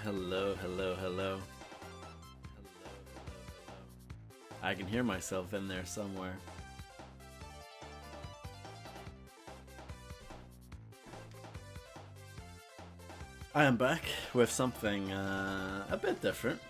Hello, hello, hello. Hello, hello, hello. I can hear myself in there somewhere. I am back with something a bit different.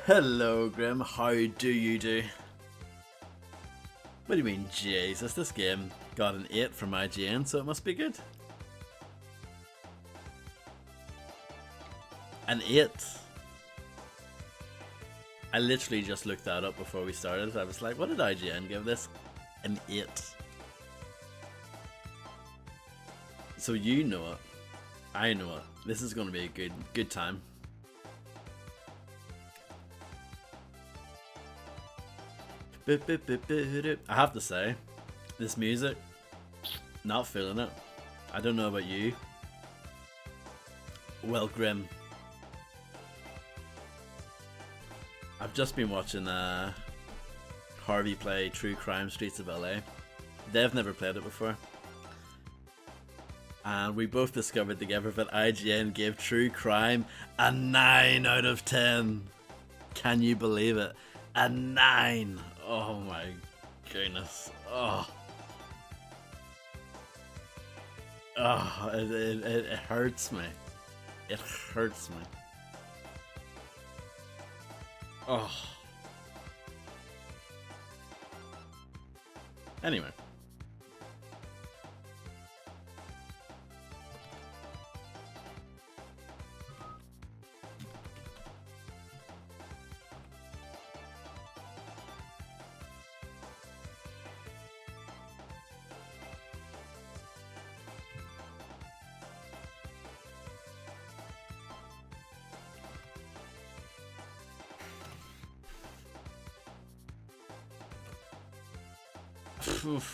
Hello, Grim. How do you do? What do you mean, Jesus? This game got an 8 from IGN, so it must be good. An 8? I literally just looked that up before we started. I was like, what did IGN give this? An 8. So you know it. I know it. This is going to be a good time. I have to say, this music, not feeling it. I don't know about you. Well, Grim, I've just been watching Harvey play True Crime Streets of LA. They've never played it before. And we both discovered together that IGN gave True Crime a 9 out of 10. Can you believe it? A 9! Oh my goodness. Oh. Oh, it hurts me. It hurts me. Oh. Anyway.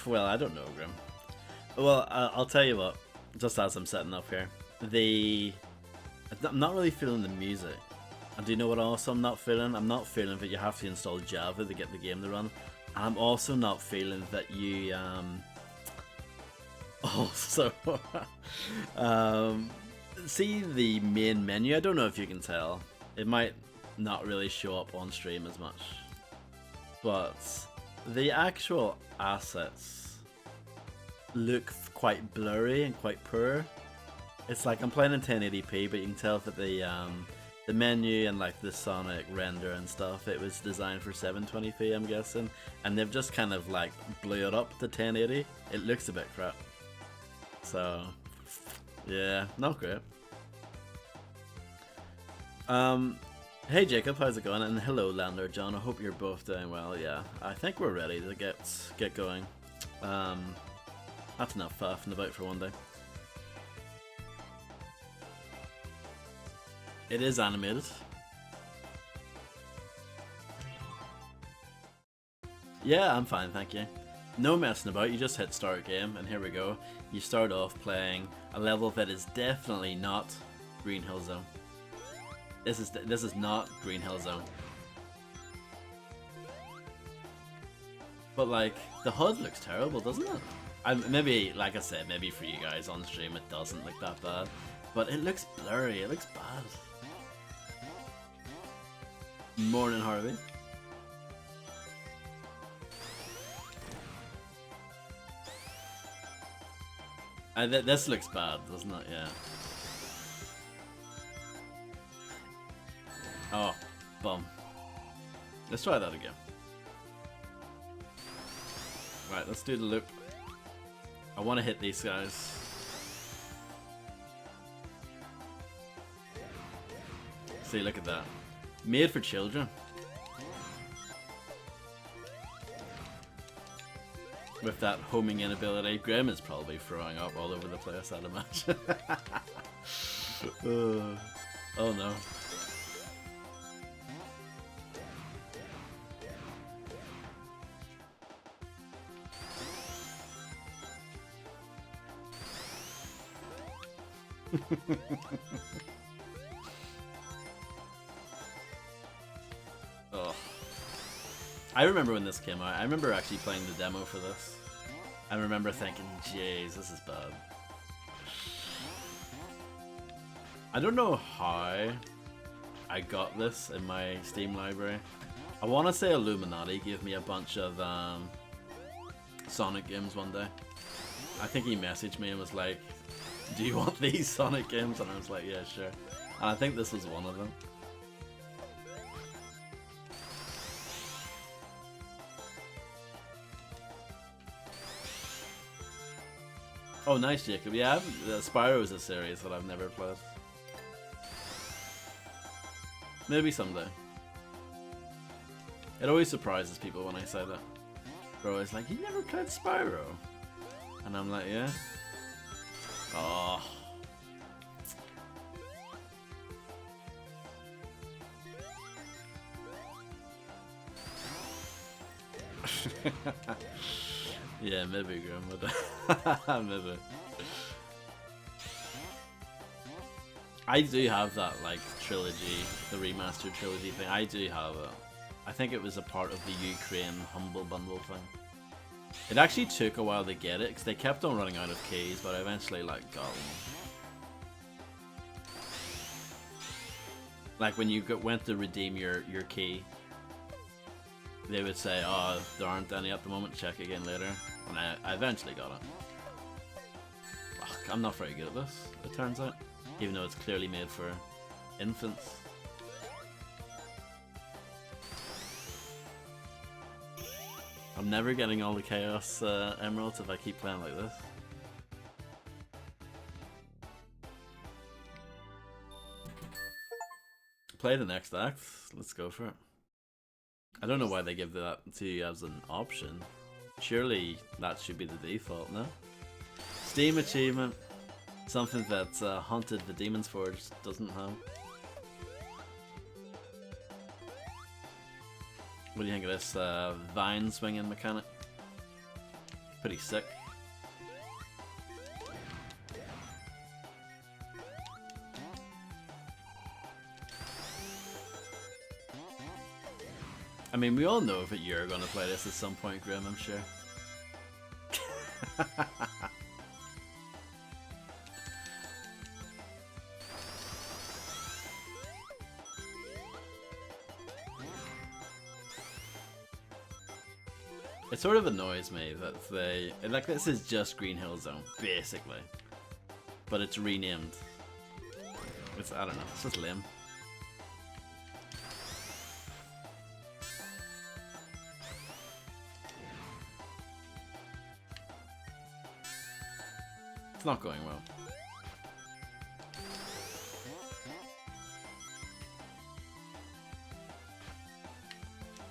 Well, I don't know, Grim. Well, I'll tell you what, just as I'm setting up here. I'm not really feeling the music. And do you know what also I'm not feeling? I'm not feeling that you have to install Java to get the game to run. I'm also not feeling that you, also, see the main menu? I don't know if you can tell. It might not really show up on stream as much. But the actual assets look quite blurry and quite poor. It's like I'm playing in 1080p, but you can tell that the menu and like the Sonic render and stuff, it was designed for 720p, I'm guessing, and they've just kind of like blew it up to 1080. It looks a bit crap. So yeah, not great. Hey Jacob, how's it going? And hello Lander John, I hope you're both doing well. Yeah, I think we're ready to get going. That's enough faffing about for one day. It is animated. Yeah, I'm fine, thank you. No messing about, you just hit start game and here we go. You start off playing a level that is definitely not Green Hill Zone. This is not Green Hill Zone. But like, the HUD looks terrible, doesn't it? Maybe, like I said, maybe for you guys on stream it doesn't look that bad. But it looks blurry, it looks bad. Morning, Harvey. This looks bad, doesn't it? Yeah. Oh, bum. Let's try that again. Right, let's do the loop. I want to hit these guys. See, look at that. Made for children. With that homing inability, Grim is probably throwing up all over the place, I'd imagine. Oh no. Oh. I remember when this came out. I remember actually playing the demo for this. I remember thinking, jeez, this is bad. I don't know how I got this in my Steam library. I want to say Illuminati gave me a bunch of Sonic games one day. I think he messaged me and was like, do you want these Sonic games? And I was like, yeah, sure. And I think this was one of them. Oh, nice, Jacob. Yeah, Spyro is a series that I've never played. Maybe someday. It always surprises people when I say that. They're always like, you never played Spyro? And I'm like, yeah. Oh. Yeah, maybe, Grandma. Maybe. I do have that, like, trilogy, the remastered trilogy thing. I do have it. I think it was a part of the Ukraine Humble Bundle thing. It actually took a while to get it, because they kept on running out of keys, but I eventually, like, got one. Like, when you went to redeem your key, they would say, oh, there aren't any at the moment, check again later. And I eventually got it. Ugh, I'm not very good at this, it turns out. Even though it's clearly made for infants. I'm never getting all the Chaos Emeralds if I keep playing like this. Play the next act. Let's go for it. I don't know why they give that to you as an option. Surely that should be the default, no? Steam achievement. Something that Haunted the Demon's Forge doesn't have. What do you think of this vine swinging mechanic? Pretty sick. I mean, we all know that you're gonna play this at some point, Grim, I'm sure. It sort of annoys me that they... Like, this is just Green Hill Zone, basically. But it's renamed. It's, I don't know, it's just lame. It's not going well.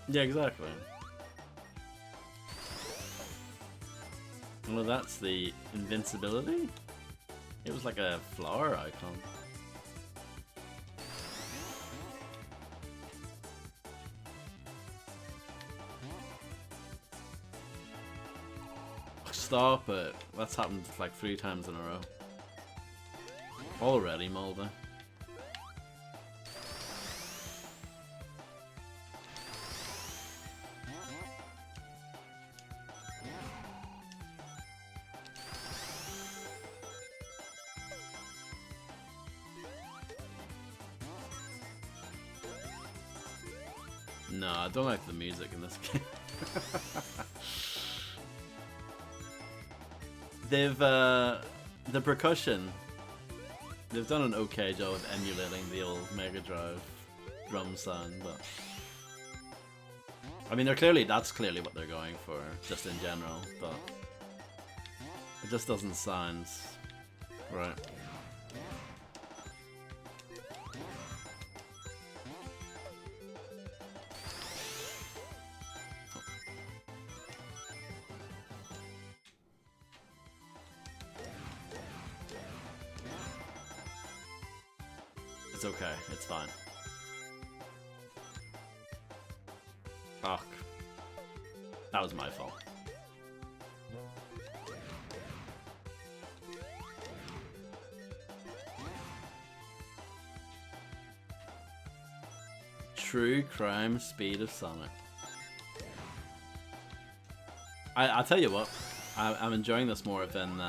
Yeah, exactly. Well, that's the invincibility? It was like a flower icon. Stop it. That's happened like 3 times in a row. Already, Mulder. No, I don't like the music in this game. They've, the percussion, they've done an okay job of emulating the old Mega Drive drum sound, but... I mean, that's clearly what they're going for, just in general, but... It just doesn't sound right. It's okay. It's fine. Fuck. That was my fault. True crime speed of Sonic. I'll tell you what, I'm enjoying this more than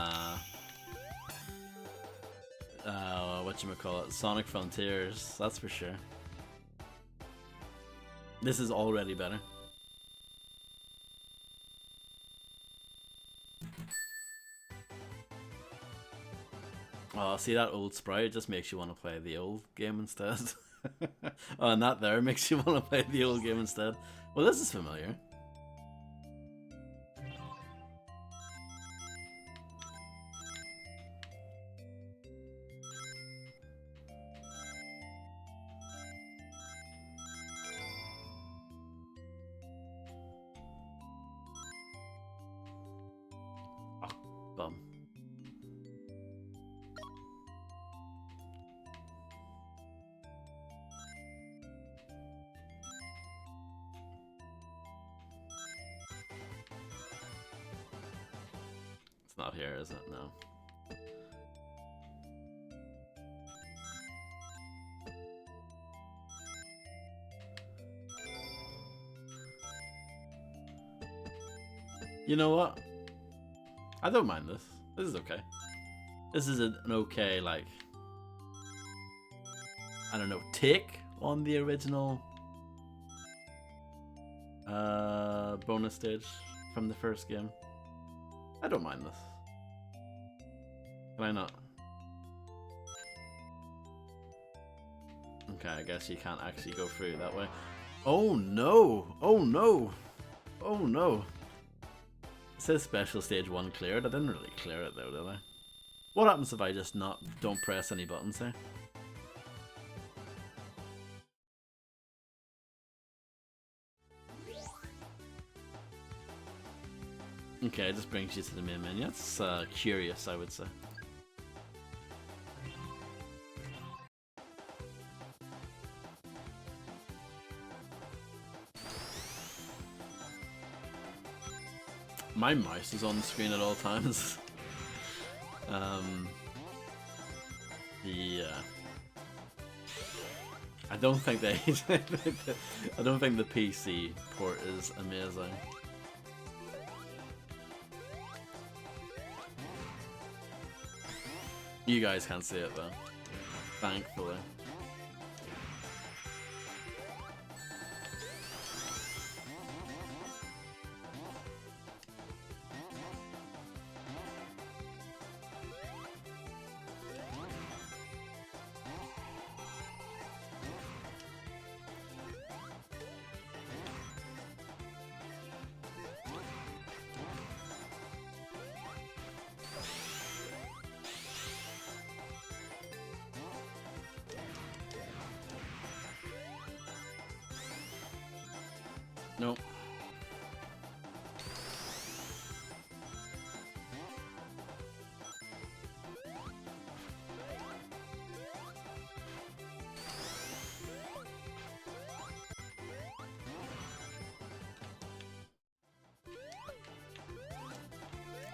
whatchamacallit, Sonic Frontiers, that's for sure. This is already better. Oh, see that old sprite? It just makes you want to play the old game instead. Oh, and that there makes you want to play the old game instead. Well, this is familiar. Oh, bum. It's not here, is it? No. You know what? I don't mind this. This is okay. This is an okay, like, I don't know, take on the original bonus stage from the first game. I don't mind this. Can I not? Okay, I guess you can't actually go through that way. Oh no! Oh no! Oh no! It says special stage 1 cleared. I didn't really clear it though, did I? What happens if I just don't press any buttons there? Okay, it just brings you to the main menu. That's curious, I would say. My mouse is on the screen at all times. Yeah. I don't think they. I don't think the PC port is amazing. You guys can't see it though, thankfully. Nope.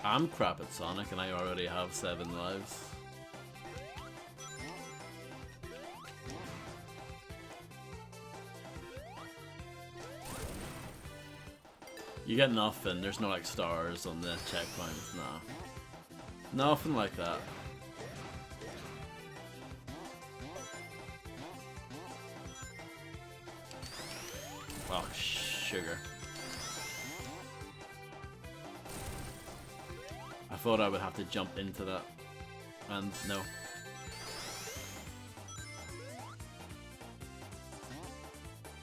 I'm crap at Sonic and I already have 7 lives. You get nothing, there's no like stars on the checkpoints, nah. Nothing like that. Oh, sugar. I thought I would have to jump into that, and no.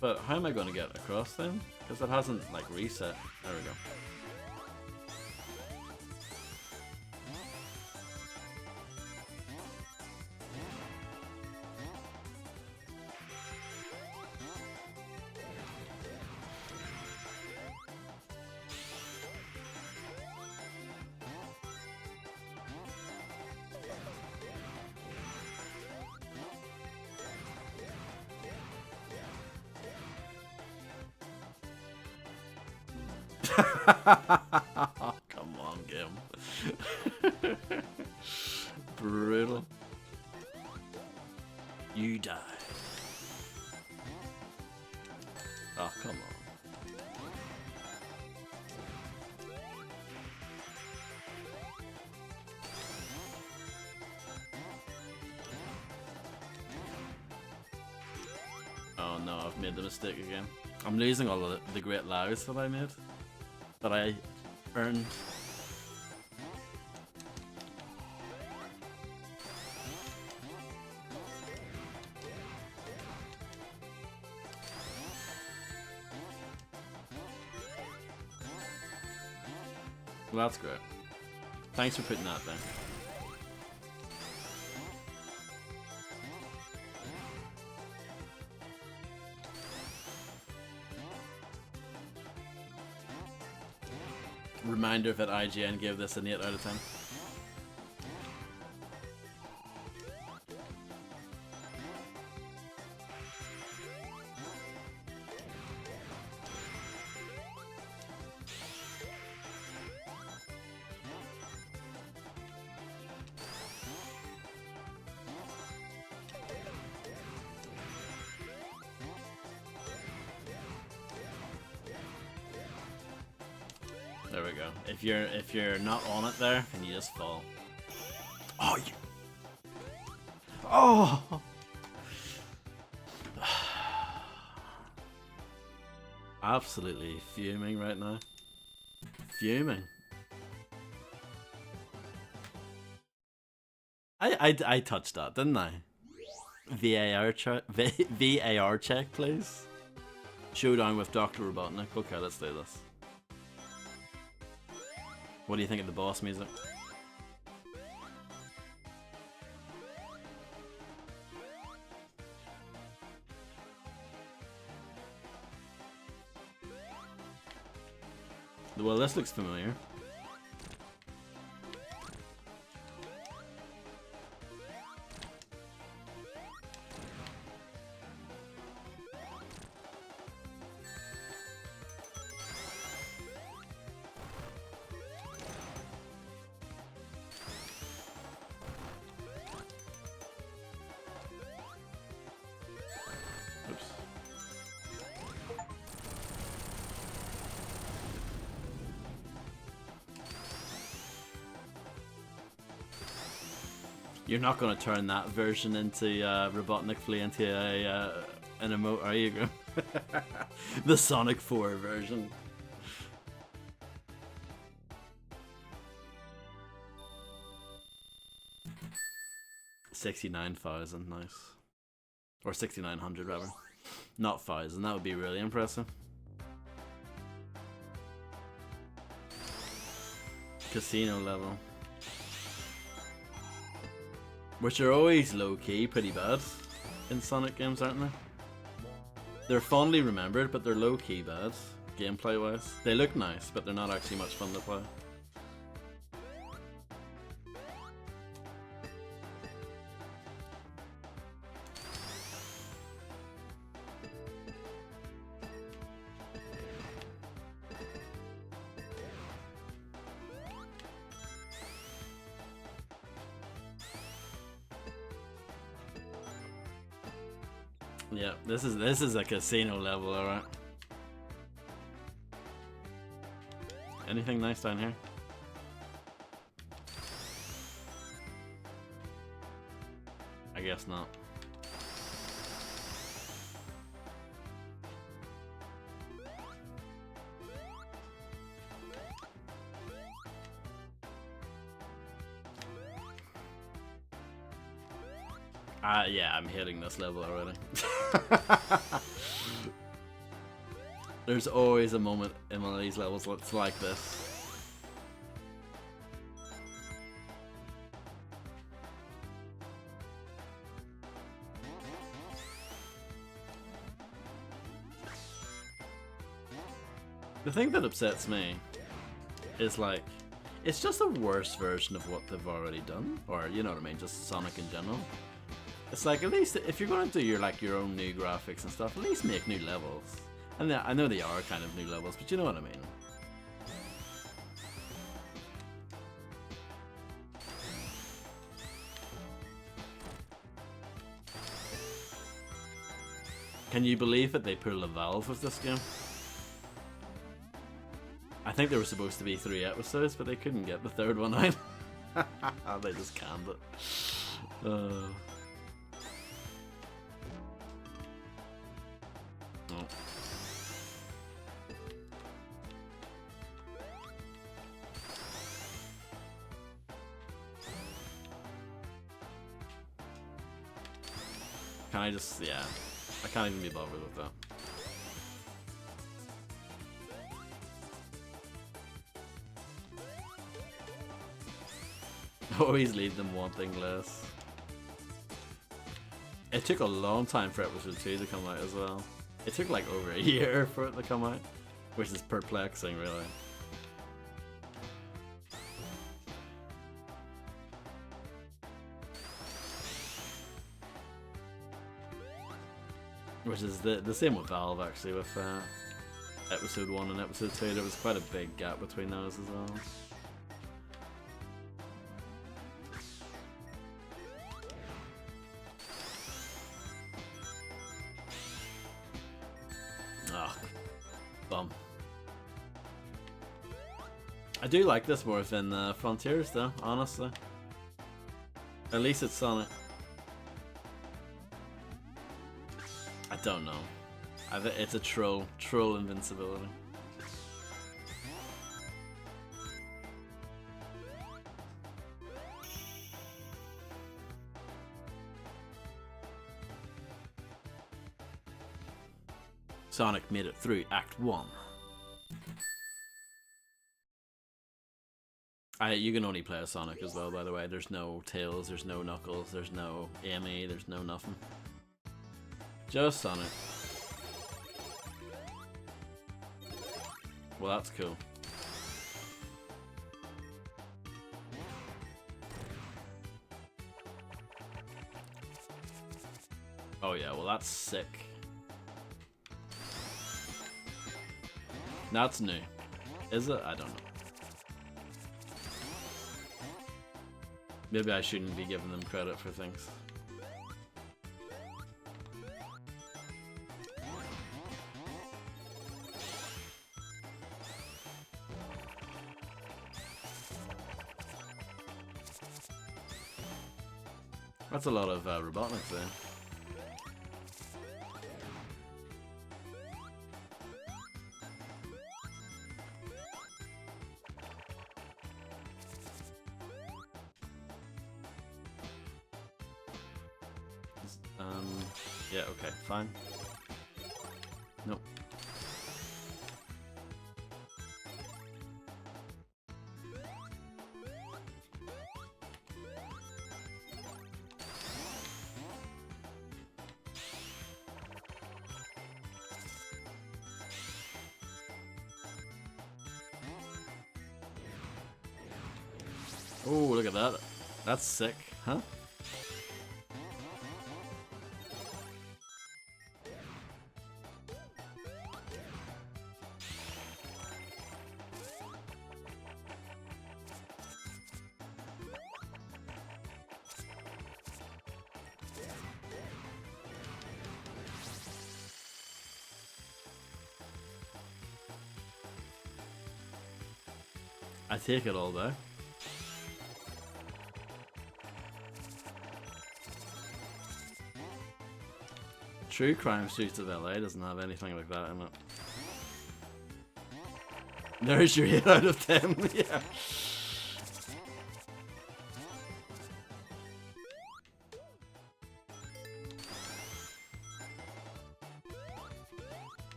But how am I going to get across then? Because it hasn't like reset. There we go. Come on, game. Brutal. You die. Oh, come on. Oh no, I've made the mistake again. I'm losing all of the great lives that I made. That I earned. Well, that's great. Thanks for putting that there. Reminder that IGN gave this an 8 out of 10. There we go. If you're not on it there, then you just fall. Oh, you. Oh. Absolutely fuming right now. Fuming. I touched that, didn't I? VAR check, please. Showdown with Dr. Robotnik. Okay, let's do this. What do you think of the boss music? Well, this looks familiar. Oops. You're not going to turn that version into Robotnik Flea into an emote, are you? The Sonic 4 version. $69,000, nice. Or 6,900 rather. Not 1,000, that would be really impressive. Casino level. Which are always low-key pretty bad in Sonic games, aren't they? They're fondly remembered, but they're low-key bad, gameplay-wise. They look nice, but they're not actually much fun to play. Yeah, this is a casino level, alright. Anything nice down here? I guess not. Yeah, I'm hitting this level already. There's always a moment in one of these levels that's like this. The thing that upsets me is like, it's just a worse version of what they've already done, or you know what I mean, just Sonic in general. It's like, at least if you're going to do your own new graphics and stuff, at least make new levels. And I know they are kind of new levels, but you know what I mean. Can you believe that they pulled a valve with this game? I think there were supposed to be 3 episodes, but they couldn't get the 3rd one out. They just canned it. Oh. Can I just, yeah, I can't even be bothered with that. Always leave them wanting less. It took a long time for episode 2 to come out as well. It took like over a year for it to come out, which is perplexing, really. Which is the same with Valve, actually, with episode 1 and episode 2. There was quite a big gap between those as well. Ah, bum. I do like this more than Frontiers, though, honestly. At least it's Sonic. I don't know. It's a troll invincibility. Sonic made it through Act 1. You can only play as Sonic as well, by the way. There's no Tails, there's no Knuckles, there's no Amy, there's no nothing. Just Sonic. Well, that's cool. Oh yeah, well that's sick. That's new. Is it? I don't know. Maybe I shouldn't be giving them credit for things. That's a lot of Robotniks there. Yeah, okay, fine. Nope. Oh, look at that. That's sick, huh? I take it all though. True Crime Streets of LA doesn't have anything like that in it. There's your 8 out of 10, yeah.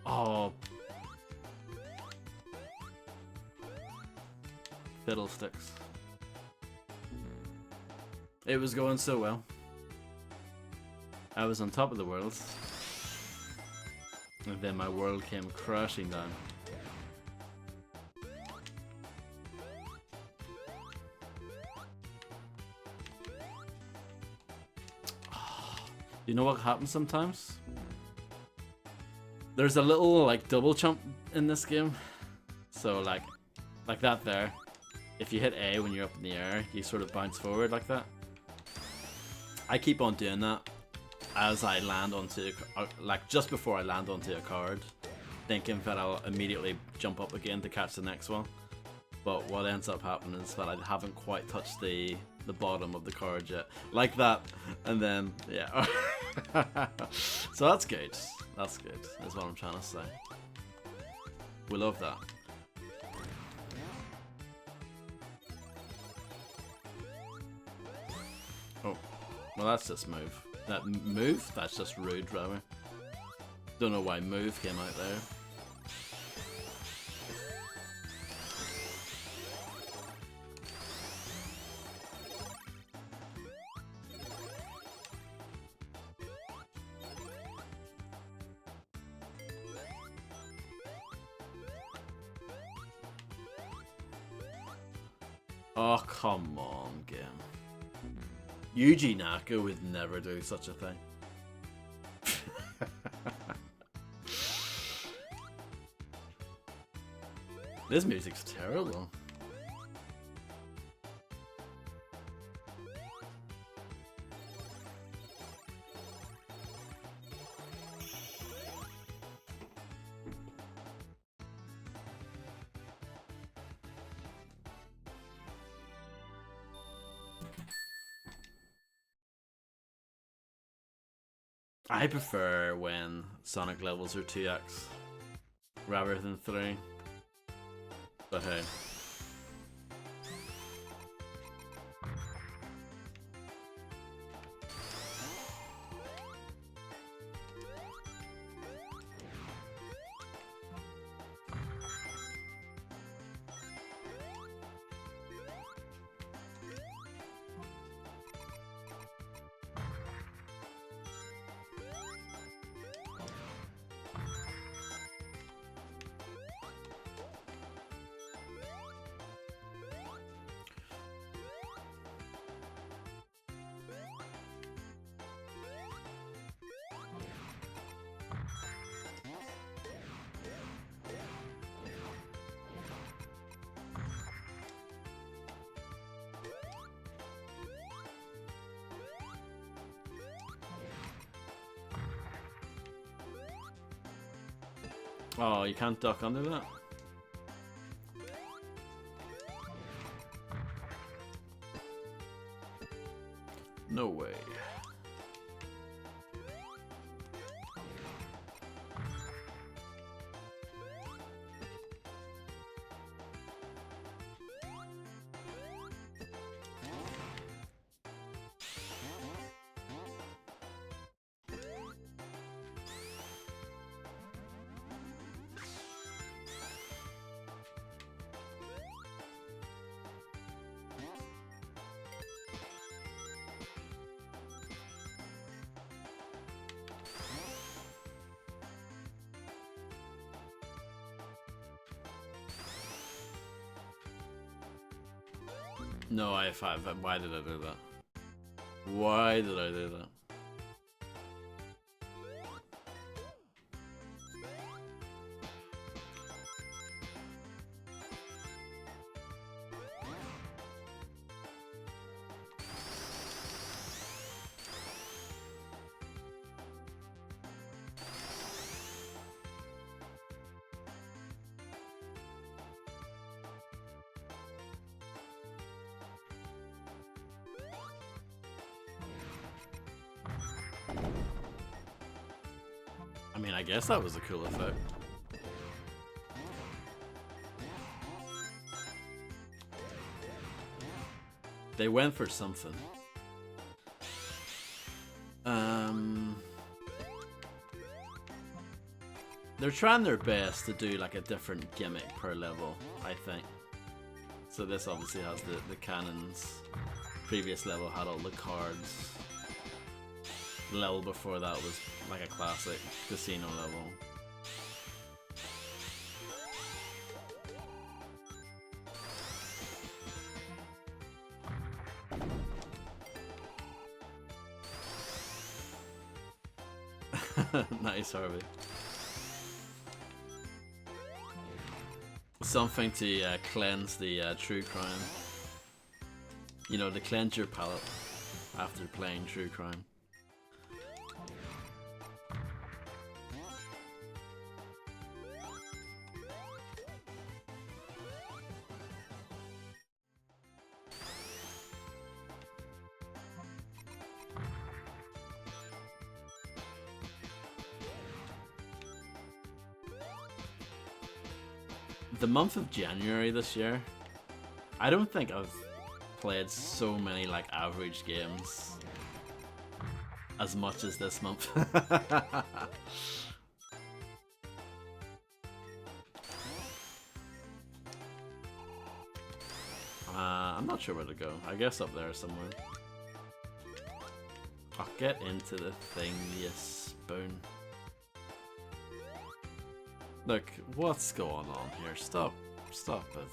Oh. Fiddlesticks. It was going so well. I was on top of the world. And then my world came crashing down. You know what happens sometimes? There's a little like double jump in this game. So like that there. If you hit A when you're up in the air, you sort of bounce forward like that. I keep on doing that as I land onto, like just before I land onto a card, thinking that I'll immediately jump up again to catch the next one. But what ends up happening is that I haven't quite touched the bottom of the card yet. Like that. And then, yeah. So that's good. That's good, is what I'm trying to say. We love that. Oh, well that's just move. That move? That's just rude, rather. Don't know why move came out there. Oh, come on, game. Yuji Naka would never do such a thing. This music's terrible. I prefer when Sonic levels are 2x rather than 3. But hey. Oh, you can't duck under that? No way. No, I have 5. Why did I do that? Why did I do that? I mean, I guess that was a cool effect. They went for something. They're trying their best to do like a different gimmick per level, I think. So this obviously has the cannons. Previous level had all the cards. The level before that was like a classic casino level. Nice, Harvey. Something to cleanse the true crime. You know, to cleanse your palate after playing true crime. The month of January this year, I don't think I've played so many like average games as much as this month. I'm not sure where to go. I guess up there somewhere. I'll get into the thing, you spoon. Look, what's going on here? Stop it.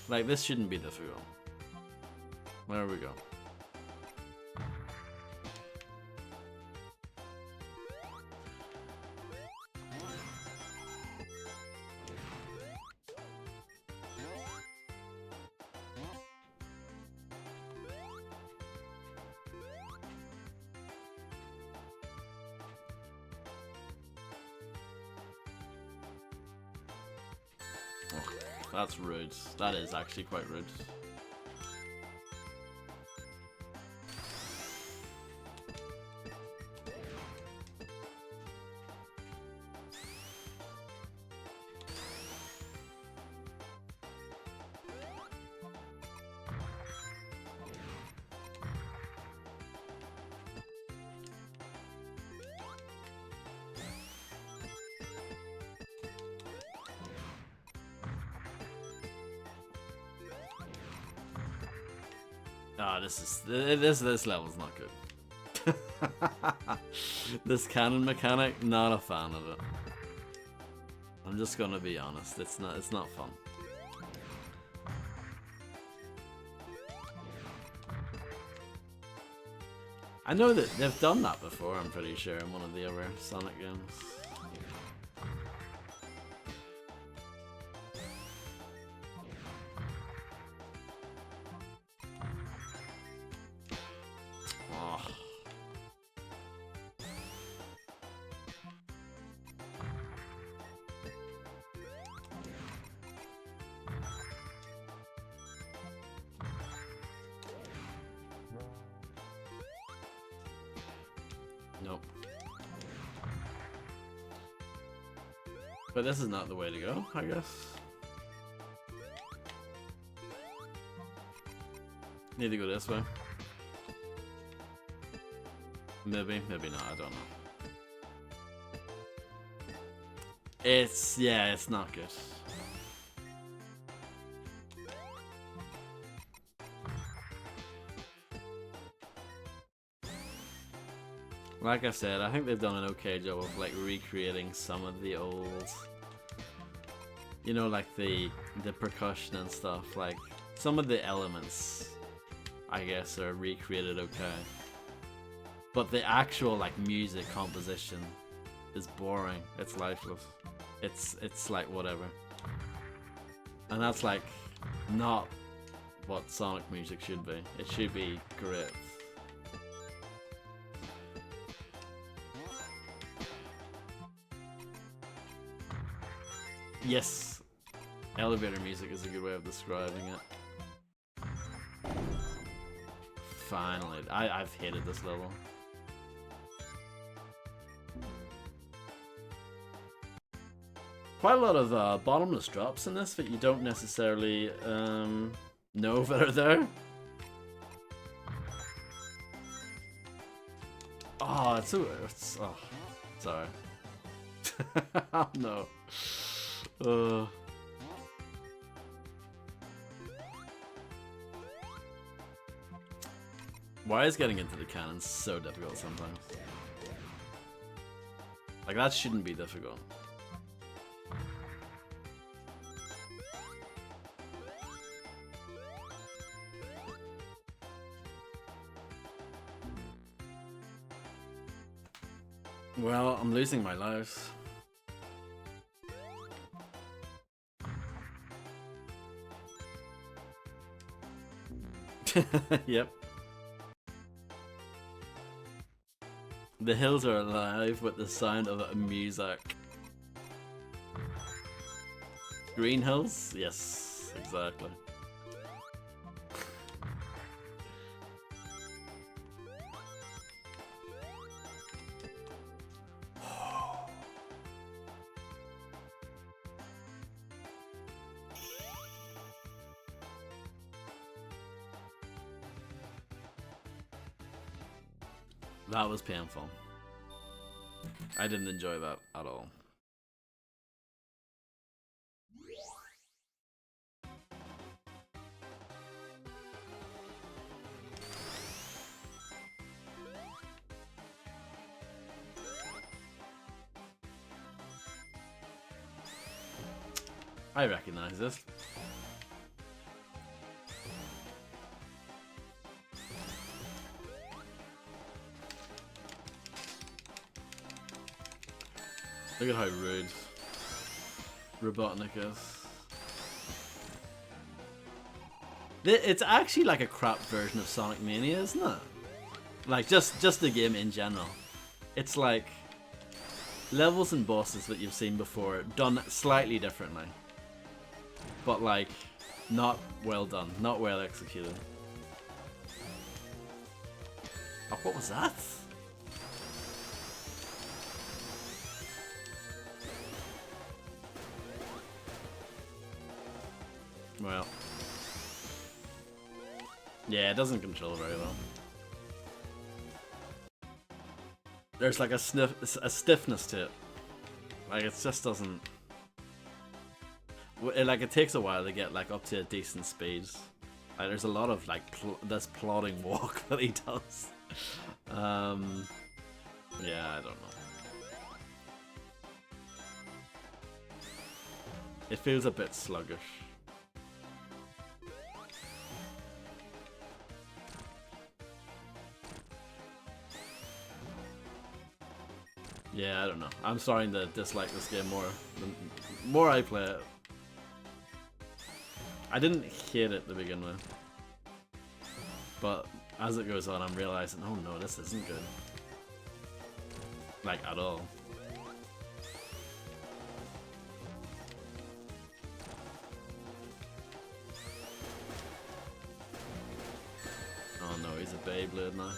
Like, this shouldn't be difficult. There we go. Oh, that's rude. That is actually quite rude. Ah, this level's not good. This cannon mechanic, not a fan of it. I'm just gonna be honest, it's not fun. I know that they've done that before, I'm pretty sure, in one of the other Sonic games. Nope. But this is not the way to go, I guess. Need to go this way. Maybe, maybe not, I don't know. Yeah, it's not good. Like I said, I think they've done an okay job of like recreating some of the old, you know, like the percussion and stuff. Like some of the elements, I guess, are recreated okay, but the actual like music composition is boring. It's lifeless. It's like whatever, and that's like not what Sonic music should be. It should be great. Yes, elevator music is a good way of describing it. Finally, I've hated this level. Quite a lot of bottomless drops in this that you don't necessarily know that are there. Oh, it's Sorry. Oh no. Uh. Why is getting into the cannon so difficult sometimes? Like, that shouldn't be difficult. Well, I'm losing my lives. Yep. The hills are alive with the sound of music. Green hills? Yes, exactly. That was painful. I didn't enjoy that at all. I recognize this. Look at how rude Robotnik is. It's actually like a crap version of Sonic Mania, isn't it? Like, just the game in general. It's like levels and bosses that you've seen before, done slightly differently. But like, not well done, not well executed. Oh, what was that? Well, yeah, it doesn't control very well. There's like a stiffness to it. Like, it just doesn't. Like, it takes a while to get like up to a decent speed. Like, there's a lot of like this plodding walk that he does. Yeah, I don't know. It feels a bit sluggish. Yeah, I don't know. I'm starting to dislike this game more. The more I play it. I didn't hate it to begin with. But as it goes on, I'm realizing, oh no, this isn't good. Like, at all. Oh no, he's a Beyblade now.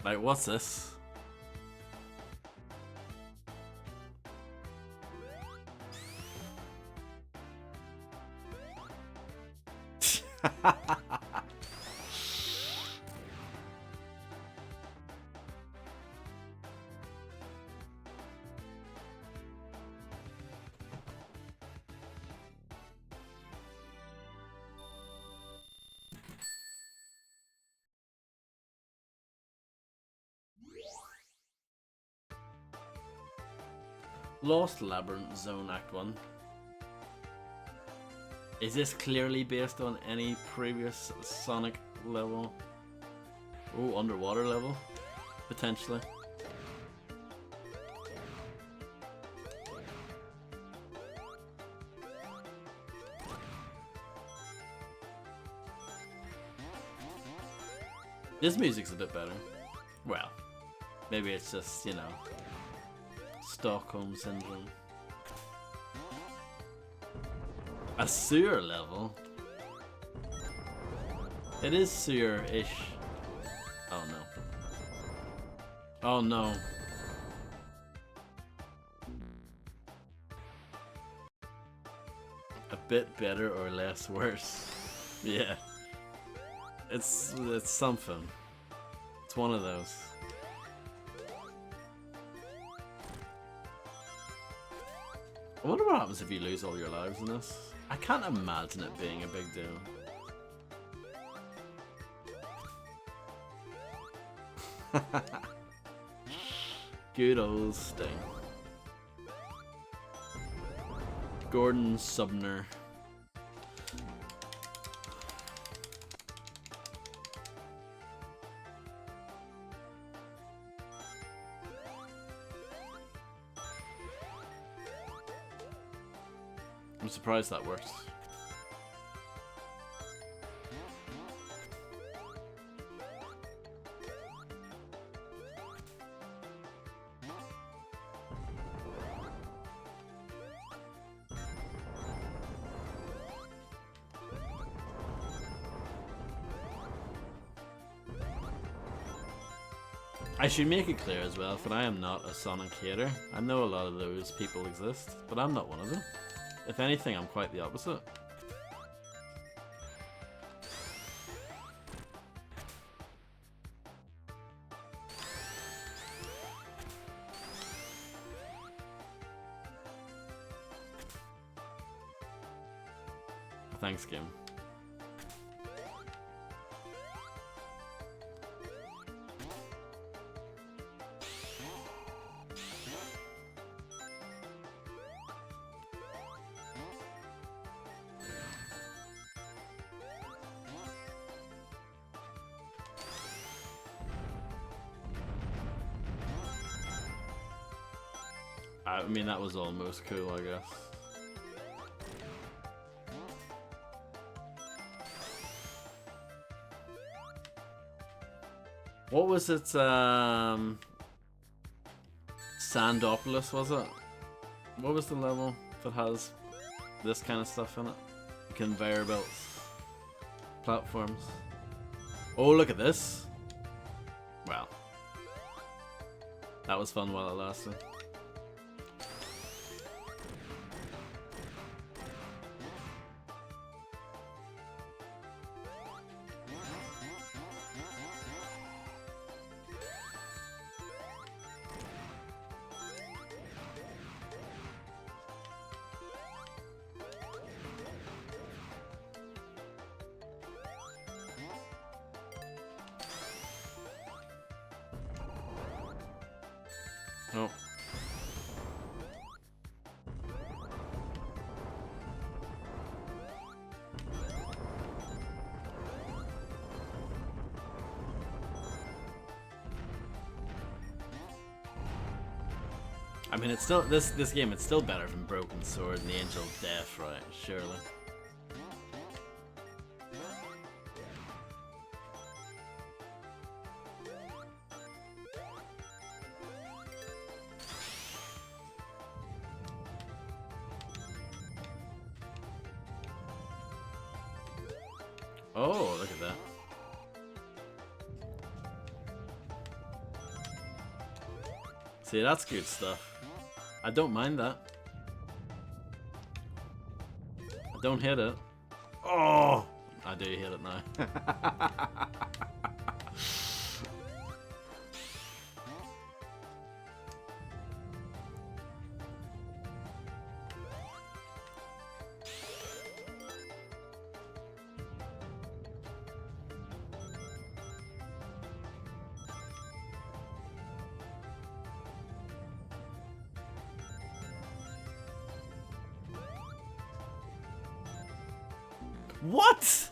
Like, what's this? Lost Labyrinth Zone Act 1. Is this clearly based on any previous Sonic level? Oh, underwater level? Potentially. This music's a bit better. Well, maybe it's just, you know, Stockholm Syndrome. A sewer level? It is sewer-ish. Oh no. Oh no. bit better or less worse. Yeah. It's something. It's one of those. I wonder what happens if you lose all your lives in this. I can't imagine it being a big deal. Good old Sting. Gordon Subner. I'm surprised that works. I should make it clear as well that I am not a Sonic hater. I know a lot of those people exist, but I'm not one of them. If anything, I'm quite the opposite. Thanks, game. I mean, that was almost cool, I guess. What was it? Sandopolis, was it? What was the level that has this kind of stuff in it? Conveyor belts. Platforms. Oh, look at this. Wow. That was fun while it lasted. Oh. I mean, it's still this game. It's still better than Broken Sword and the Angel of Death, right? Surely. Oh, look at that. See, that's good stuff. I don't mind that. I don't hit it. Oh! I do hit it now. What?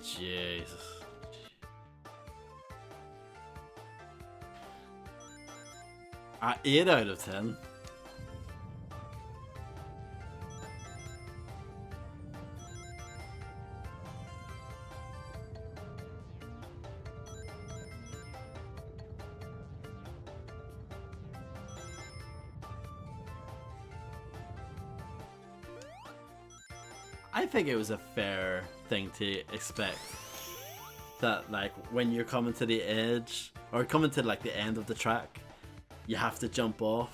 Jesus. At 8 out of 10. I think it was a fair thing to expect. That like when you're coming to the edge or coming to like the end of the track, you have to jump off.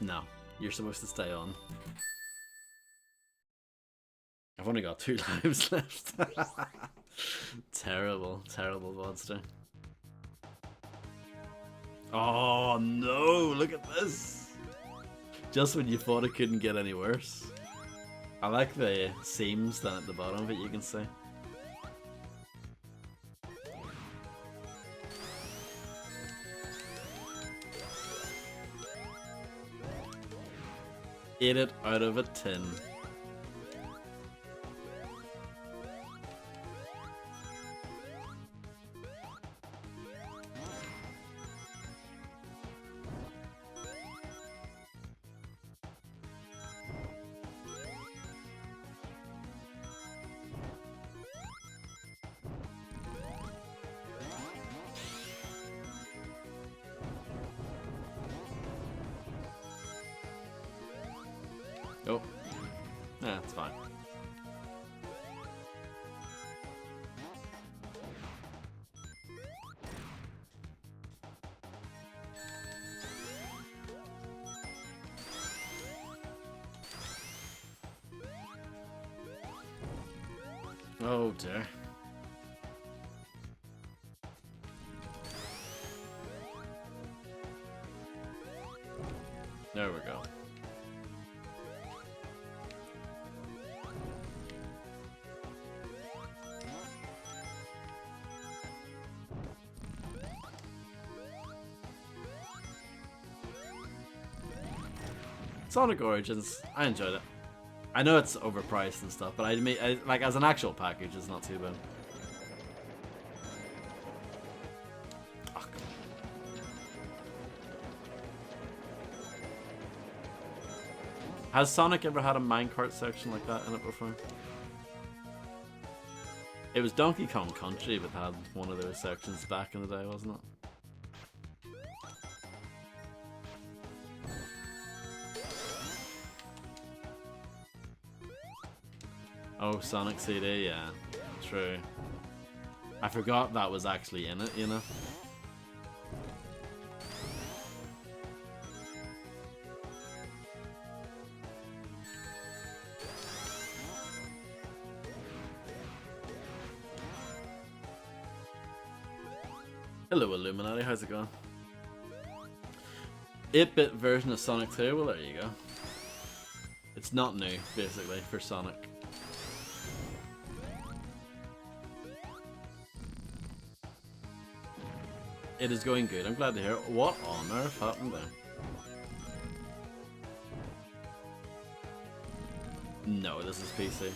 No, you're supposed to stay on. I've only got 2 lives left. Terrible, terrible monster. Oh no, look at this. Just when you thought it couldn't get any worse. I like the seams down at the bottom of it, you can see. Ate it out of a tin. Oh, yeah, it's fine. Oh dear. There we go. Sonic Origins, I enjoyed it. I know it's overpriced and stuff, but like as an actual package, it's not too bad. Oh, has Sonic ever had a minecart section like that in it before? It was Donkey Kong Country that had one of those sections back in the day, wasn't it? Oh, Sonic CD, yeah, true. I forgot that was actually in it, you know? Hello Illuminati, how's it going? 8-bit version of Sonic 2, well there you go. It's not new, basically, for Sonic. It is going good, I'm glad to hear it. What on earth happened there? No, this is PC.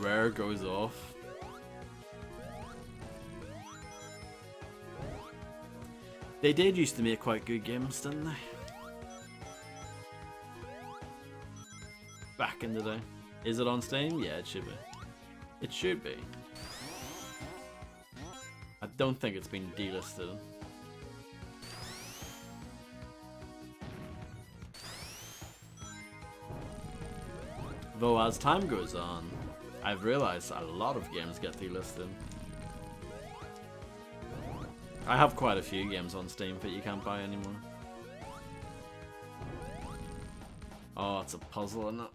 Rare goes off. They did used to make quite good games, didn't they? Back in the day. Is it on Steam? Yeah, it should be. It should be. I don't think it's been delisted. Though as time goes on, I've realized a lot of games get delisted. I have quite a few games on Steam that you can't buy anymore. Oh, it's a puzzle, isn't it?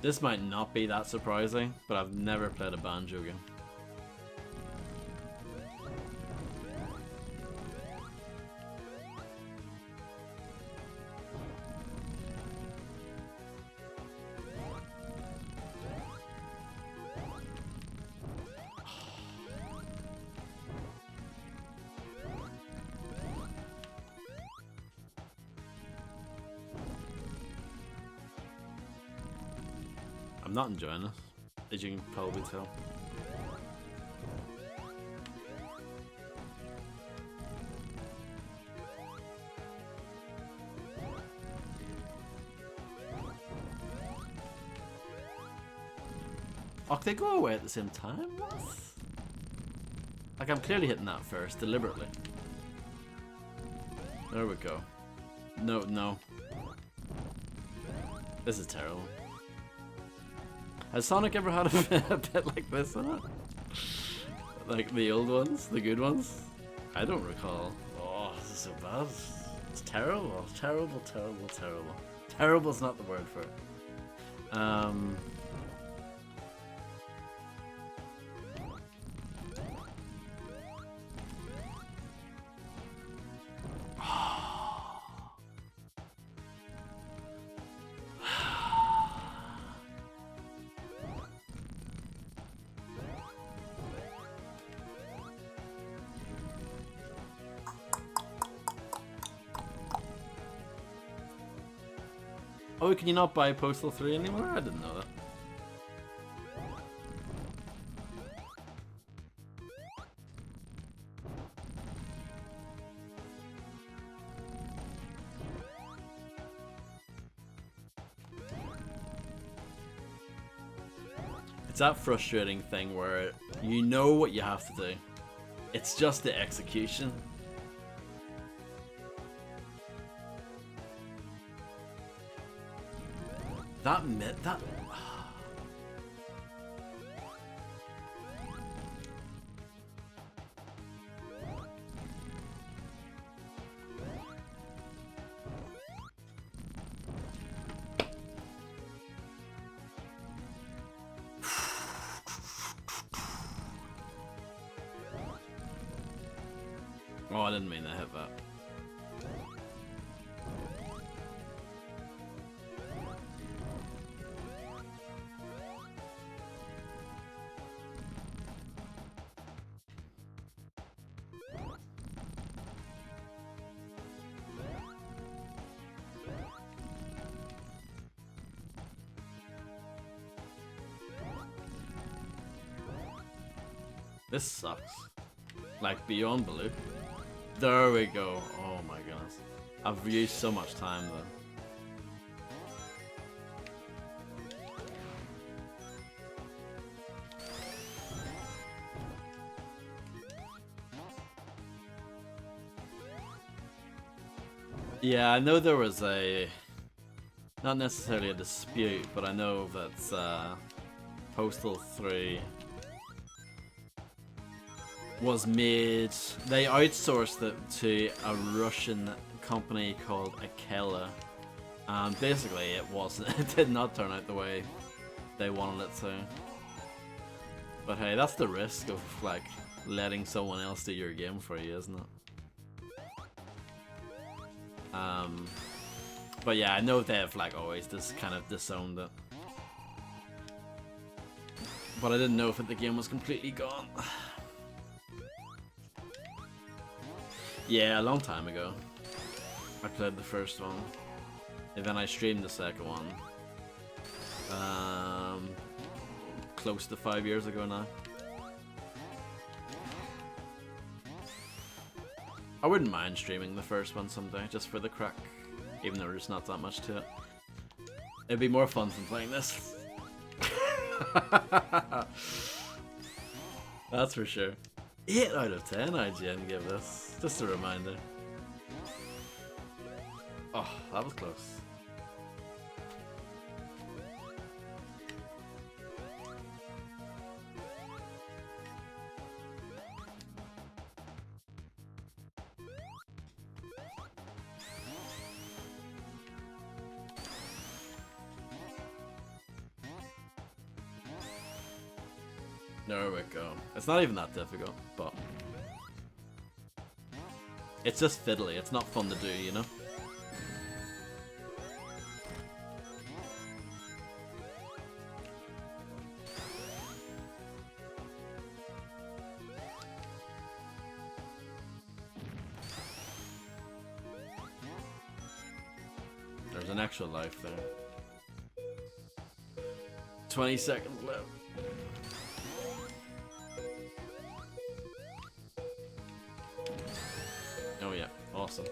This might not be that surprising, but I've never played a Banjo game. I'm not enjoying it, as you can probably tell. Oh, they go away at the same time? What? Like, I'm clearly hitting that first, deliberately. There we go. No, no. This is terrible. Has Sonic ever had a bit like this in it? Like the old ones? The good ones? I don't recall. Oh, this is so bad. It's terrible. Terrible, terrible, terrible. Terrible's not the word for it. Oh, can you not buy Postal 3 anymore? I didn't know that. It's that frustrating thing where you know what you have to do. It's just the execution. That Oh, I didn't mean to hit that. This sucks. Like, beyond belief. There we go. Oh my goodness. I've used so much time though. Yeah, I know there was not necessarily a dispute, but I know that Postal 3 was made, they outsourced it to a Russian company called Akela, and basically it did not turn out the way they wanted it to. But hey, that's the risk of like letting someone else do your game for you, isn't it? But yeah, I know they've like always just kind of disowned it. But I didn't know if the game was completely gone. Yeah, a long time ago. I played the first one. And then I streamed the second one. Close to 5 years ago now. I wouldn't mind streaming the first one someday, just for the crack. Even though there's not that much to it. It'd be more fun than playing this. That's for sure. 8 out of 10 IGN give this. Just a reminder. Oh, that was close. There we go. It's not even that difficult, but it's just fiddly. It's not fun to do, you know? There's an actual life there. 20 seconds left. Oh yeah, awesome.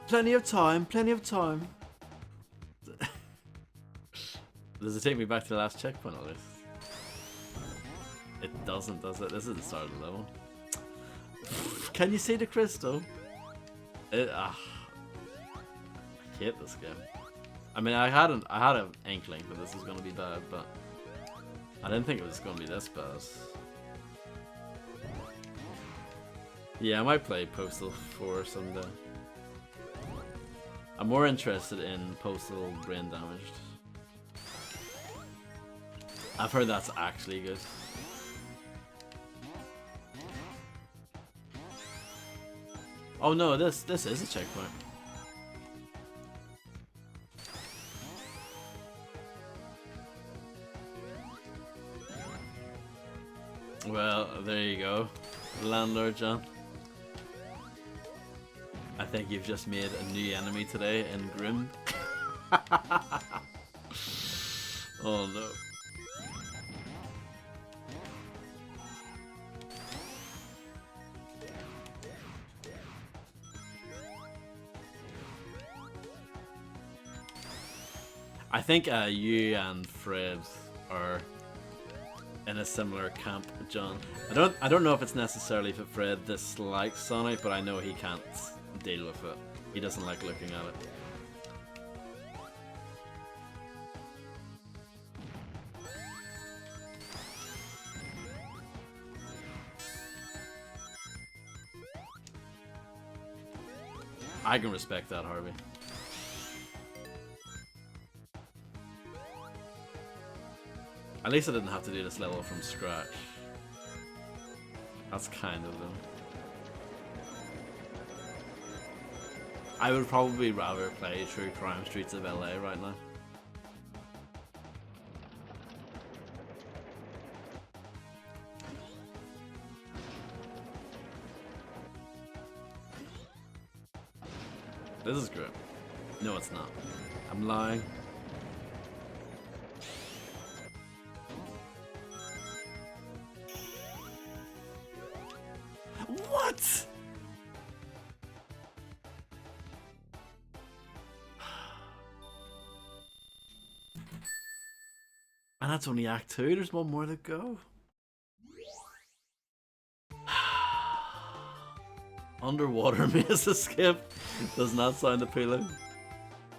Plenty of time, plenty of time. Does it take me back to the last checkpoint at least? It doesn't, does it? This is the start of the level. Can you see the crystal? I hate this game. I mean, I had an inkling that this was gonna be bad, but I didn't think it was gonna be this bad. Yeah, I might play Postal 4 someday. I'm more interested in Postal Brain Damaged. I've heard that's actually good. Oh no, this is a checkpoint. Well, there you go, Landlord John. I think you've just made a new enemy today in Grim. Oh no. I think you and Fred are in a similar camp, John. I don't know if it's necessarily that Fred dislikes Sonic, but I know he can't deal with it. He doesn't like looking at it. I can respect that, Harvey. At least I didn't have to do this level from scratch. That's kind of them. I would probably rather play True Crime Streets of LA right now. This is great. No, it's not. I'm lying. What? And that's only Act 2, there's one more to go. Underwater maze escape does not sound appealing.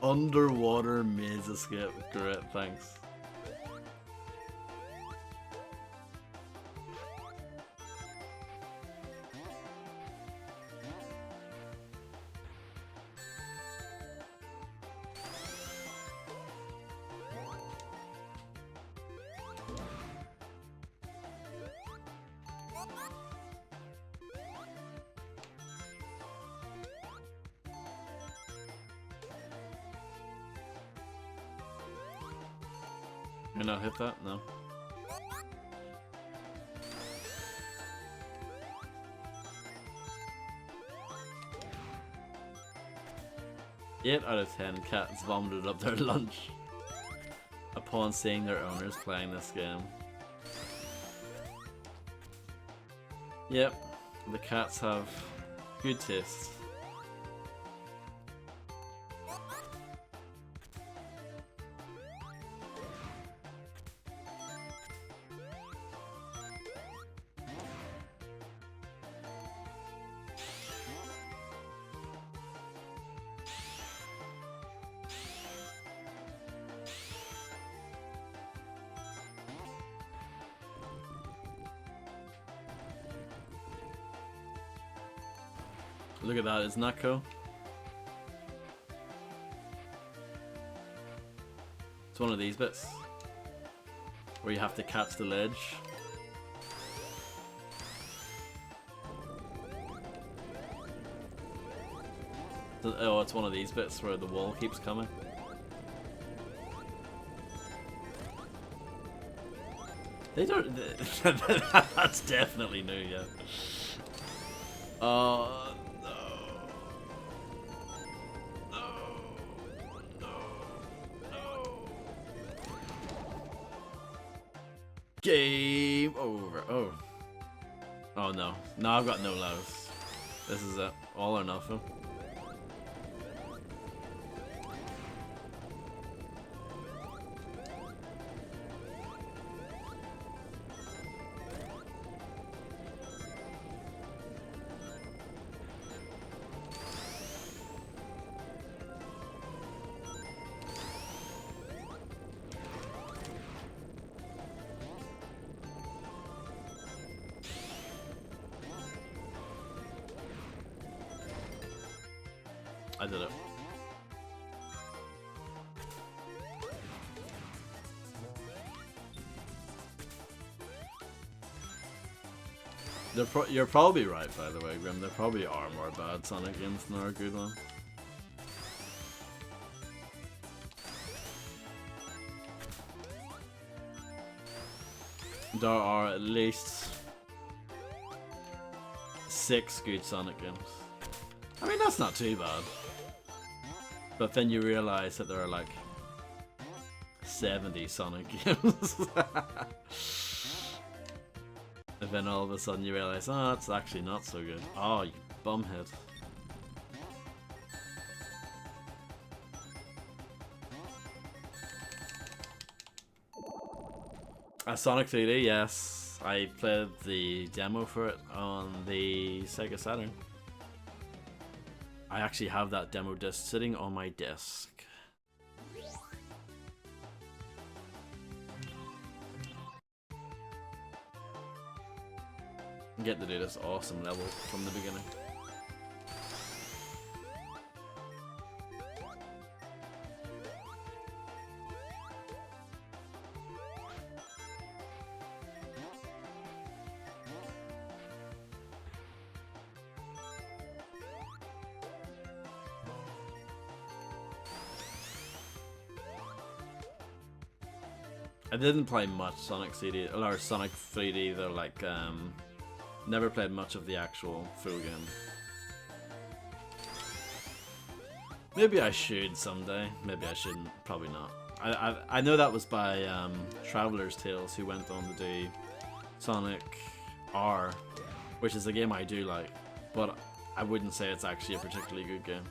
Underwater maze escape, great, thanks. May not hit that? No. Eight out of 10 cats vomited up their lunch upon seeing their owners playing this game. Yep, the cats have good taste. Look at that, isn't that cool? It's one of these bits where you have to catch the ledge. Oh, it's one of these bits where the wall keeps coming. They don't. That's definitely new, yeah. Oh no. No. No. No. Game over. Oh. Oh no. Now I've got no lives. This is it. All or nothing. I did it. You're probably right, by the way, Grim. There probably are more bad Sonic games than there are good ones. There are at least 6 good Sonic games. I mean, that's not too bad. But then you realize that there are like 70 Sonic games. And then all of a sudden you realize, oh, it's actually not so good. Oh, you bumhead. Sonic 3D, yes. I played the demo for it on the Sega Saturn. I actually have that demo disc sitting on my desk. Get to do this awesome level from the beginning. I didn't play much Sonic CD or Sonic 3D though, like never played much of the actual full game. Maybe I should someday. Maybe I shouldn't. Probably not. I know that was by Traveler's Tales, who went on to do Sonic R, which is a game I do like, but I wouldn't say it's actually a particularly good game.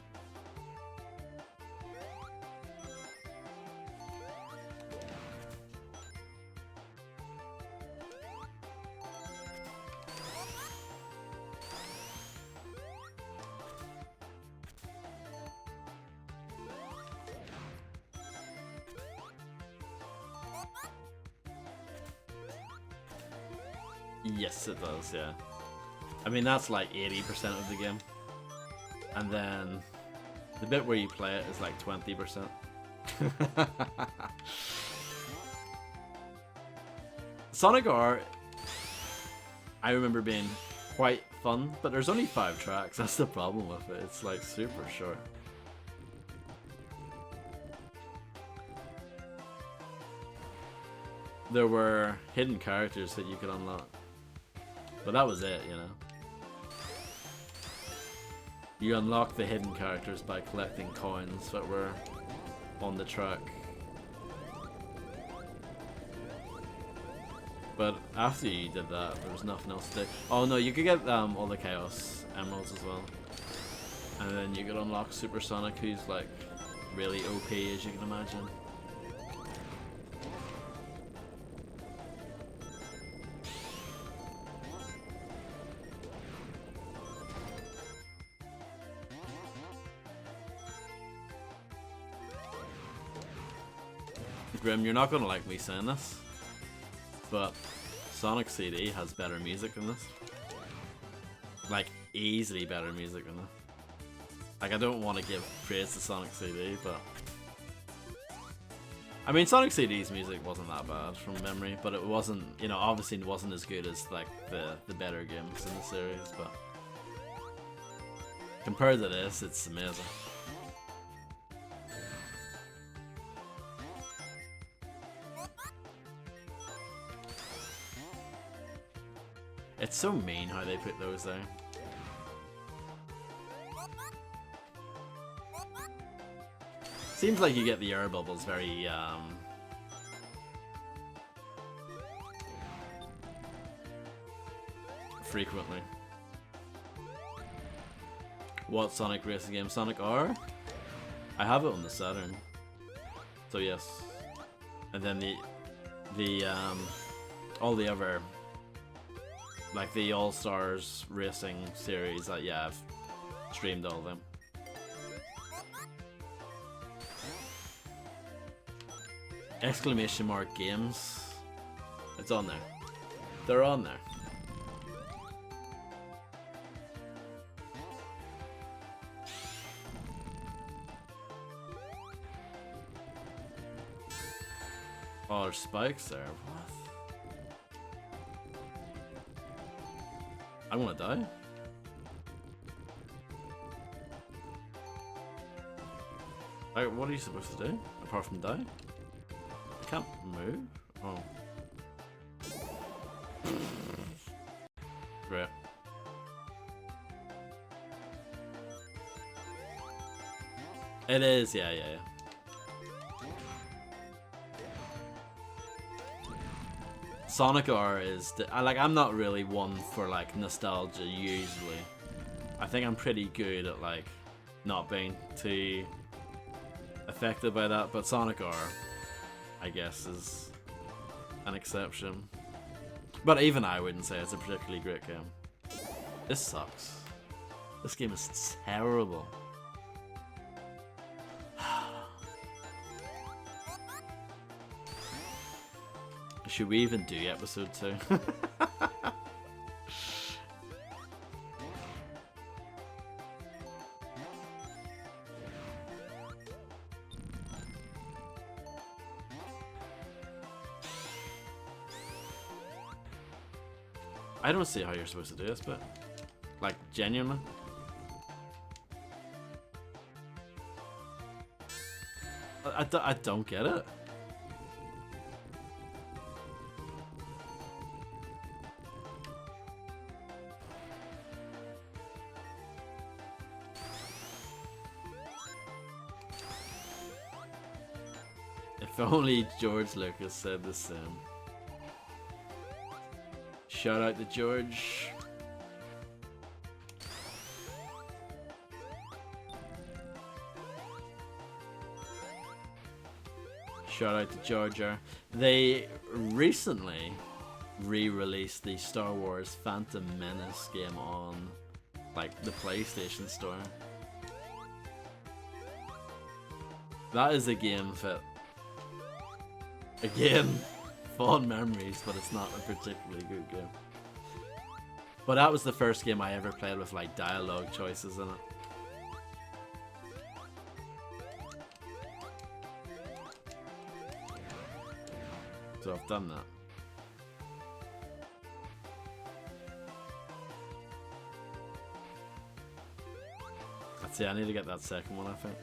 Yes, it does, yeah. I mean, that's like 80% of the game. And then the bit where you play it is like 20%. Sonic R, I remember being quite fun, but there's only 5 tracks. That's the problem with it. It's like super short. There were hidden characters that you could unlock. But that was it, you know. You unlock the hidden characters by collecting coins that were on the track. But after you did that, there was nothing else to do. Oh no, you could get all the Chaos Emeralds as well. And then you could unlock Super Sonic, who's like really OP, as you can imagine. Grim, you're not gonna like me saying this, but Sonic CD has better music than this. Like, easily better music than this. Like, I don't want to give praise to Sonic CD, but I mean, Sonic CD's music wasn't that bad from memory, but it wasn't, you know, obviously it wasn't as good as like the better games in the series, but compared to this, it's amazing. It's so mean how they put those there. Seems like you get the air bubbles very frequently. What Sonic racing game? Sonic R? I have it on the Saturn. So yes. And then the all the other, like the All Stars racing series, yeah, I've streamed all of them. Exclamation mark games. It's on there. They're on there. Oh, there's spikes there. What? I'm gonna die. Like, what are you supposed to do apart from die? I can't move. Oh. Great. It is, yeah. Sonic R is like, I'm not really one for like nostalgia usually. I think I'm pretty good at like not being too affected by that, but Sonic R, I guess, is an exception. But even I wouldn't say it's a particularly great game. This sucks. This game is terrible. Should we even do episode 2? I don't see how you're supposed to do this, but like genuinely. I don't get it. If only George Lucas said the same. Shout out to George. Shout out to Jar Jar. They recently re-released the Star Wars Phantom Menace game on like the PlayStation Store. That is a game that, again, fond memories, but it's not a particularly good game. But that was the first game I ever played with like dialogue choices in it. So I've done that. That's it, I need to get that second one, I think.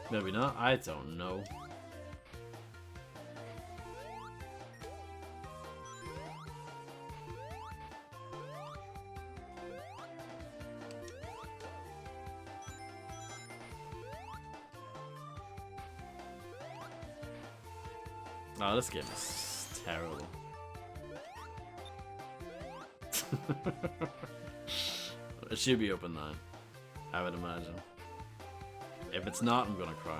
Maybe not, I don't know. Oh, this game is terrible. It should be open now, I would imagine. If it's not, I'm gonna cry.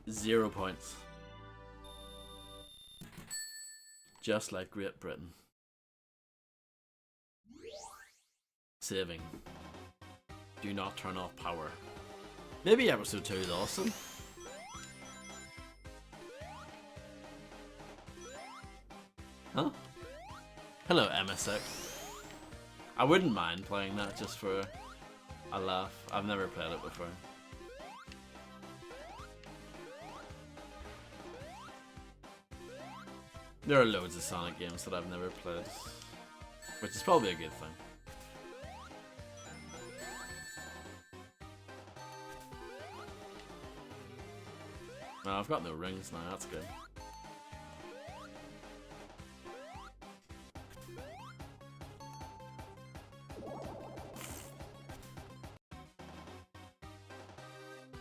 Zero points. Just like Great Britain. Saving. Do not turn off power. Maybe episode 2 is awesome. Huh? Hello, MSX. I wouldn't mind playing that just for a laugh. I've never played it before. There are loads of Sonic games that I've never played, which is probably a good thing. Well, I've got no rings now, that's good.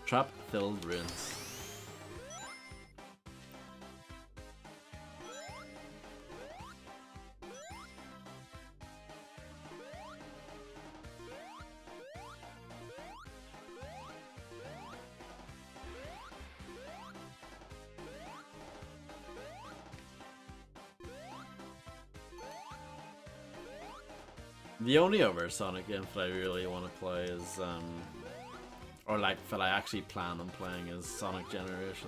Trap-filled ruins. The only other Sonic game that I really want to play is, or like that I actually plan on playing is Sonic Generations.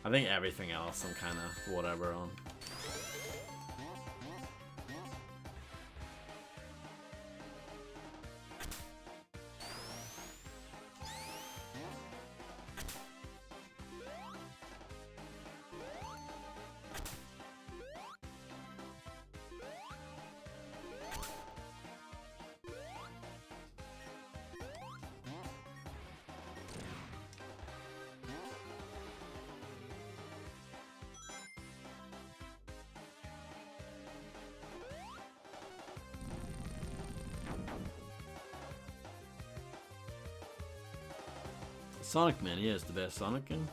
I think everything else I'm kind of whatever on. Sonic Mania is the best Sonic game.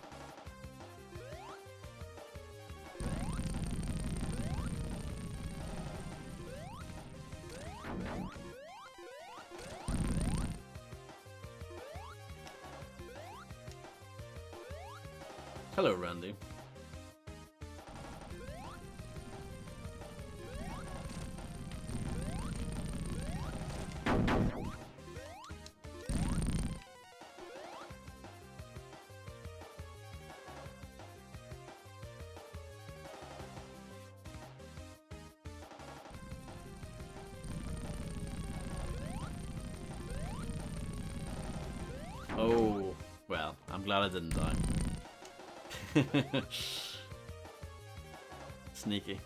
Hello, Randy. Oh, well, I'm glad I didn't die. Sneaky.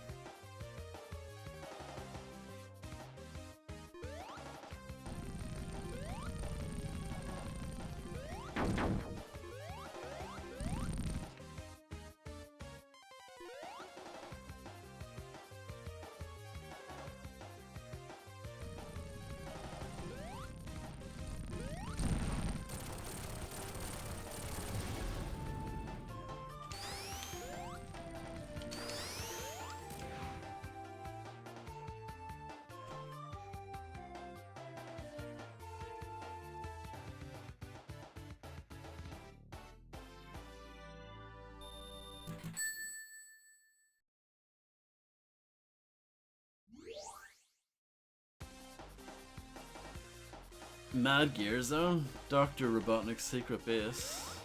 Mad Gear Zone, Dr. Robotnik's secret base.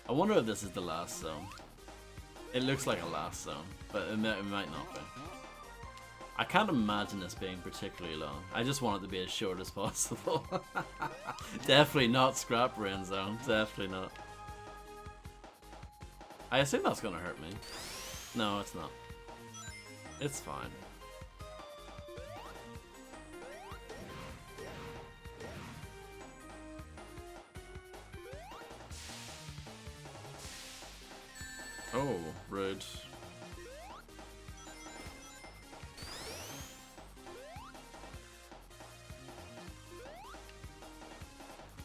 I wonder if this is the last zone. It looks like a last zone, but it might not be. I can't imagine this being particularly long. I just want it to be as short as possible. Definitely not Scrap Brain Zone, definitely not. I assume that's gonna hurt me. No, it's not. It's fine. Oh, rude.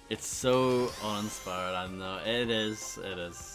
It's so uninspired, I know. It is, it is.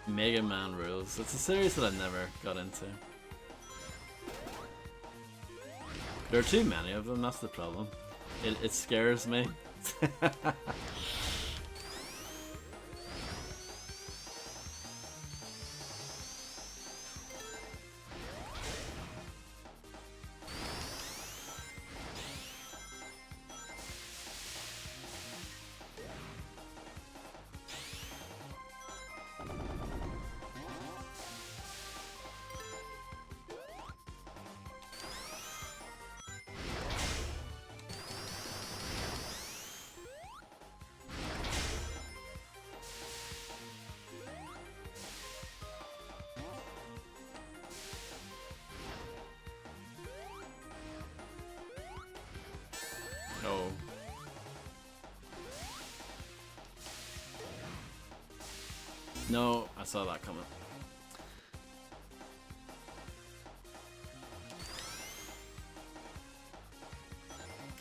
Mega Man rules. It's a series that I never got into. There are too many of them, that's the problem. It scares me. Oh. No, I saw that coming.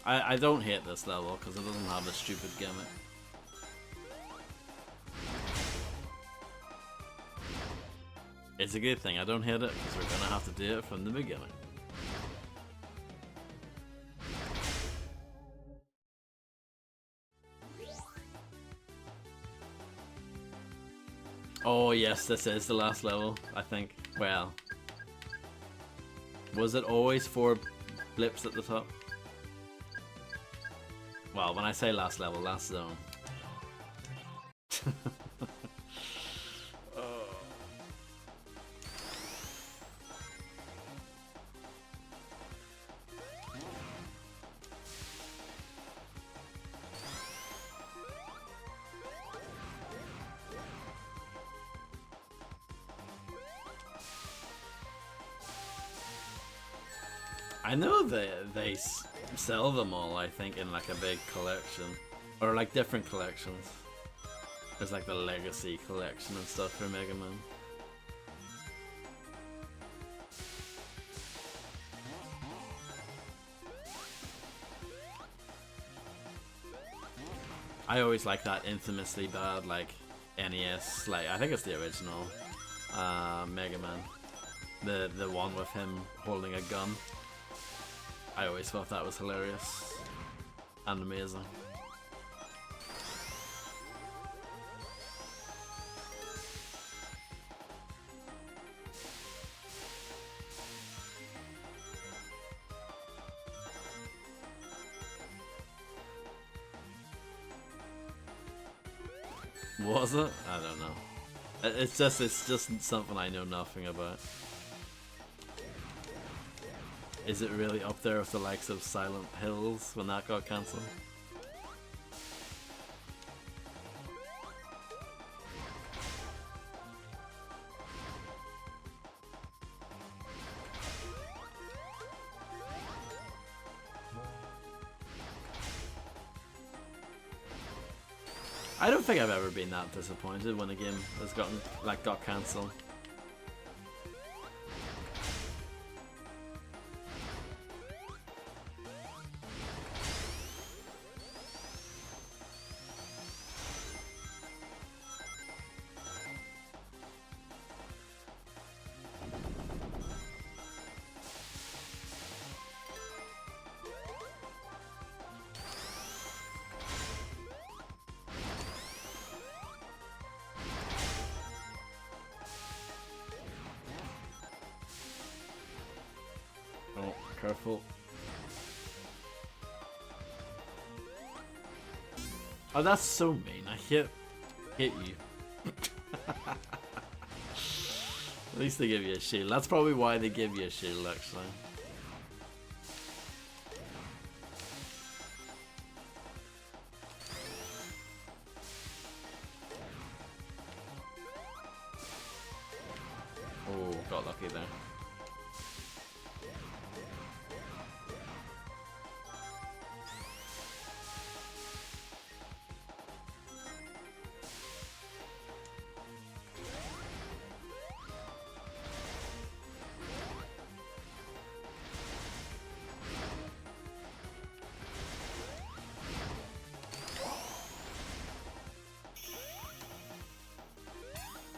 I don't hate this level because it doesn't have a stupid gimmick. It's a good thing I don't hate it because we're gonna have to do it from the beginning. Oh yes, this is the last level, I think. Well, was it always 4 blips at the top? Well, when I say last level, last zone. I know they sell them all, I think, in like a big collection. Or like different collections. There's like the Legacy collection and stuff for Mega Man. I always like that infamously bad, like, NES, like, I think it's the original Mega Man. The one with him holding a gun. I always thought that was hilarious and amazing. Was it? I don't know. It's just something I know nothing about. Is it really up there with the likes of Silent Hills when that got cancelled? I don't think I've ever been that disappointed when a game has got cancelled. Oh, careful. Oh, that's so mean. I hit you. At least they give you a shield. That's probably why they give you a shield, actually. Oh, got lucky there.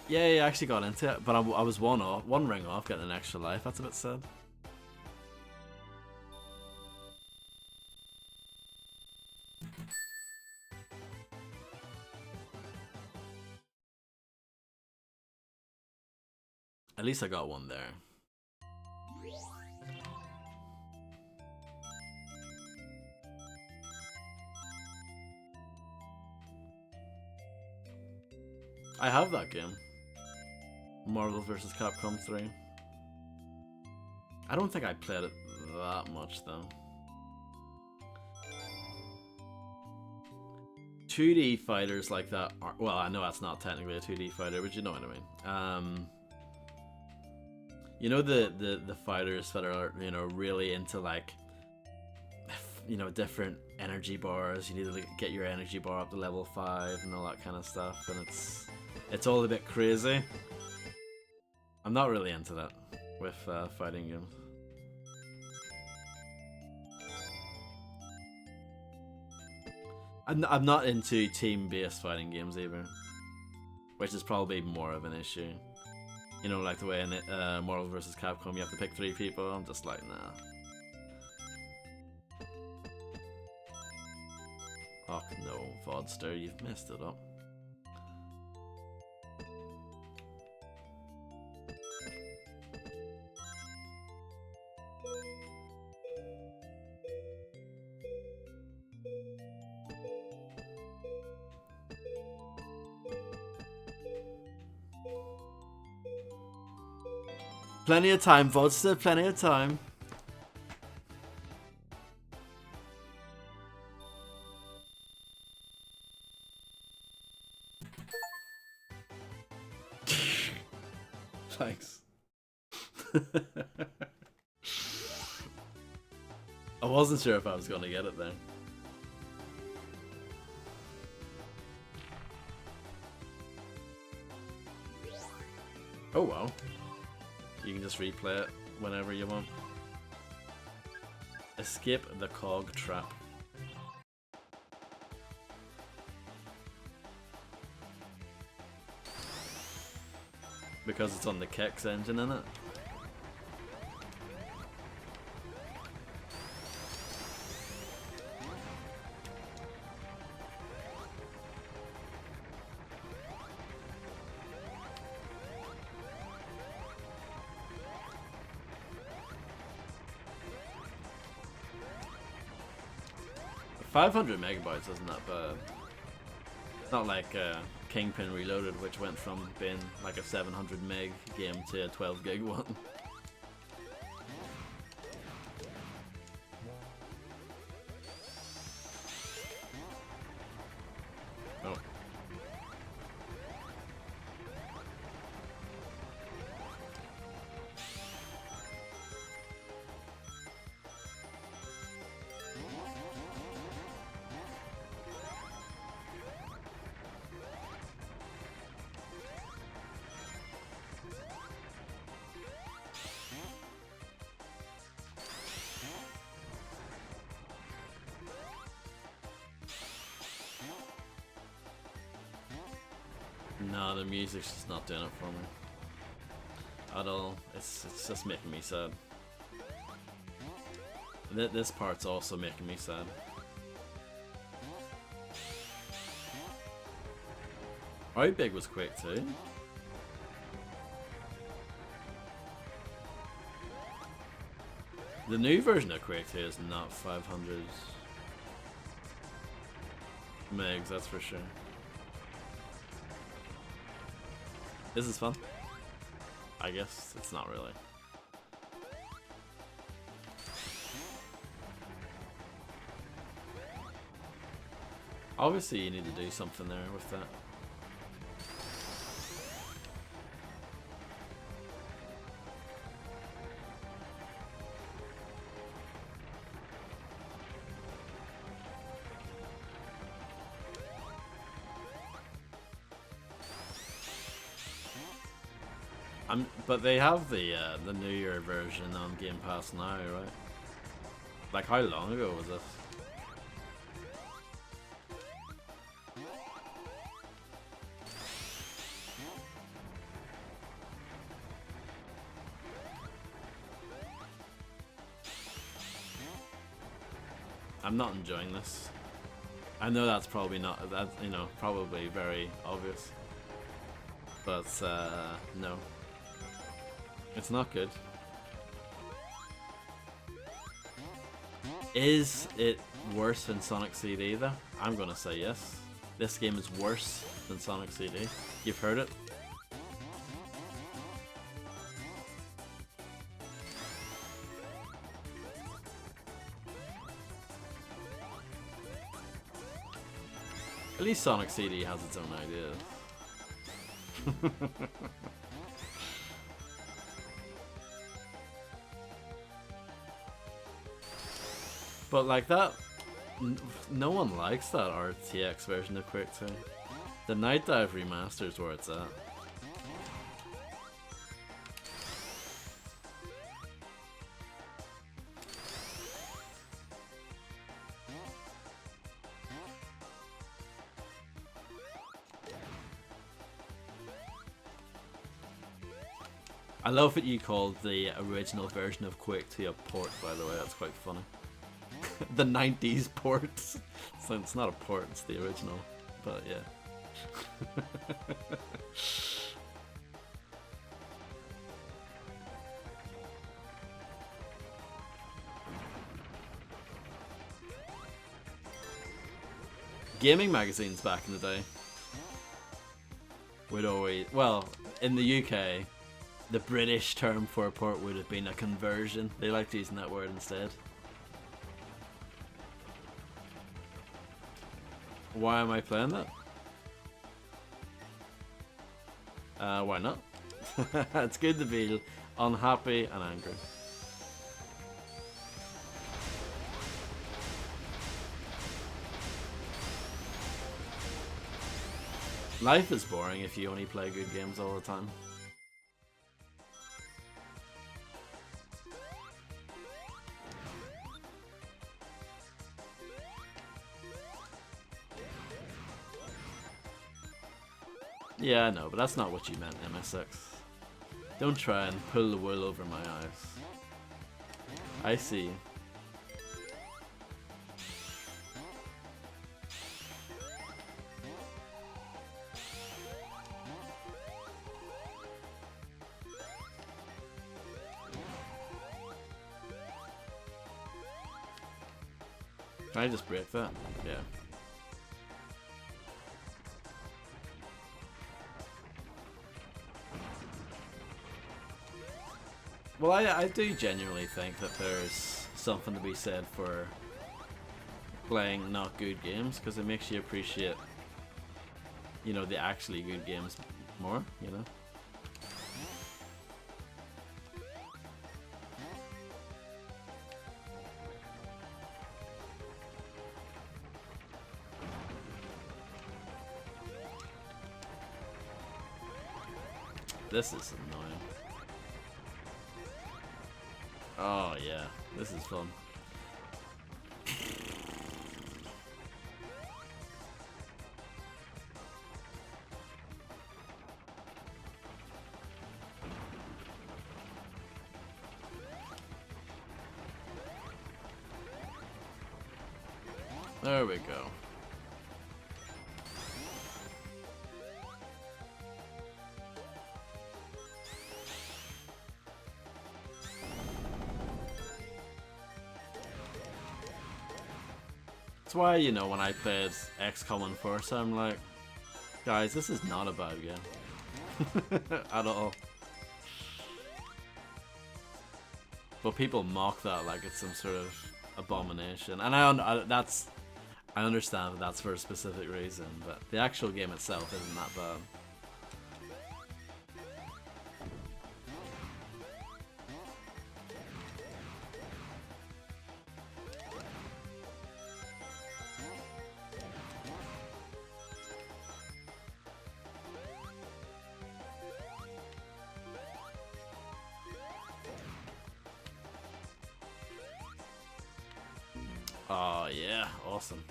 Yeah, I actually got into it, but I was one ring off getting an extra life. That's a bit sad. At least I got one there. I have that game. Marvel vs. Capcom 3. I don't think I played it that much though. 2D fighters like that are, well, I know that's not technically a 2D fighter, but you know what I mean. You know the fighters that are, you know, really into like you know, different energy bars. You need to like, get your energy bar up to level 5 and all that kind of stuff, and it's all a bit crazy. I'm not really into that with fighting games. I'm not into team-based fighting games either, which is probably more of an issue. You know, like the way in Marvel vs. Capcom, you have to pick 3 people. I'm just like, nah. Oh no, Vodster, you've messed it up. Plenty of time, Vodster, plenty of time. Thanks. I wasn't sure if I was going to get it then. Oh wow. You can just replay it whenever you want. Escape the cog trap. Because it's on the Kex engine, in it. $500 megabytes isn't that bad. It's not like Kingpin Reloaded, which went from being like a 700 meg game to a 12 gig one. Oh. No, the music's just not doing it for me at all. It's just making me sad. This part's also making me sad. How big was Quake 2? The new version of Quake 2 is not 500 megs, that's for sure. This is fun. I guess it's not really. Obviously you need to do something there with that. But they have the New Year version on Game Pass now, right? Like, how long ago was this? I'm not enjoying this. I know that's probably not that, you know, probably very obvious, but no. It's not good. Is it worse than Sonic CD though? I'm gonna say yes. This game is worse than Sonic CD. You've heard it. At least Sonic CD has its own ideas. But like that, no one likes that RTX version of Quake 2. The Night Dive remaster is where it's at. I love that you called the original version of Quake 2 a port, by the way, that's quite funny. The 90s port. So it's not a port, it's the original, but yeah. Gaming magazines back in the day would always, well, in the UK, the British term for a port would have been a conversion. They liked using that word instead. Why am I playing that? Why not? It's good to be unhappy and angry. Life is boring if you only play good games all the time. Yeah, I know, but that's not what you meant, MSX. Don't try and pull the wool over my eyes. I see. Can I just break that? Yeah. Well, I do genuinely think that there's something to be said for playing not good games, because it makes you appreciate, you know, the actually good games more, you know? This is annoying. Oh yeah, this is fun. There we go. That's why, you know, when I played XCOM and Forza, I'm like, guys, this is not a bad game. At all. But people mock that like it's some sort of abomination. And I understand that that's for a specific reason, but the actual game itself isn't that bad. Oh yeah, awesome.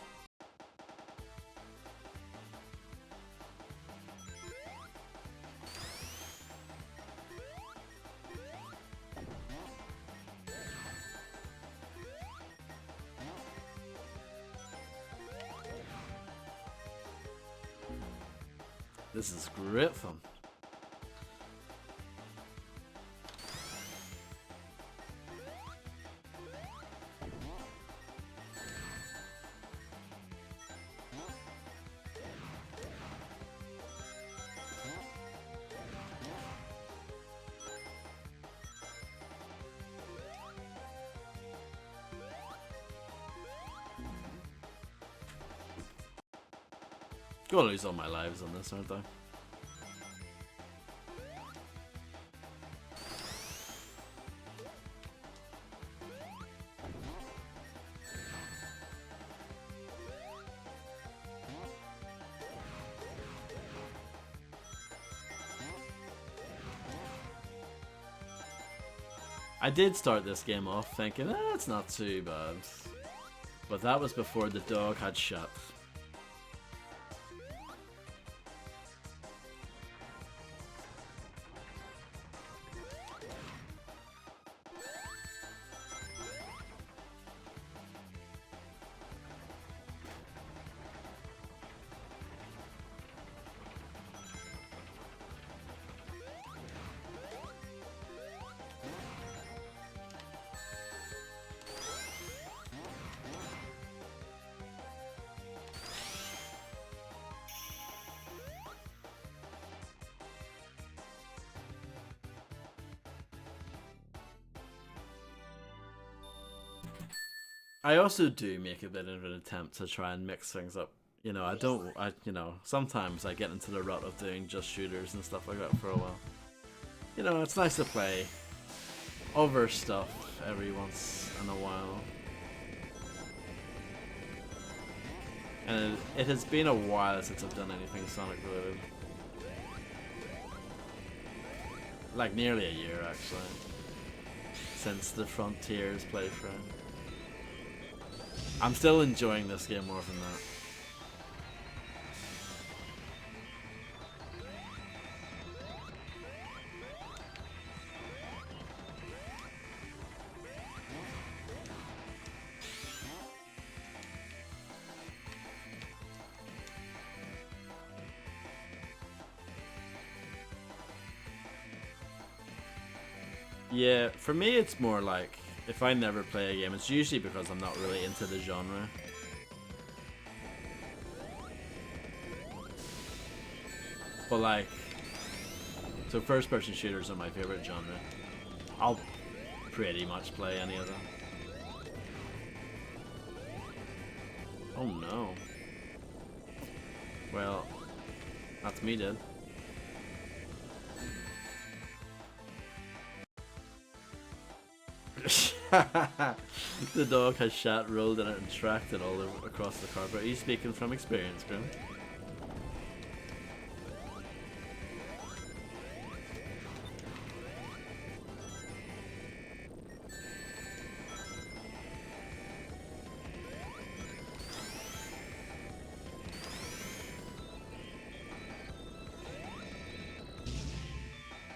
This is great fun. Gonna lose all my lives on this, aren't I? I did start this game off thinking, it's not too bad. But that was before the dog had shut. I also do make a bit of an attempt to try and mix things up. You know, sometimes I get into the rut of doing just shooters and stuff like that for a while. You know, it's nice to play other stuff every once in a while. And it has been a while since I've done anything Sonic related. Like nearly a year actually. Since the Frontiers playthrough. I'm still enjoying this game more than that. Yeah, for me it's more like, if I never play a game, it's usually because I'm not really into the genre. But like, so first person shooters are my favorite genre. I'll pretty much play any of them. Oh no. Well, that's me dead. The dog has shat, rolled in it, and tracked it all over, across the carpet. Are you speaking from experience, Grim?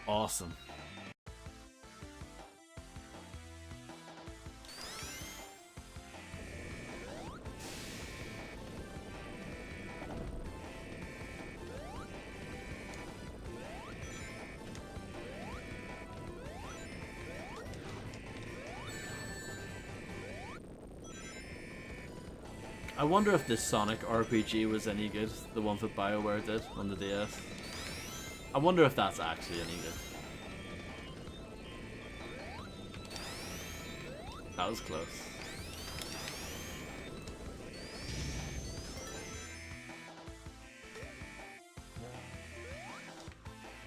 Awesome. I wonder if this Sonic RPG was any good, the one that BioWare did on the DS. I wonder if that's actually any good. That was close.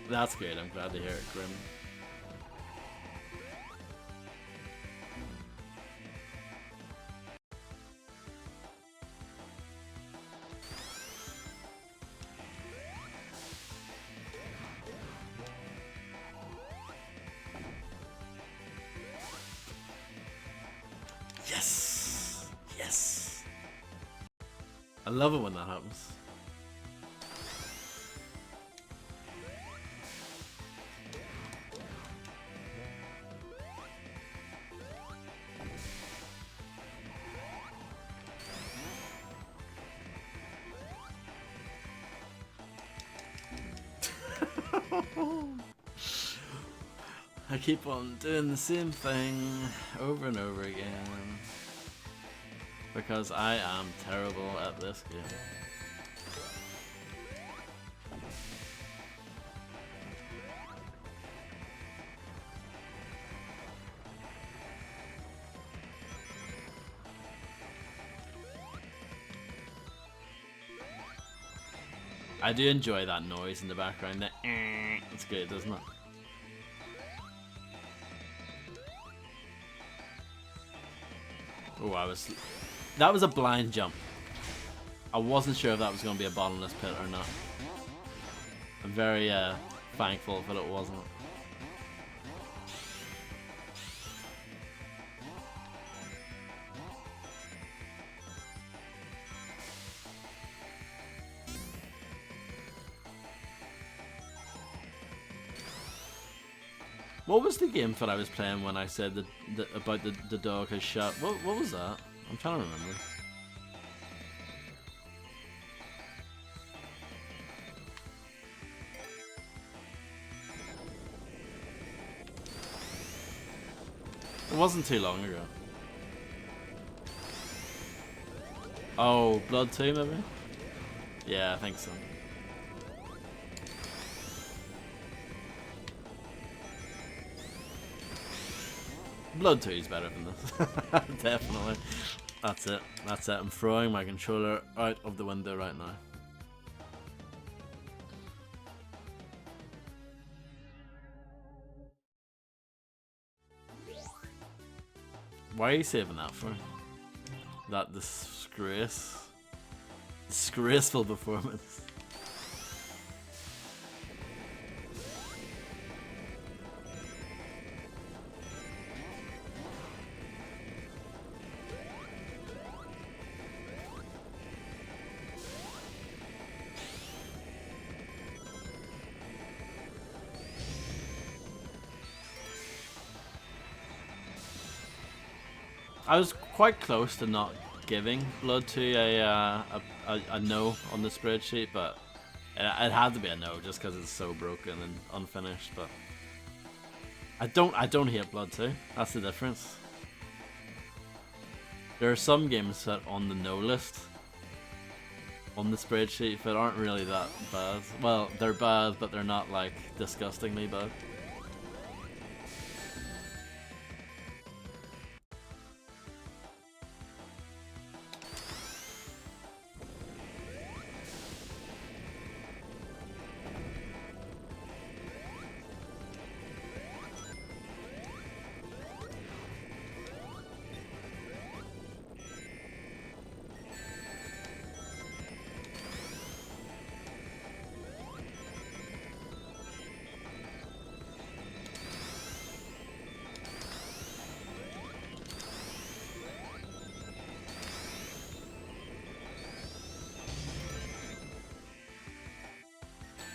That's great, I'm glad to hear it, Grim. Yes! Yes! I love it when that happens. I keep on doing the same thing over and over again because I am terrible at this game. I do enjoy that noise in the background. It's good, doesn't it? Oh, that was a blind jump. I wasn't sure if that was going to be a bottomless pit or not. I'm very thankful that it wasn't. What was the game that I was playing when I said about the dog has shot? What was that? I'm trying to remember. It wasn't too long ago. Oh, Blood 2 maybe? Yeah, I think so. Blood 2 is better than this. Definitely. That's it. That's it. I'm throwing my controller out of the window right now. Why are you saving that for? That disgraceful performance. I was quite close to not giving Blood to a no on the spreadsheet, but it had to be a no just because it's so broken and unfinished. But I don't hate Blood 2. That's the difference. There are some games that on the no list on the spreadsheet that aren't really that bad. Well, they're bad, but they're not like disgustingly bad.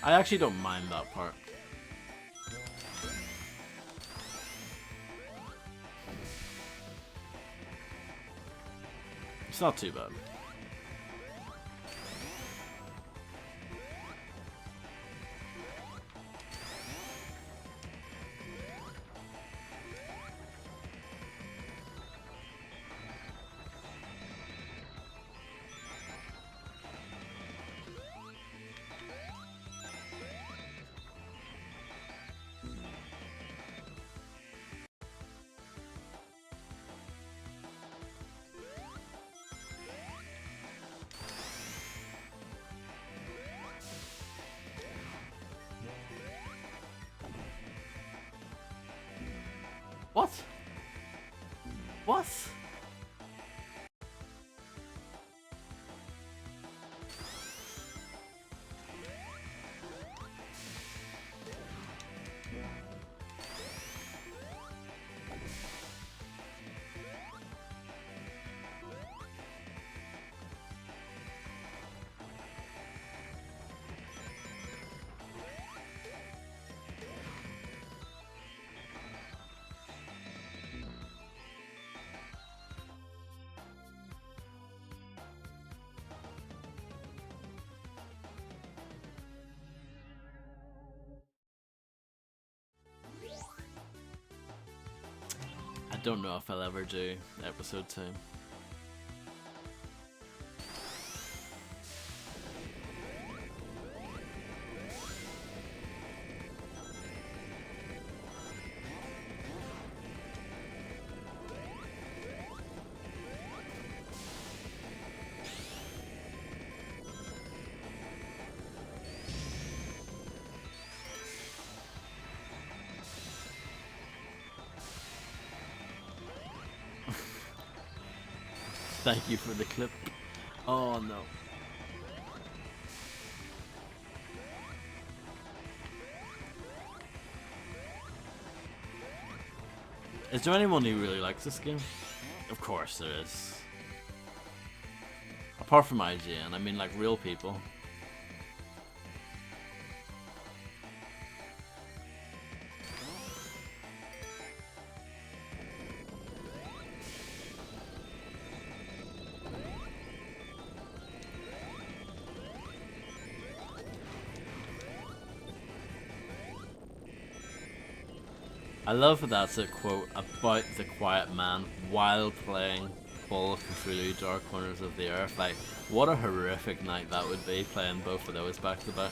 I actually don't mind that part. It's not too bad. What? What? I don't know if I'll ever do episode 2. Thank you for the clip. Oh no. Is there anyone who really likes this game? Of course there is. Apart from IGN, I mean like real people. I love that that's a quote about the quiet man while playing Call of Cthulhu Dark Corners of the Earth. Like, what a horrific night that would be, playing both of those back to back.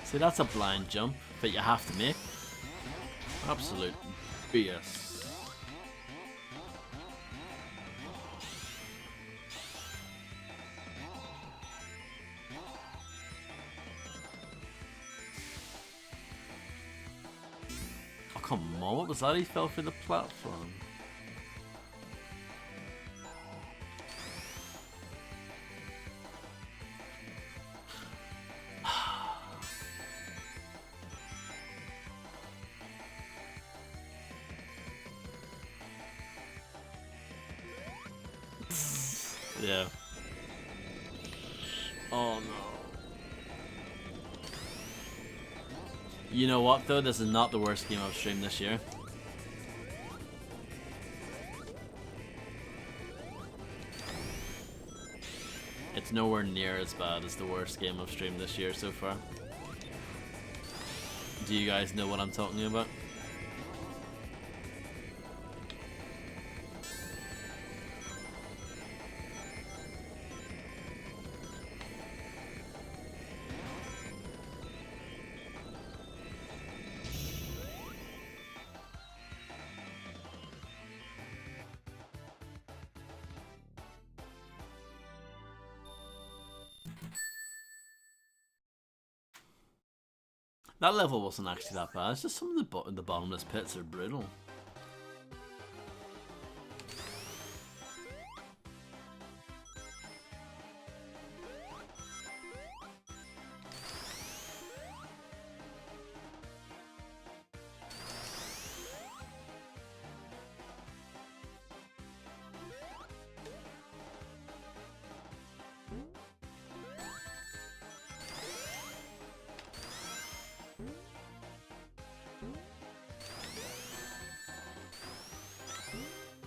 See, that's a blind jump that you have to make. Absolute BS. Oh, come on, what was that? He fell through the platform. Yeah. Oh no. You know what though? This is not the worst game I've streamed this year. It's nowhere near as bad as the worst game I've streamed this year so far. Do you guys know what I'm talking about? That level wasn't actually that bad. It's just some of the bottomless pits are brutal.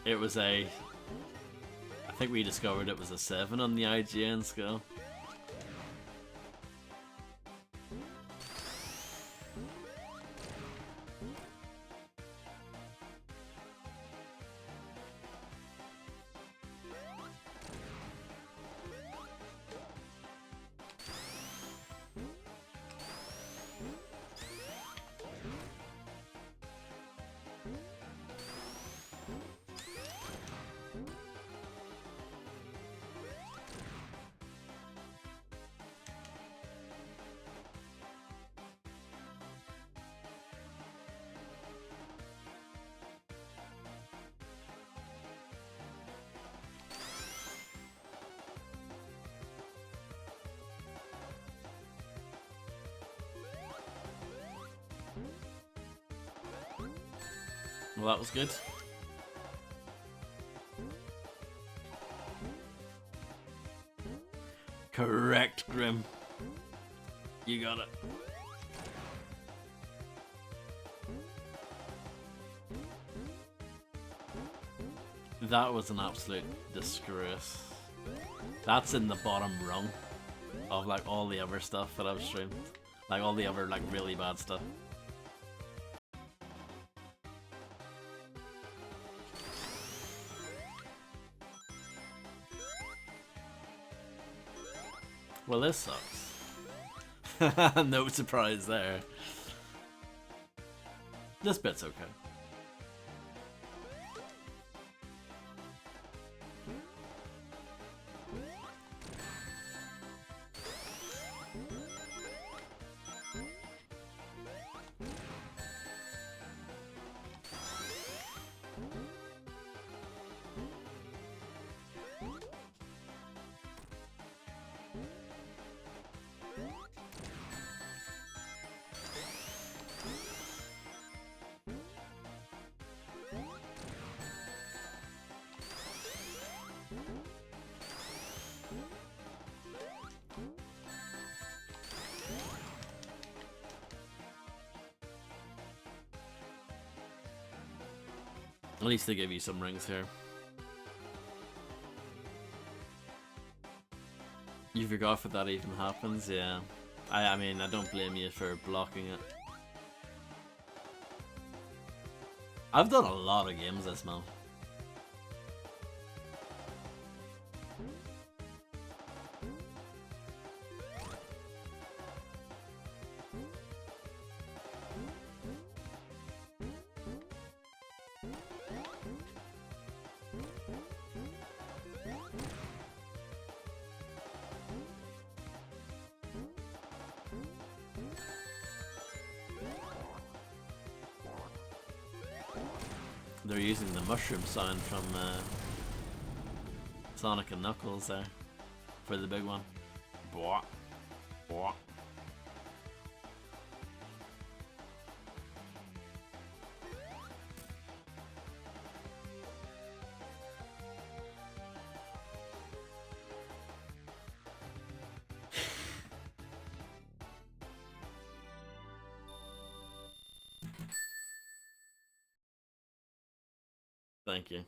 It was I think we discovered it was a 7 on the IGN scale. Well, that was good. Correct, Grim. You got it. That was an absolute disgrace. That's in the bottom rung of like all the other stuff that I've streamed. Like all the other like really bad stuff. Well, this sucks. No surprise there. This bit's okay. At least they give you some rings here. You forgot if that even happens, yeah. I mean, I don't blame you for blocking it. I've done a lot of games this month. They're using the mushroom sound from Sonic and Knuckles there for the big one. Bwah. Bwah. Thank you.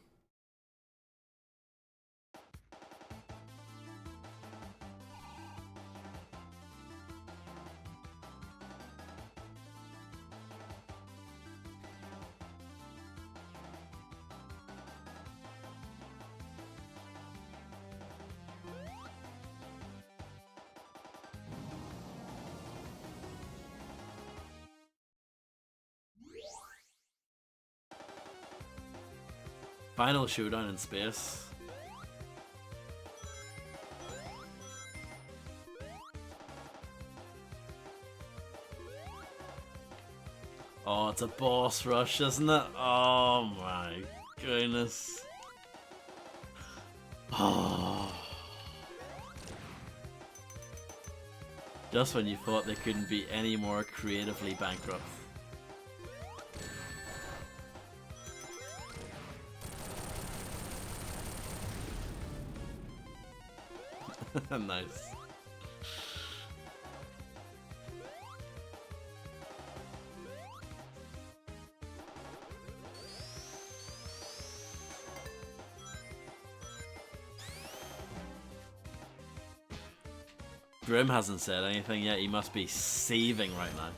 Final showdown in space. Oh, it's a boss rush, isn't it? Oh my goodness. Oh. Just when you thought they couldn't be any more creatively bankrupt. Nice. Grim hasn't said anything yet. He must be seething right now.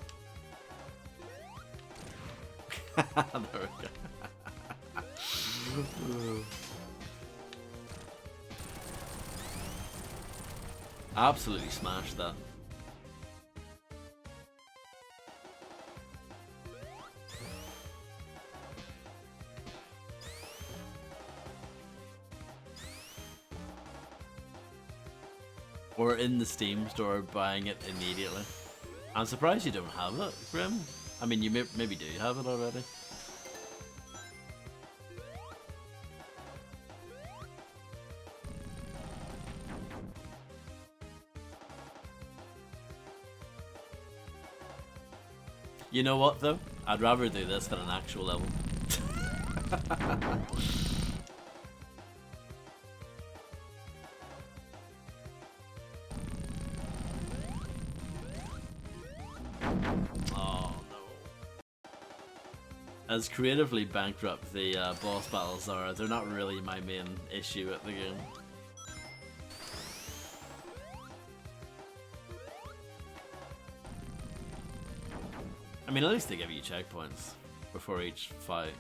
There we go. Absolutely smashed that. Or in the Steam store buying it immediately. I'm surprised you don't have it, Grim. I mean, you maybe do have it already. You know what though? I'd rather do this than an actual level. Oh no. As creatively bankrupt the boss battles are, they're not really my main issue at the game. I mean, at least they give you checkpoints before each fight.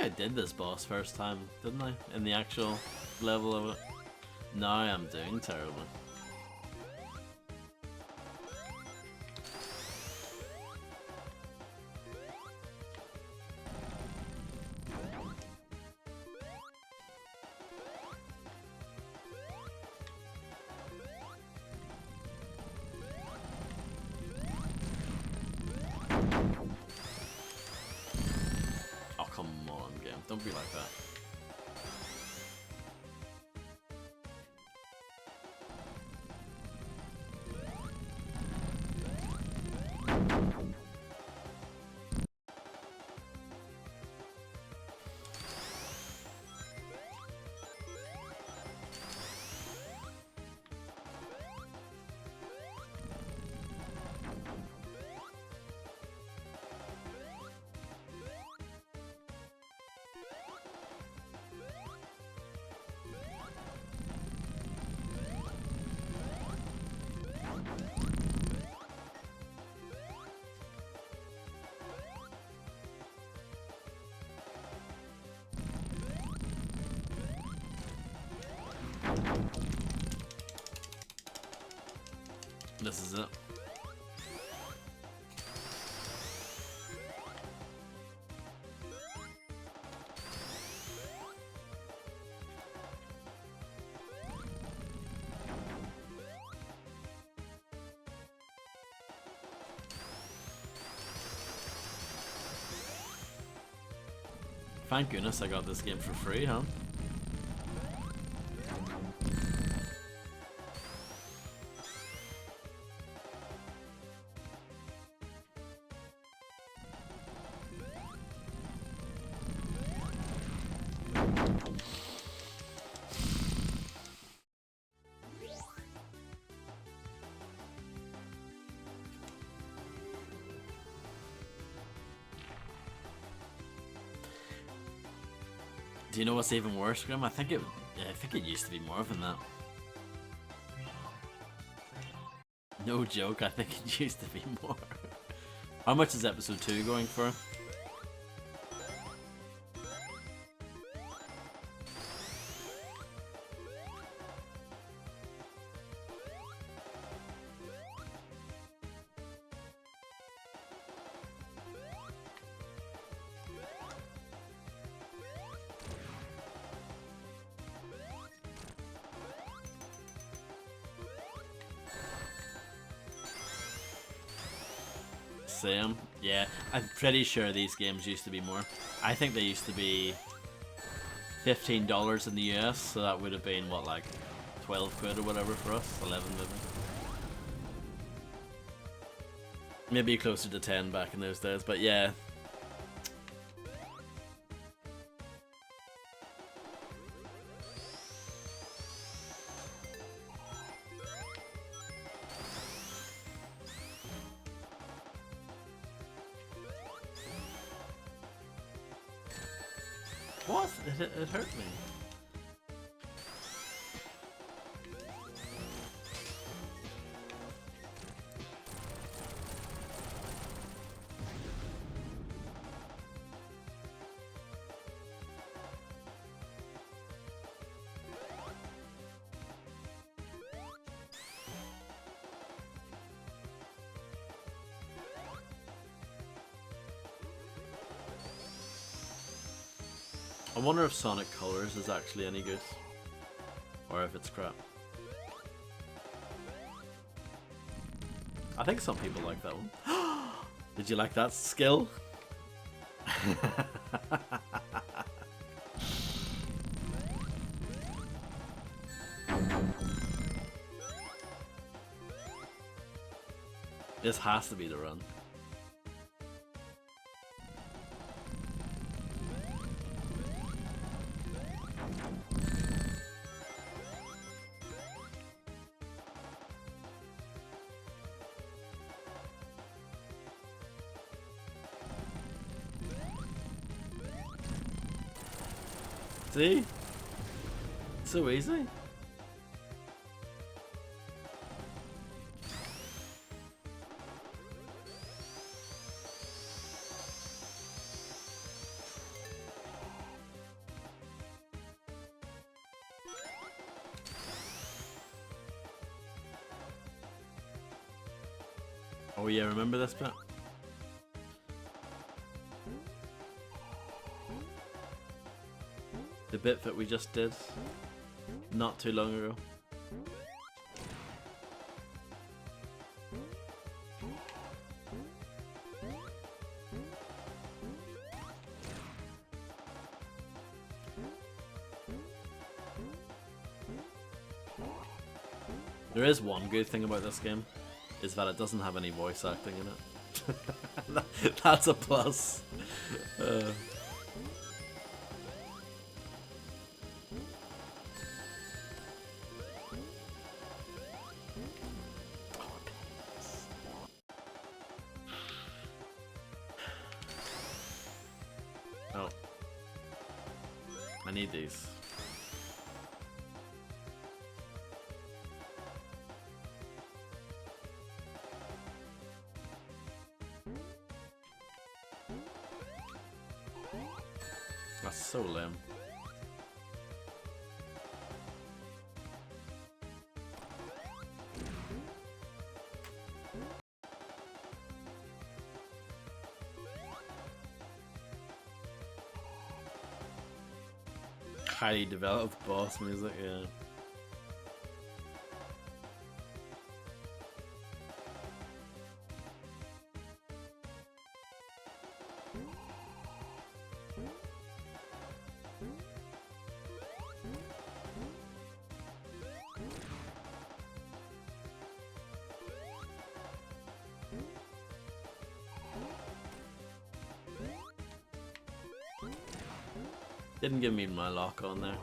I did this boss first time, didn't I? In the actual level of it. Now I'm doing terribly. Don't be like that. This is it. Thank goodness I got this game for free, huh? Do you know what's even worse, Grim? I think it used to be more than that. No joke, I think it used to be more. How much is episode 2 going for? Same. Yeah, I'm pretty sure these games used to be more. I think they used to be $15 in the US, so that would have been what, like 12 quid or whatever for us, 11 maybe. Maybe closer to 10 back in those days, but yeah. What? It hurt me. I wonder if Sonic Colors is actually any good, or if it's crap. I think some people like that one. Did you like that skill? This has to be the run. See? So easy. Oh yeah, remember this bit? The bit that we just did not too long ago. There is one good thing about this game, is that it doesn't have any voice acting in it. That's a plus. Oh. I need these. That's so lame. highly developed boss music, yeah. Didn't give me my lock on there.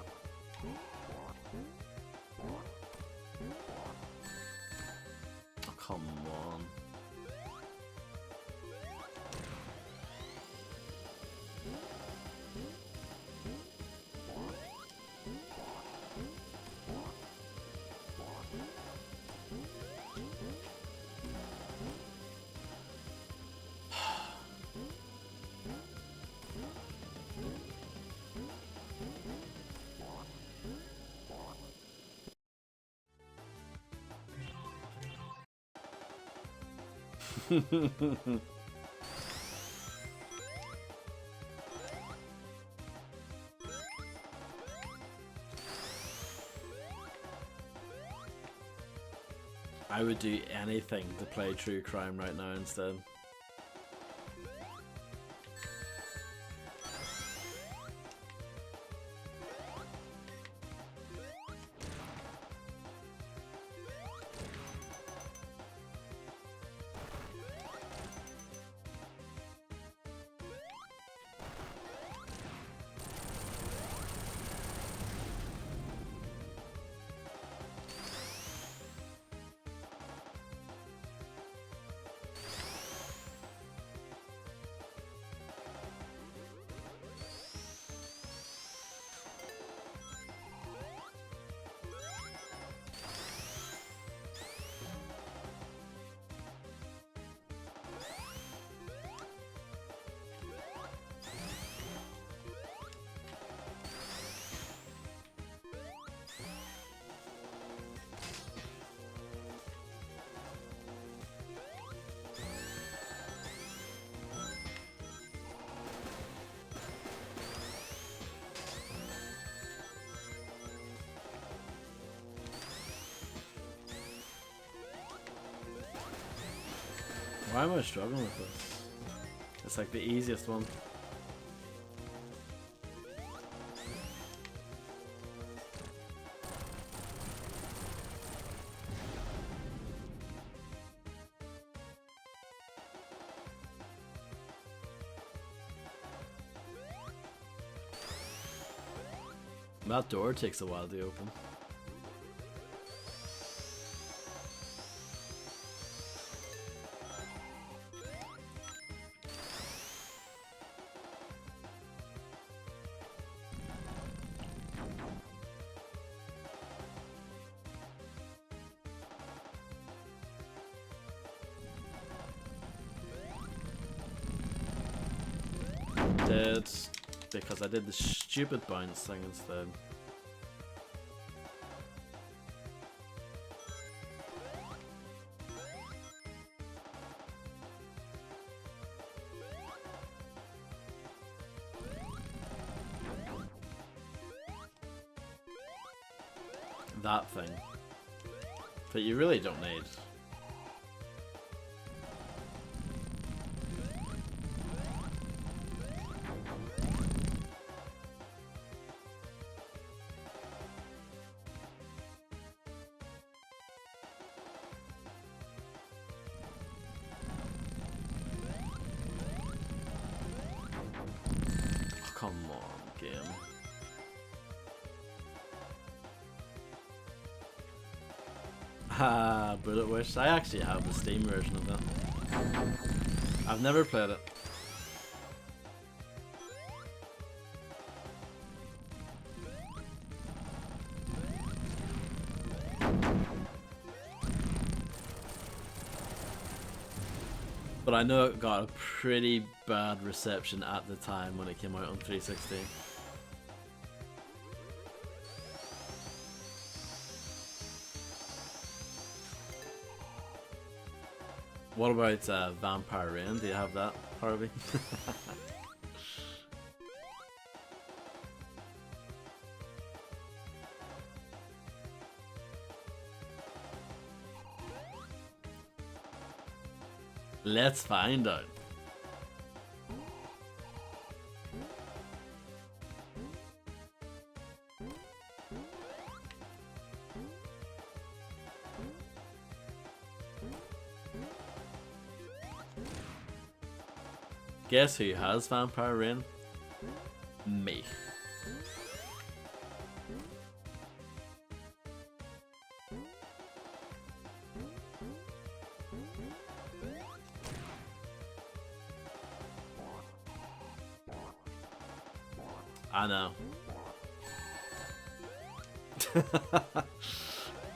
Oh, come on. I would do anything to play True Crime right now instead. Why am I struggling with this? It's like the easiest one. That door takes a while to open. Dead, because I did the stupid bounce thing instead. That thing. But you really don't need. Come on, game. Ah, Bullet Wish. I actually have the Steam version of that. I've never played it. But I know it got a pretty bad reception at the time when it came out on 360. What about Vampire Rain? Do you have that, Harvey? Let's find out. Guess who has Vampire Rain? Me. I know.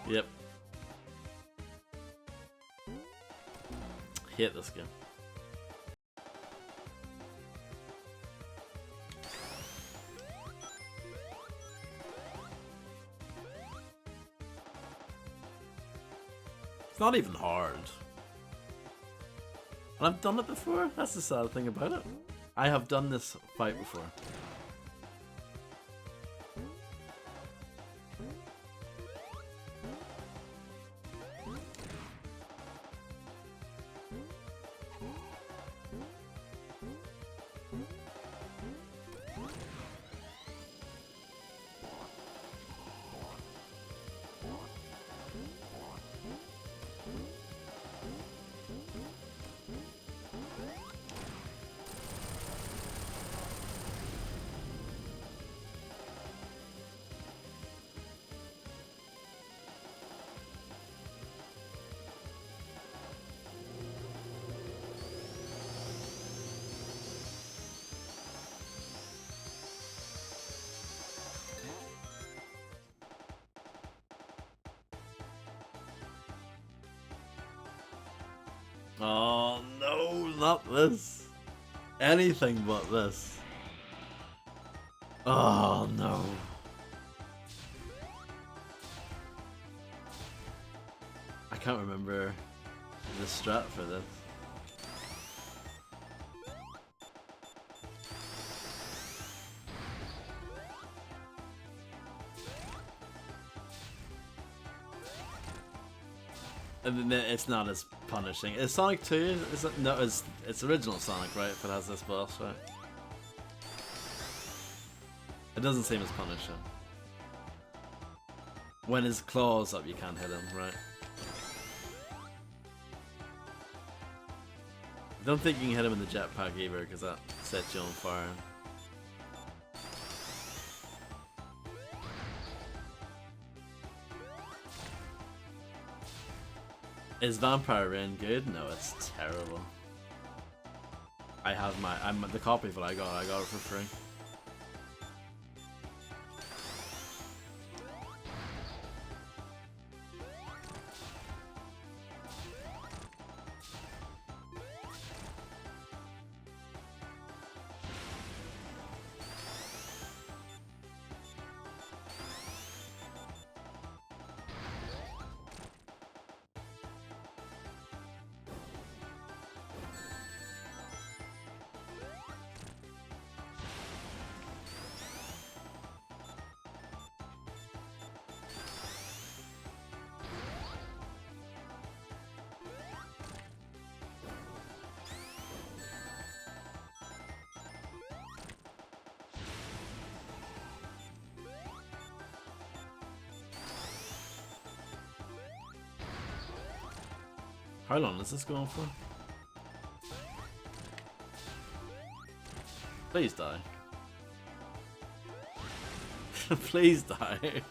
Yep. Hate this game. It's not even hard. And I've done it before. That's the sad thing about it. I have done this fight before. Oh no, not this. Anything but this. Oh no. I can't remember the strat for this. And then it's not as punishing. Is Sonic 2? Is it? No, it's original Sonic, right? If it has this boss, right? It doesn't seem as punishing. When his claws up, you can't hit him, right? I don't think you can hit him in the jetpack either, because that sets you on fire. Is Vampire Rain good? No, it's terrible. I have the copy of it I got it for free. How long is this going for? Please die. Please die.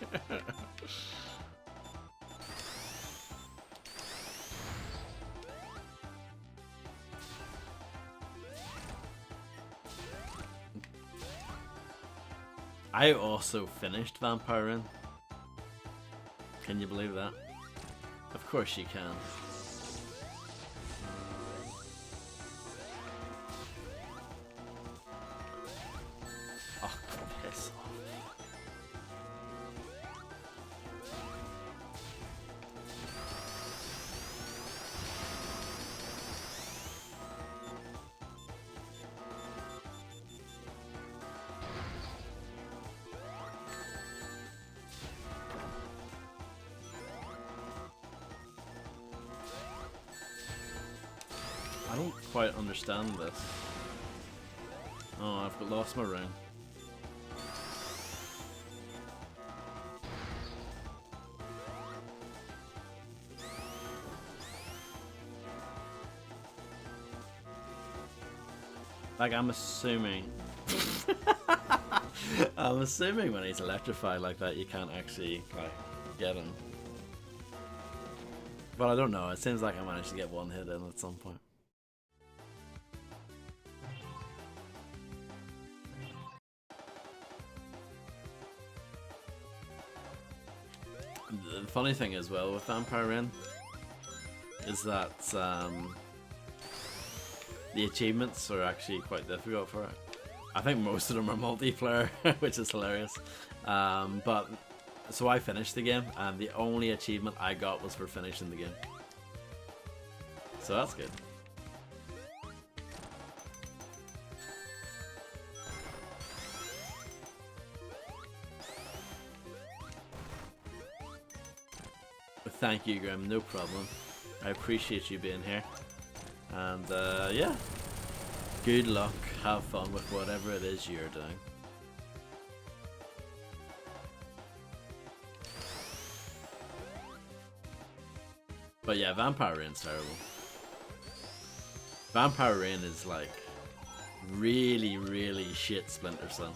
I also finished Vampire Rain. Can you believe that? Of course you can. Oh, piss off. I quite understand this. Oh, I've lost my ring. Like, I'm assuming... I'm assuming when he's electrified like that, you can't actually, like, get him. But I don't know, it seems like I managed to get one hit in at some point. The funny thing as well with Vampire Rain is that the achievements are actually quite difficult for it. I think most of them are multiplayer, which is hilarious. But so I finished the game, and the only achievement I got was for finishing the game. So that's good. But thank you, Grim. No problem. I appreciate you being here. And yeah, good luck. Have fun with whatever it is you're doing. But yeah, Vampire Rain's terrible. Vampire Rain is like really, really shit Splinter Cell.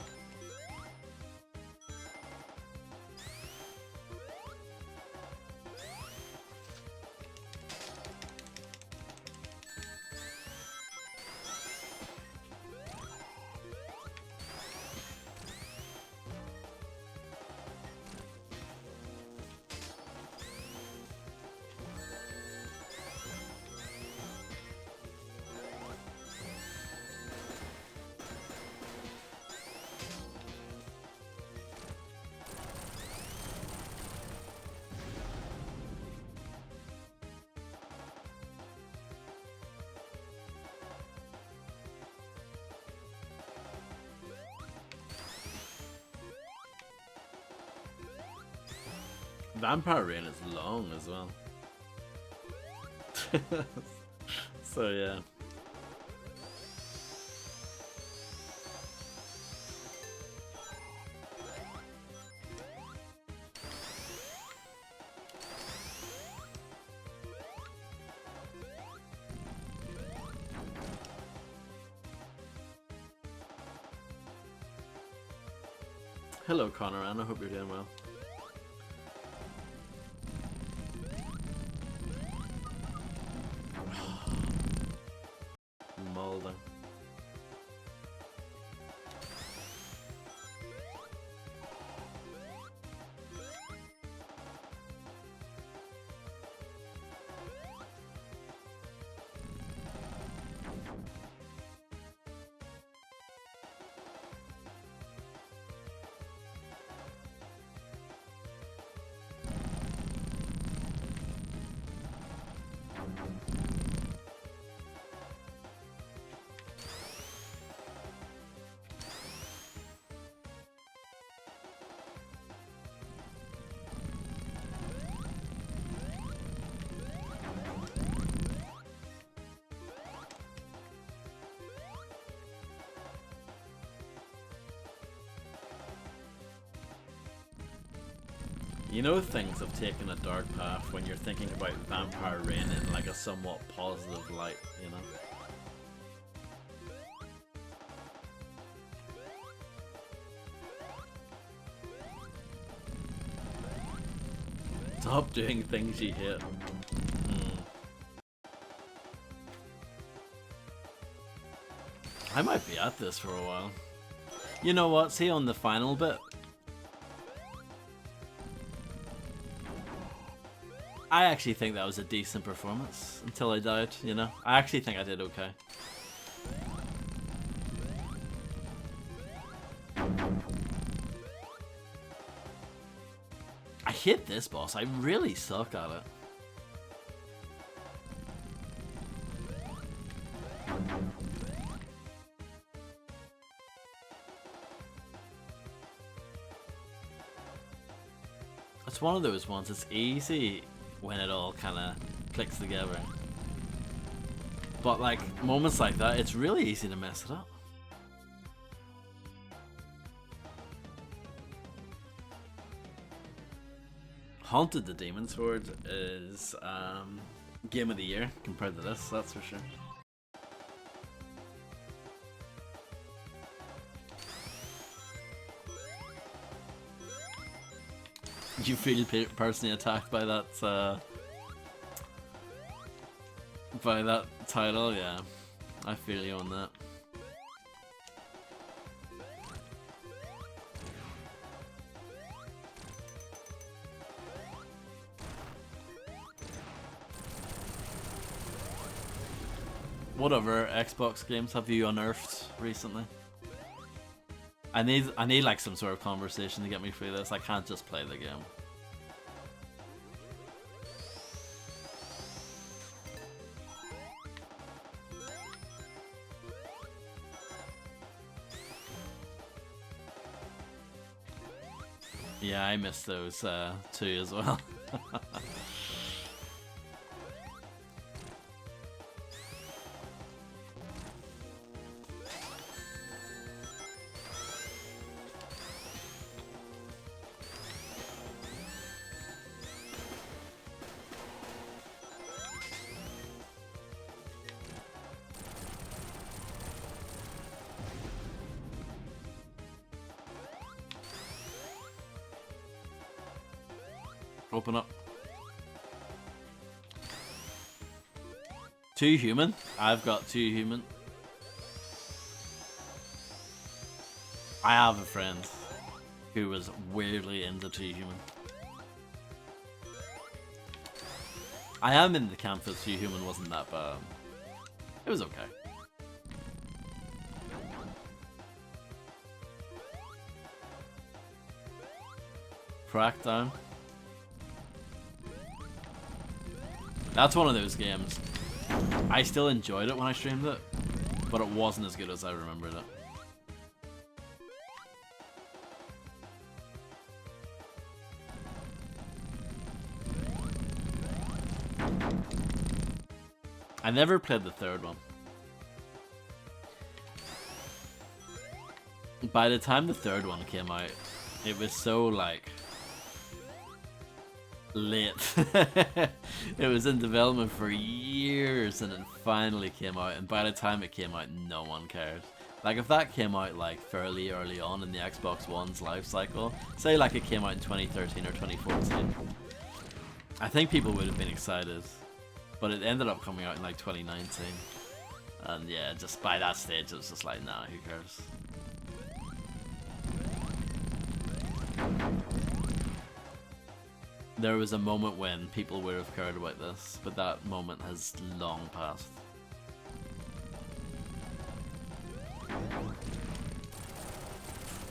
Vampire Rain is long as well. So yeah. Hello Connor, and I hope you're doing well. Mulder. You know things have taken a dark path when you're thinking about Vampire Rain in like a somewhat positive light, you know? Stop doing things you hate. I might be at this for a while. You know what? See on the final bit? I actually think that was a decent performance until I died, you know? I actually think I did okay. I hit this boss. I really suck at it. It's one of those ones, it's easy when it all kind of clicks together. But like moments like that, it's really easy to mess it up. Haunted the Demon Sword is game of the year compared to this, that's for sure. You feel personally attacked by that title? Yeah, I feel you on that. What other Xbox games have you unearthed recently? I need like some sort of conversation to get me through this. I can't just play the game. Yeah, I missed those too as well. Open up. Too human? I've got too human. I have a friend who was weirdly into too human. I am in the camp that too human wasn't that bad. It was okay. Crackdown. That's one of those games. I still enjoyed it when I streamed it, but it wasn't as good as I remembered it. I never played the third one. By the time the third one came out, it was so like late. It was in development for years and it finally came out, and by the time it came out no one cared. Like if that came out like fairly early on in the Xbox One's life cycle, say like it came out in 2013 or 2014, I think people would have been excited, but it ended up coming out in like 2019, and yeah, just by that stage it was just like, nah, who cares. There was a moment when people would have cared about this, but that moment has long passed.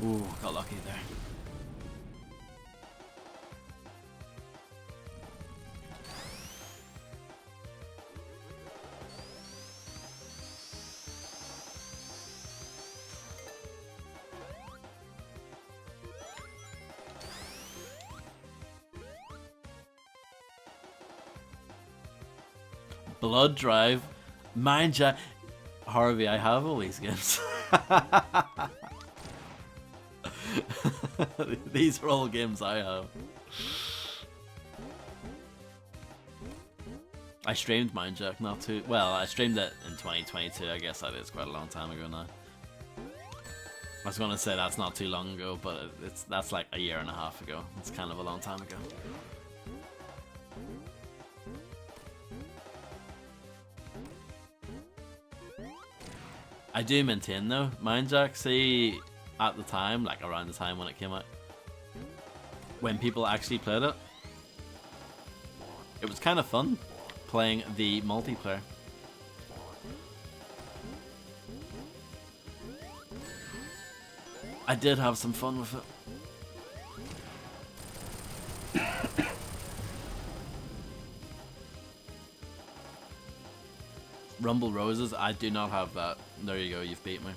Ooh, got lucky there. Blood Drive, Mind Ya, Harvey, I have all these games. These are all games I have. I streamed Mind Ya not too well. I streamed it in 2022. I guess that is quite a long time ago now. I was gonna say that's not too long ago, but that's like a year and a half ago. It's kind of a long time ago. I do maintain though, Mind Ya, see, at the time, like around the time when it came out, when people actually played it, it was kind of fun playing the multiplayer. I did have some fun with it. Rumble Roses, I do not have that. There you go, you've beat me.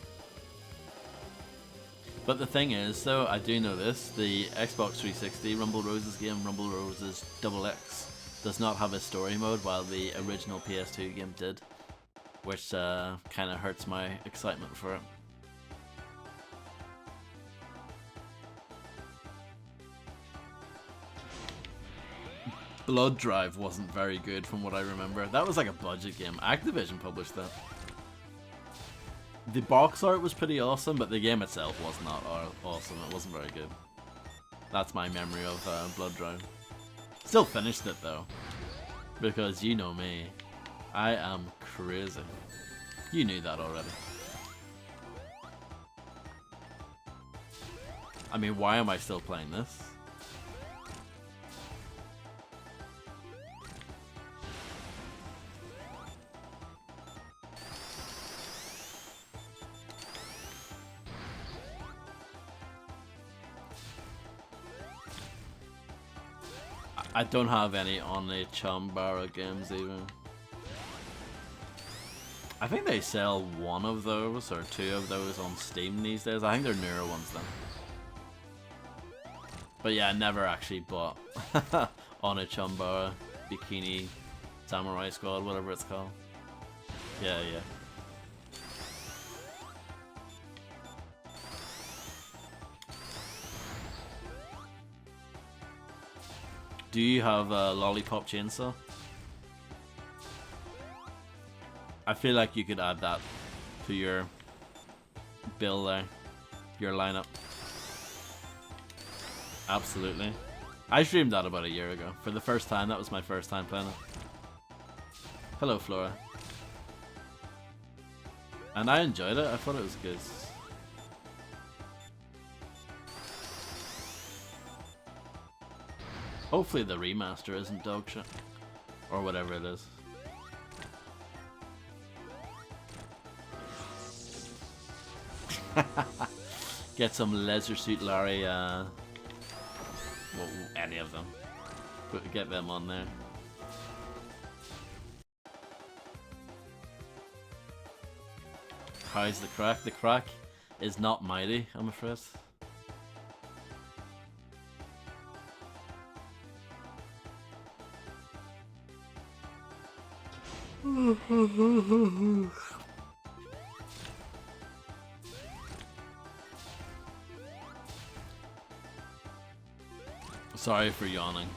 But the thing is, though, I do know this, the Xbox 360 Rumble Roses game, Rumble Roses XX, does not have a story mode, while the original PS2 game did, which kind of hurts my excitement for it. Blood Drive wasn't very good from what I remember. That was like a budget game. Activision published that. The box art was pretty awesome, but the game itself was not awesome. It wasn't very good. That's my memory of Blood Drive. Still finished it though, because you know me. I am crazy. You knew that already. I mean, why am I still playing this? I don't have any on the Chambara games even. I think they sell one of those or two of those on Steam these days. I think they're newer ones then. But yeah, I never actually bought on a Chambara Bikini Samurai Squad, whatever it's called. Yeah, yeah. Do you have a Lollipop Chainsaw? I feel like you could add that to your bill there, your lineup. Absolutely. I streamed that about a year ago. For the first time, that was my first time playing it. Hello, Flora. And I enjoyed it, I thought it was good. Hopefully the remaster isn't dog shit. Or whatever it is. Get some Leisure Suit Larry, well, any of them. Get them on there. How's the crack? The crack is not mighty, I'm afraid. Sorry for yawning.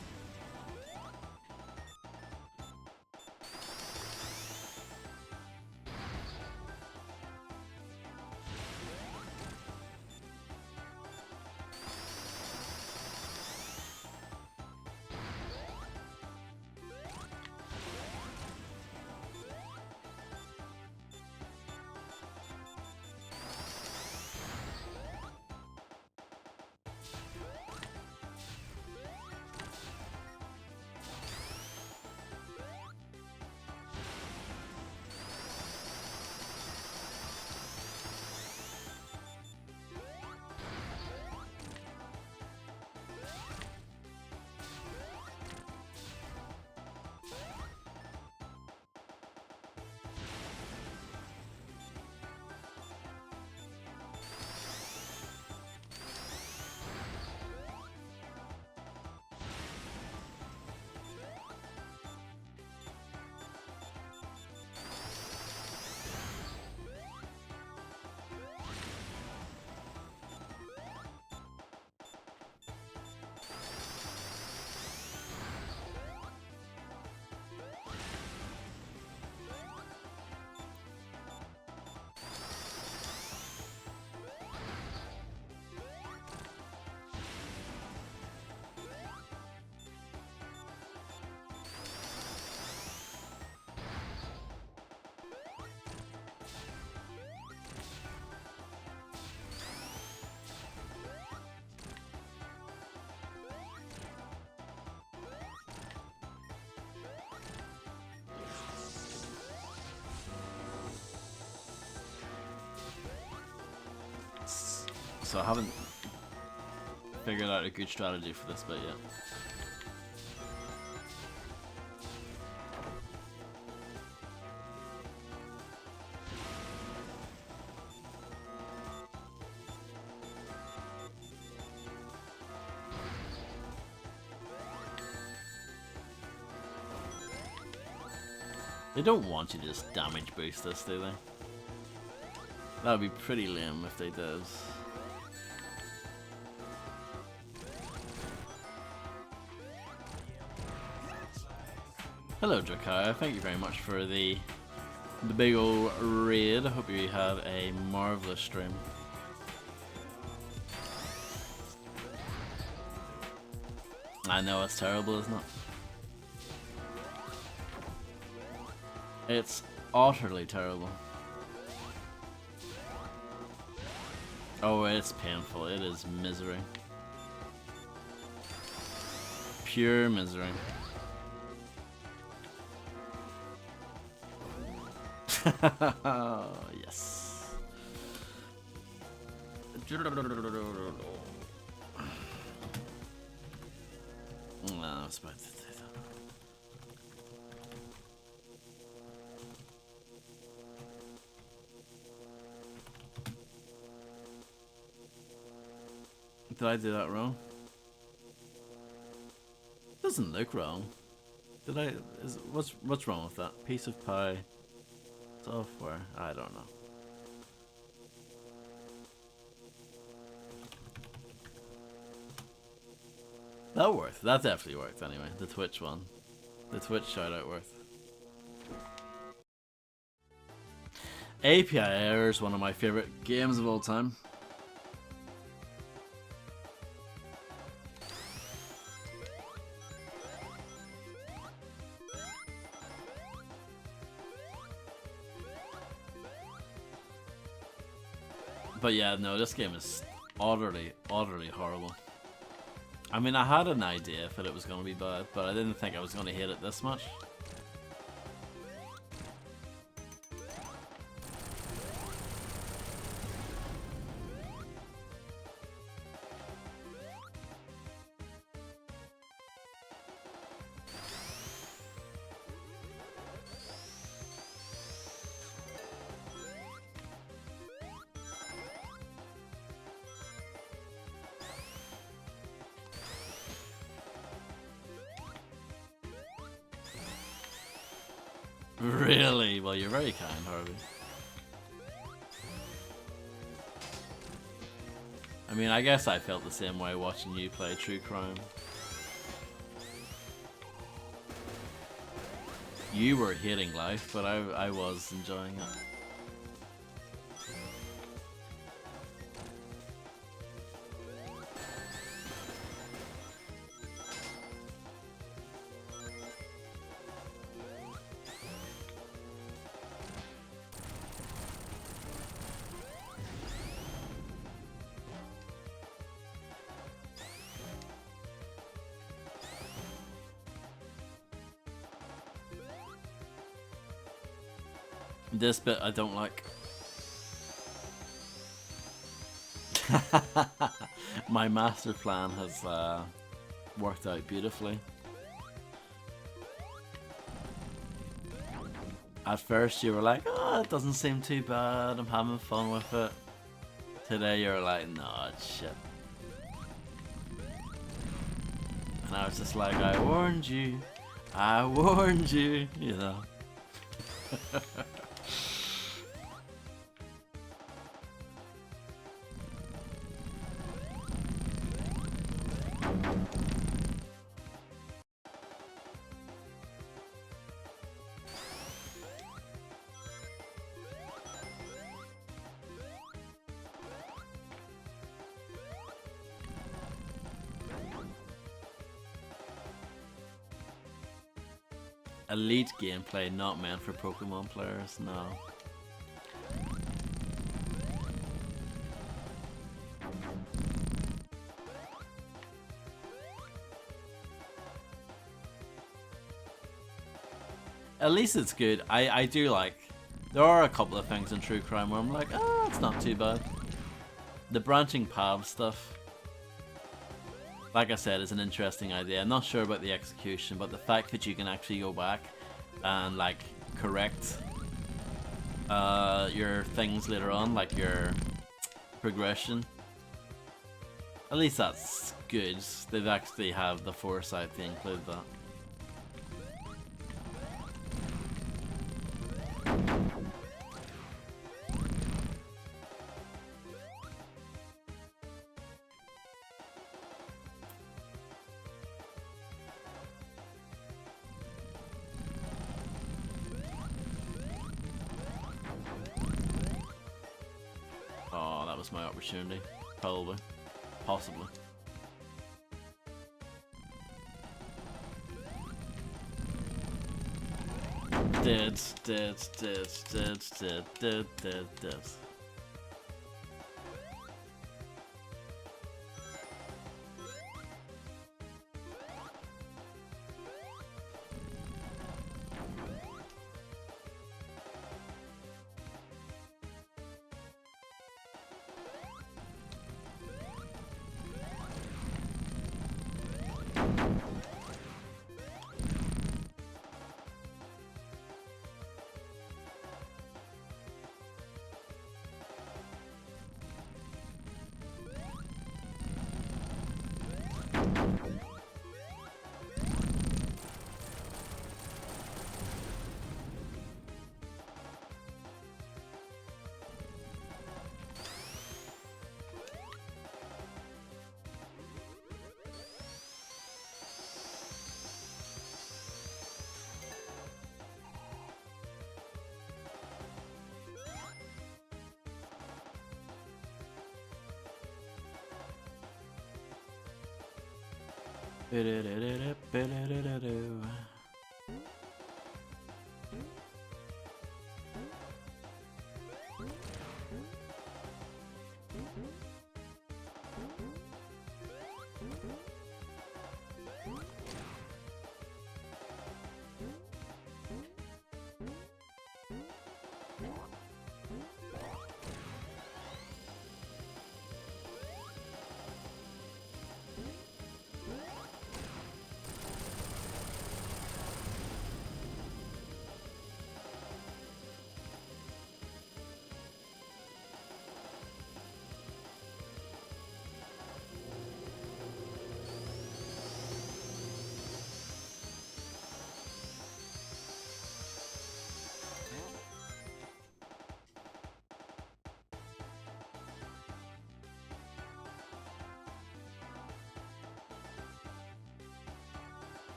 So I haven't figured out a good strategy for this bit yet. They don't want you to just damage boost this, do they? That would be pretty lame if they did. Hello, Drakaya. Thank you very much for the big ol' raid. I hope you had a marvelous stream. I know it's terrible, isn't it? It's utterly terrible. Oh, it's painful. It is misery. Pure misery. Yes. No, I was about to say that. Did I do that wrong? Doesn't look wrong. Did I? What's wrong with that? Piece of pie. Software. I don't know. That worked. That definitely worked anyway. The Twitch one. The Twitch shout out worked. API Error is one of my favorite games of all time. But yeah, no, this game is utterly horrible. I mean, I had an idea that it was going to be bad, but I didn't think I was going to hate it this much. Really? Well, you're very kind, Harvey. I mean, I guess I felt the same way watching you play True Crime. You were hating life, but I was enjoying it. This bit I don't like. My master plan has worked out beautifully. At first you were like, oh, it doesn't seem too bad, I'm having fun with it. Today you're like, no, it's shit. And I was just like, I warned you, you know. Elite gameplay not meant for Pokemon players, no. At least it's good. I do like, there are a couple of things in True Crime where I'm like, oh, it's not too bad. The branching paths stuff, like I said, is an interesting idea. I'm not sure about the execution, but the fact that you can actually go back and like correct your things later on, like your progression, at least that's good. They've actually have the foresight to include that. miss my opportunity. Probably. Possibly. Dead.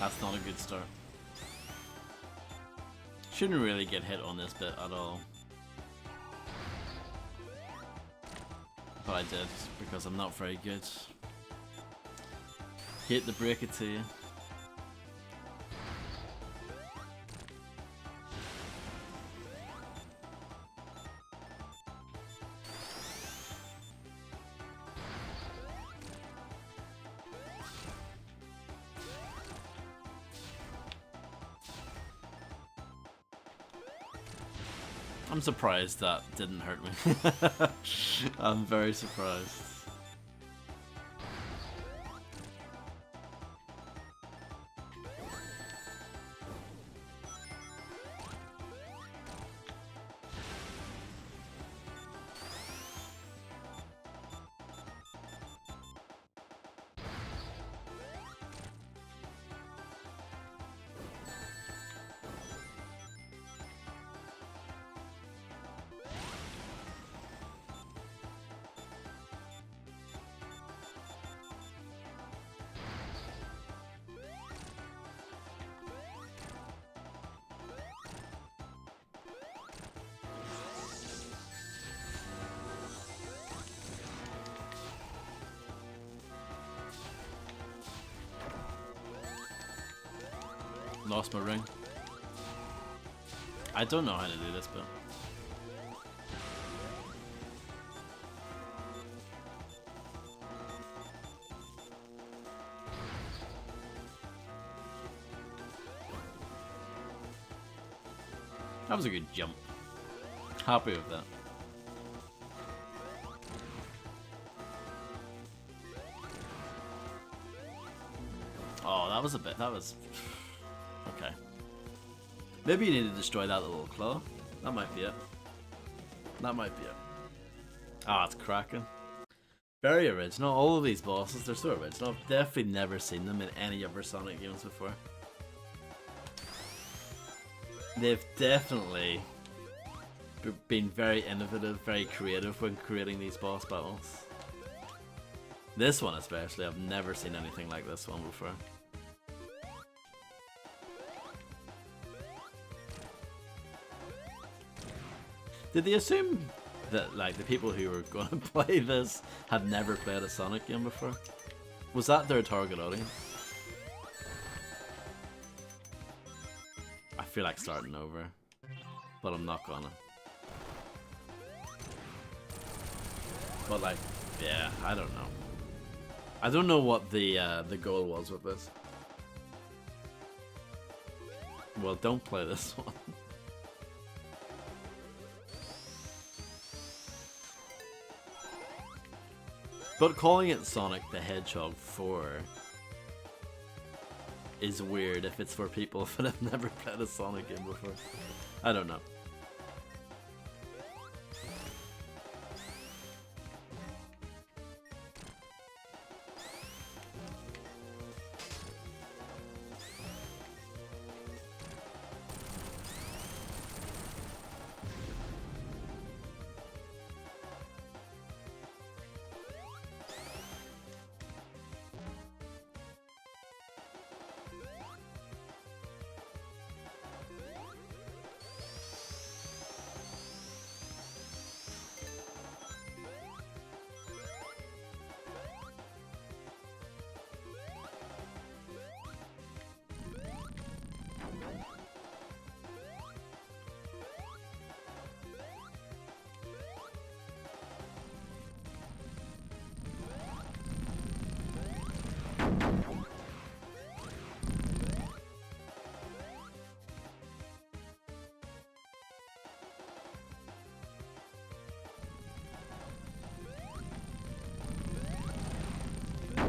That's not a good start. Shouldn't really get hit on this bit at all. But I did, because I'm not very good. Hate to break it to you. I'm surprised that didn't hurt me. I'm very surprised. Lost my ring. I don't know how to do this, but that was a good jump. Happy with that. Oh, that was a bit. That was. Okay. Maybe you need to destroy that little claw. That might be it. That might be it. Ah, it's cracking. Very original. All of these bosses, they're so original. I've definitely never seen them in any other Sonic games before. They've definitely been very innovative, very creative when creating these boss battles. This one especially, I've never seen anything like this one before. Did they assume that like the people who were going to play this had never played a Sonic game before? Was that their target audience? I feel like starting over, but I'm not gonna. But like, yeah, I don't know. I don't know what the goal was with this. Well, don't play this one. But calling it Sonic the Hedgehog 4 is weird if it's for people that have never played a Sonic game before. I don't know.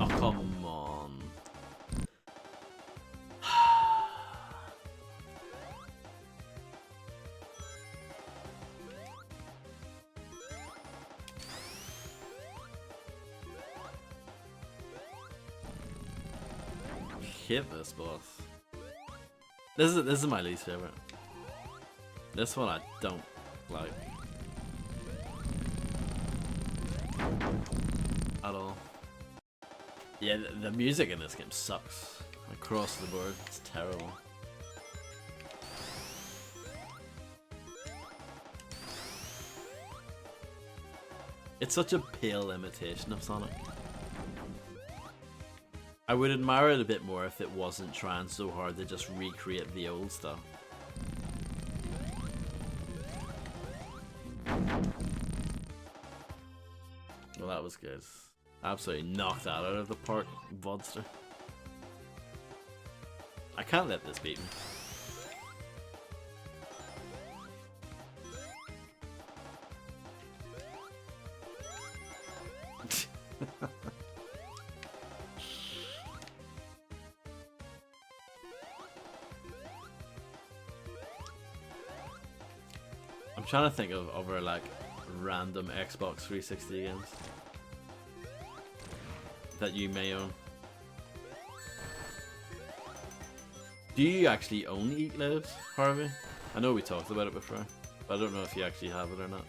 Oh, come on. Hit this boss. This is my least favorite. This one I don't like at all. Yeah, the music in this game sucks across the board. It's terrible. It's such a pale imitation of Sonic. I would admire it a bit more if it wasn't trying so hard to just recreate the old stuff. Well, that was good. Absolutely knocked that out of the park, Vodster. I can't let this beat me. I'm trying to think of other like random Xbox 360 games that you may own. Do you actually own Eat Live, Harvey? I know we talked about it before, but I don't know if you actually have it or not.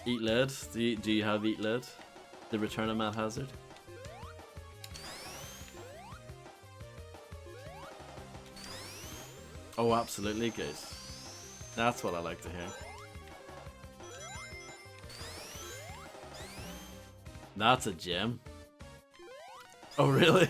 Eat Lead? Do you have Eat Lead? The Return of Mad Hazard? Oh, absolutely, guys. That's what I like to hear. That's a gem. Oh, really?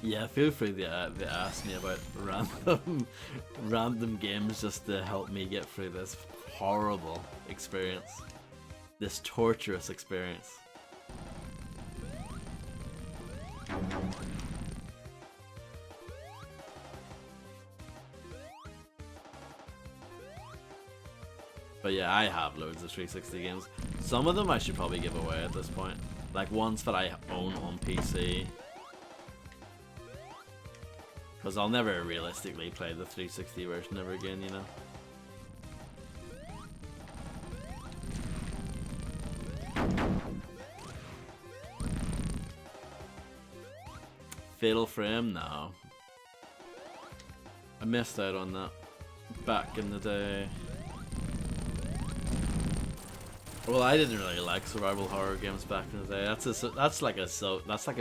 Yeah, feel free to ask me about random games just to help me get through this horrible experience, this torturous experience. But yeah, I have loads of 360 games. Some of them I should probably give away at this point, like ones that I own on PC. Because I'll never realistically play the 360 version ever again, you know? Fatal Frame? No. I missed out on that back in the day. Well, I didn't really like survival horror games back in the day. That's like a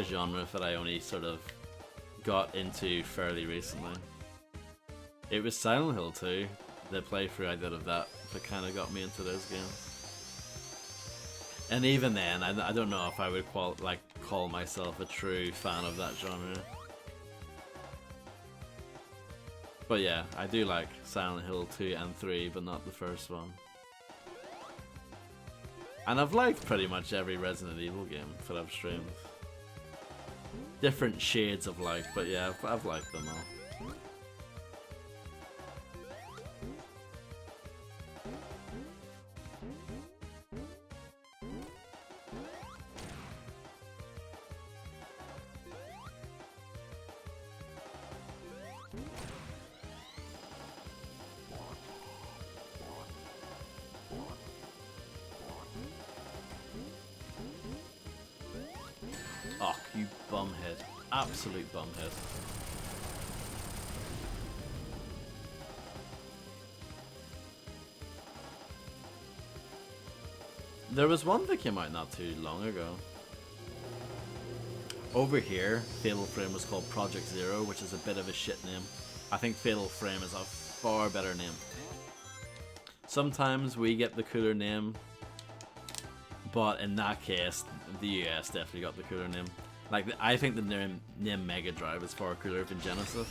genre that I only sort of got into fairly recently. It was Silent Hill 2, the playthrough I did of that kind of got me into those games. And even then, I don't know if I would call myself a true fan of that genre. But yeah, I do like Silent Hill 2 and 3, but not the first one. And I've liked pretty much every Resident Evil game that I've streamed. Different shades of like, but yeah, I've liked them all. Oh, you bumhead. Absolute bumhead. There was one that came out not too long ago. Over here, Fatal Frame was called Project Zero, which is a bit of a shit name. I think Fatal Frame is a far better name. Sometimes we get the cooler name, but in that case, the US definitely got the cooler name. Like, I think the name Mega Drive is far cooler than Genesis,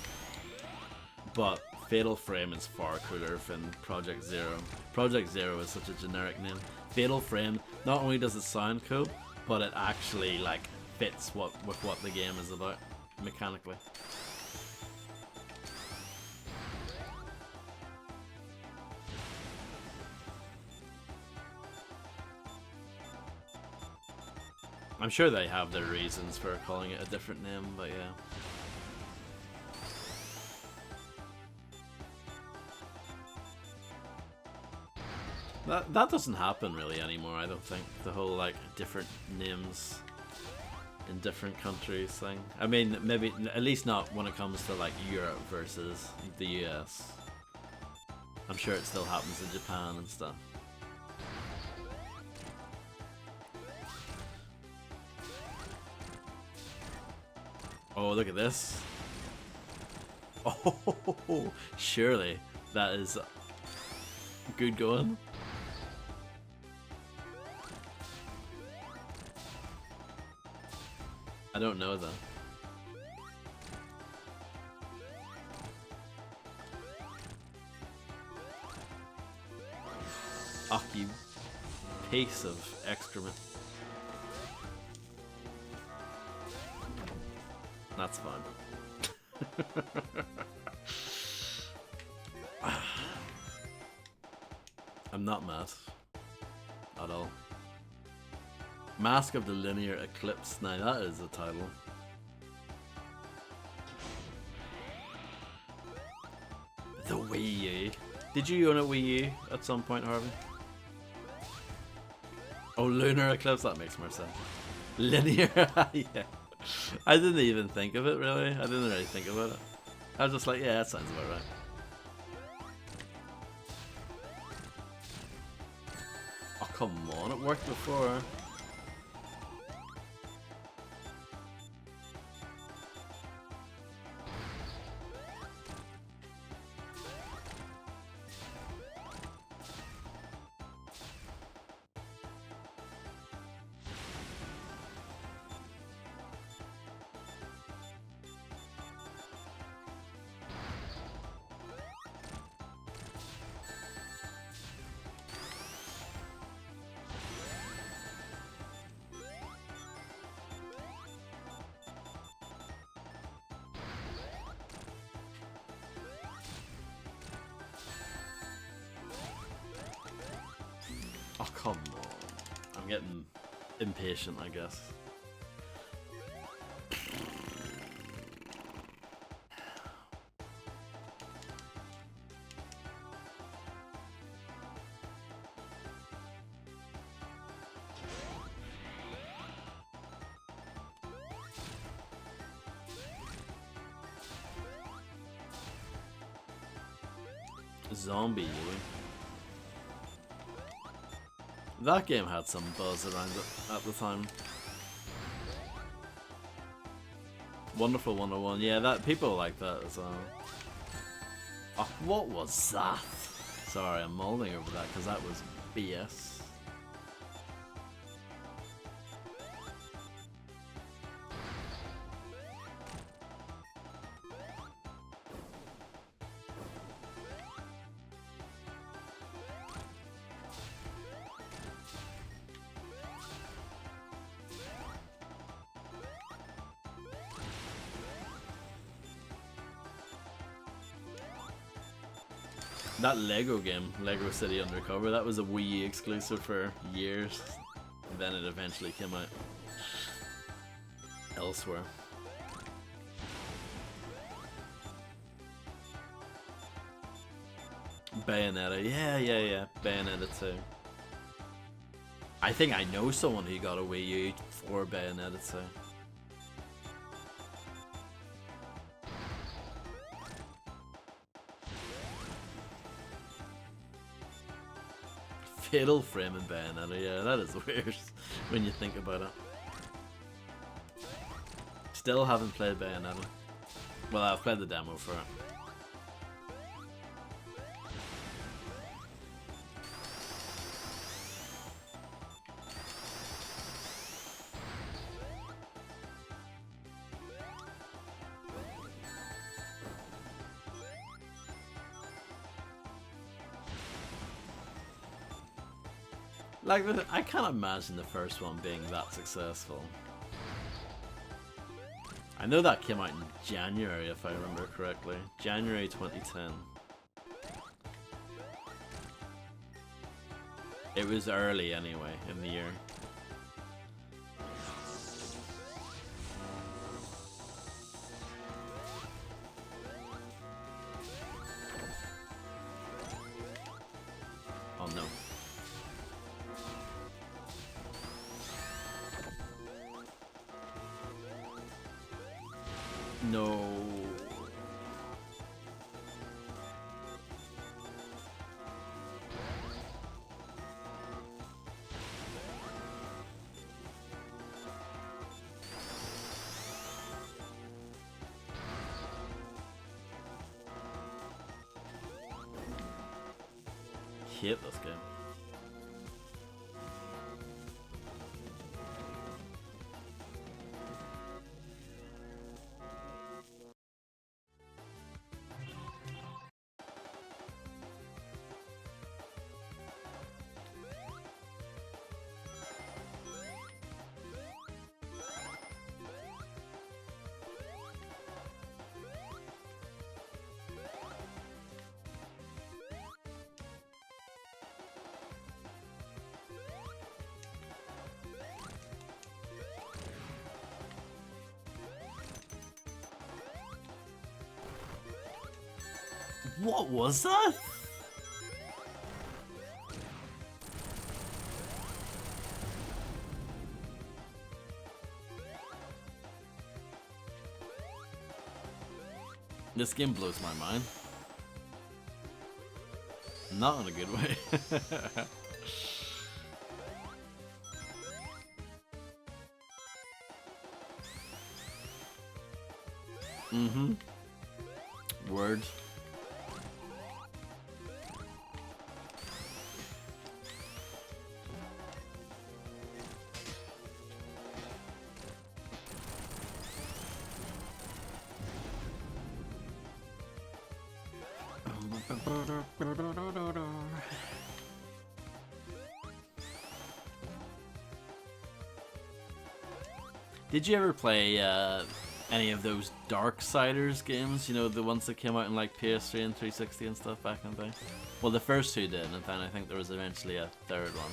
but Fatal Frame is far cooler than Project Zero. Project Zero is such a generic name. Fatal Frame, not only does it sound cool, but it actually like fits with what the game is about mechanically. I'm sure they have their reasons for calling it a different name, but yeah. That doesn't happen really anymore, I don't think. The whole like different names in different countries thing. I mean, maybe at least not when it comes to like Europe versus the US. I'm sure it still happens in Japan and stuff. Oh, look at this. Oh, surely that is good going. I don't know though. Ach, you piece of excrement. That's fun. I'm not mad at all. Mask of the Linear Eclipse. Now that is a title. The Wii U. Did you own a Wii U at some point, Harvey? Oh, Lunar Eclipse. That makes more sense. Linear. Yeah. I didn't even think of it really. I didn't really think about it. I was just like, yeah, that sounds about right. Oh, come on. It worked before. come on. I'm getting impatient, I guess. Zombie Yui. That game had some buzz around it at the time. Wonderful 101, yeah, that people like that as well. Oh, what was that? Sorry, I'm mulling over that because that was BS. That Lego game, Lego City Undercover, that was a Wii U exclusive for years. And then it eventually came out elsewhere. Bayonetta, yeah, Bayonetta 2. I think I know someone who got a Wii U for Bayonetta 2. Fatal Frame in Bayonetta, yeah, that is weird when you think about it. Still haven't played Bayonetta. Well, I've played the demo for it. Like, I can't imagine the first one being that successful. I know that came out in January, if I remember correctly. January 2010. It was early anyway, in the year. Oh no. No. Hate this game. What was that? This game blows my mind. Not in a good way. Mm-hmm. Word. Did you ever play any of those Darksiders games? You know, the ones that came out in like PS3 and 360 and stuff back in the day? Well, the first two did, and then I think there was eventually a third one.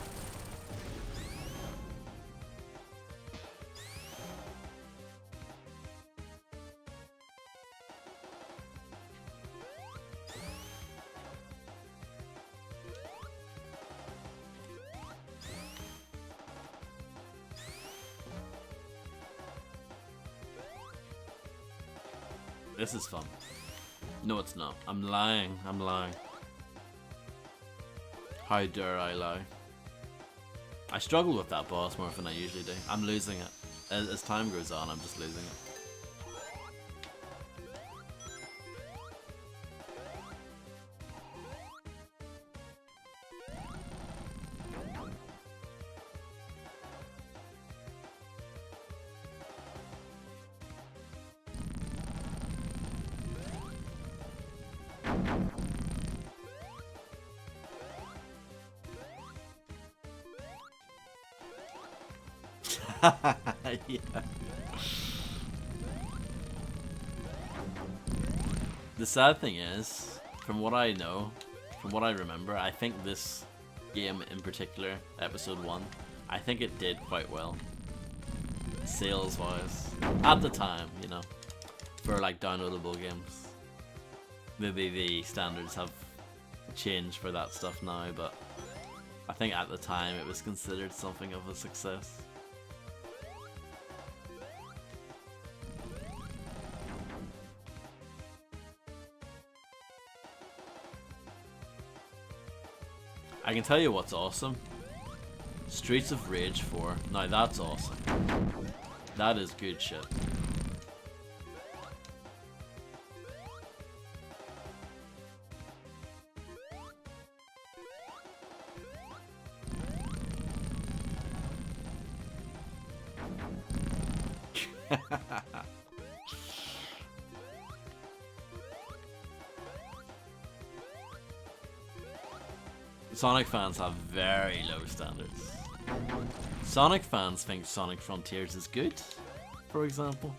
This is fun. No, it's not. I'm lying. I'm lying. How dare I lie? I struggle with that boss more than I usually do. I'm losing it. As time goes on, I'm just losing it. Yeah. The sad thing is, from what I know, from what I remember, I think this game in particular, episode 1, I think it did quite well. Sales wise. At the time, you know. For like downloadable games. Maybe the standards have changed for that stuff now, but I think at the time it was considered something of a success. I can tell you what's awesome. Streets of Rage 4. Now that's awesome. That is good shit. Sonic fans have very low standards. Sonic fans think Sonic Frontiers is good, for example.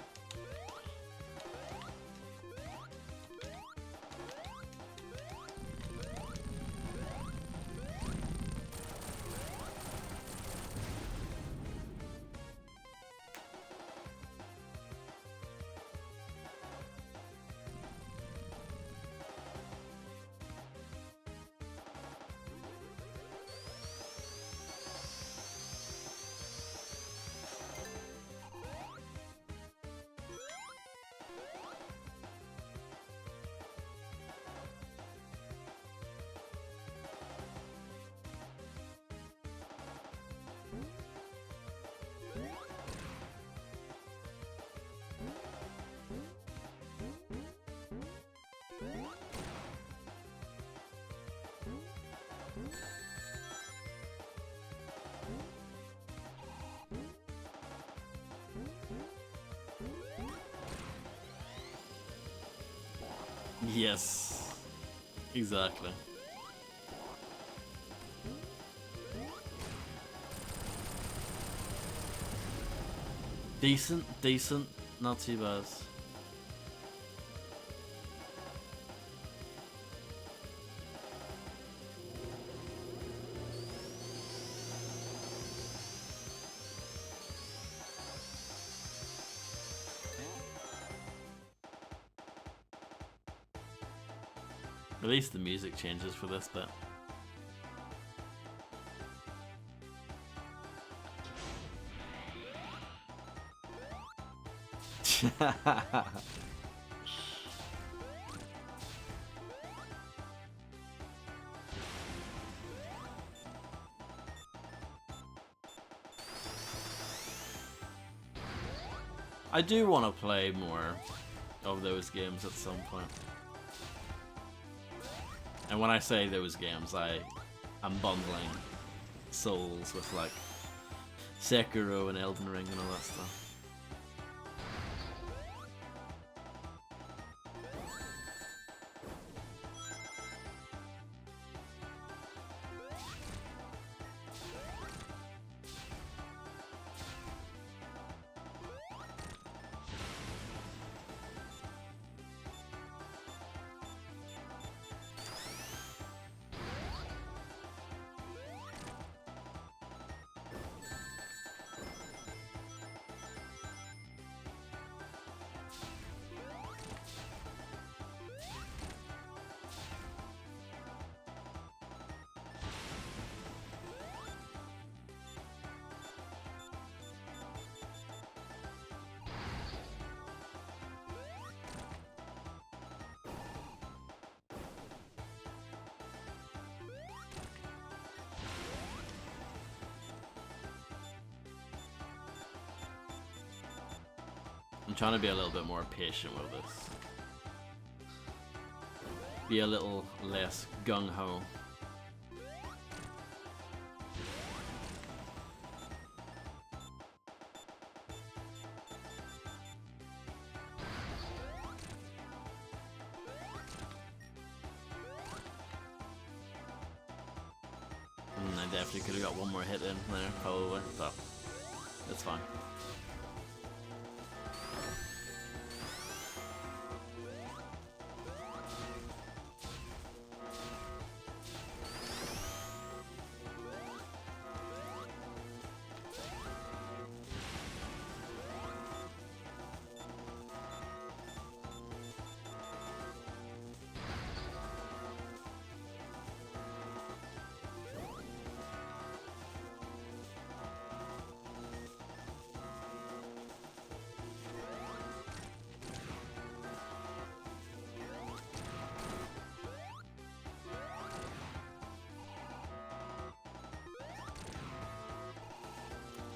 Yes, exactly. Decent, not too bad. At least the music changes for this bit. I do want to play more of those games at some point. And when I say those games, I'm bundling Souls with like Sekiro and Elden Ring and all that stuff. I'm trying to be a little bit more patient with this. Be a little less gung-ho. I definitely could have got one more hit in there, probably, but it's fine.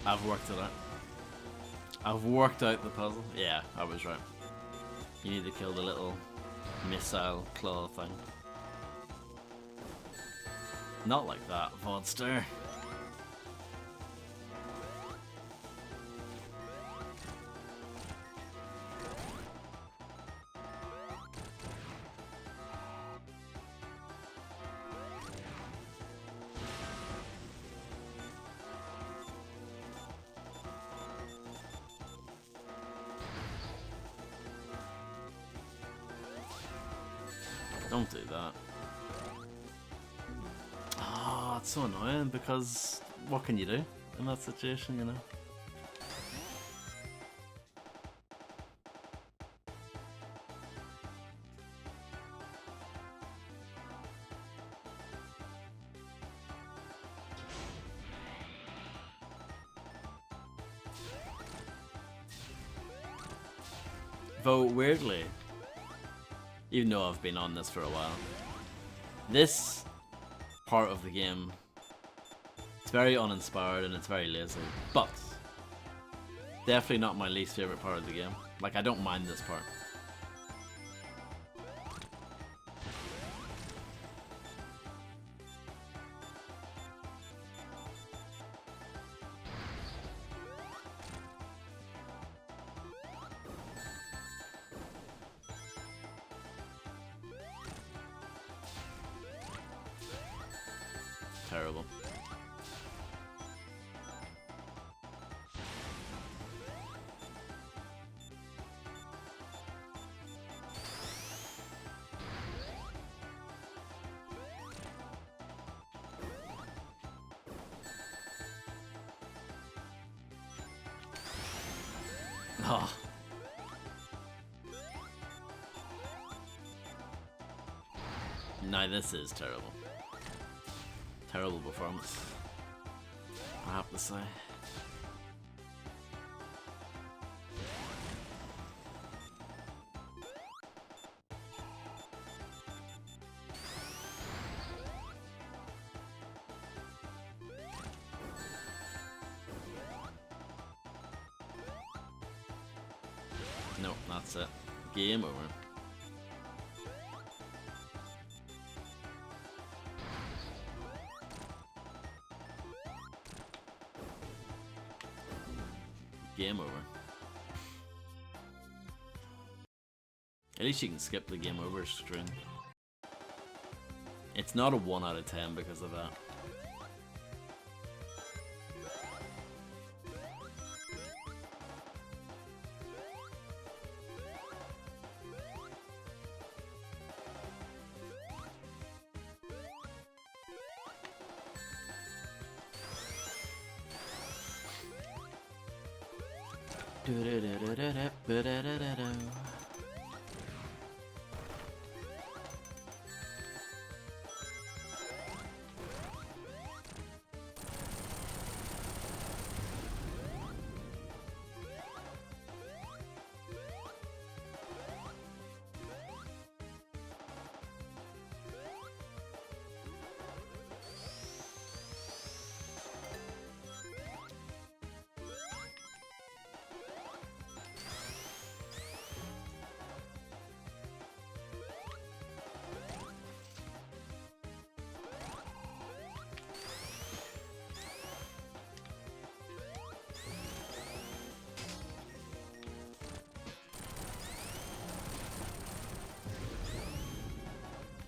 I've worked it out. I've worked out the puzzle. Yeah, I was right. You need to kill the little missile claw thing. Not like that, Vodster. Don't do that. Oh, it's so annoying because what can you do in that situation, you know? Though weirdly, even though I've been on this for a while, this part of the game, it's very uninspired and it's very lazy, but definitely not my least favorite part of the game. Like, I don't mind this part. Terrible. Oh. No, this is terrible. Terrible performance, I have to say. No, that's it. Game over. Game over. At least you can skip the game over string. It's not a 1 out of 10 because of that.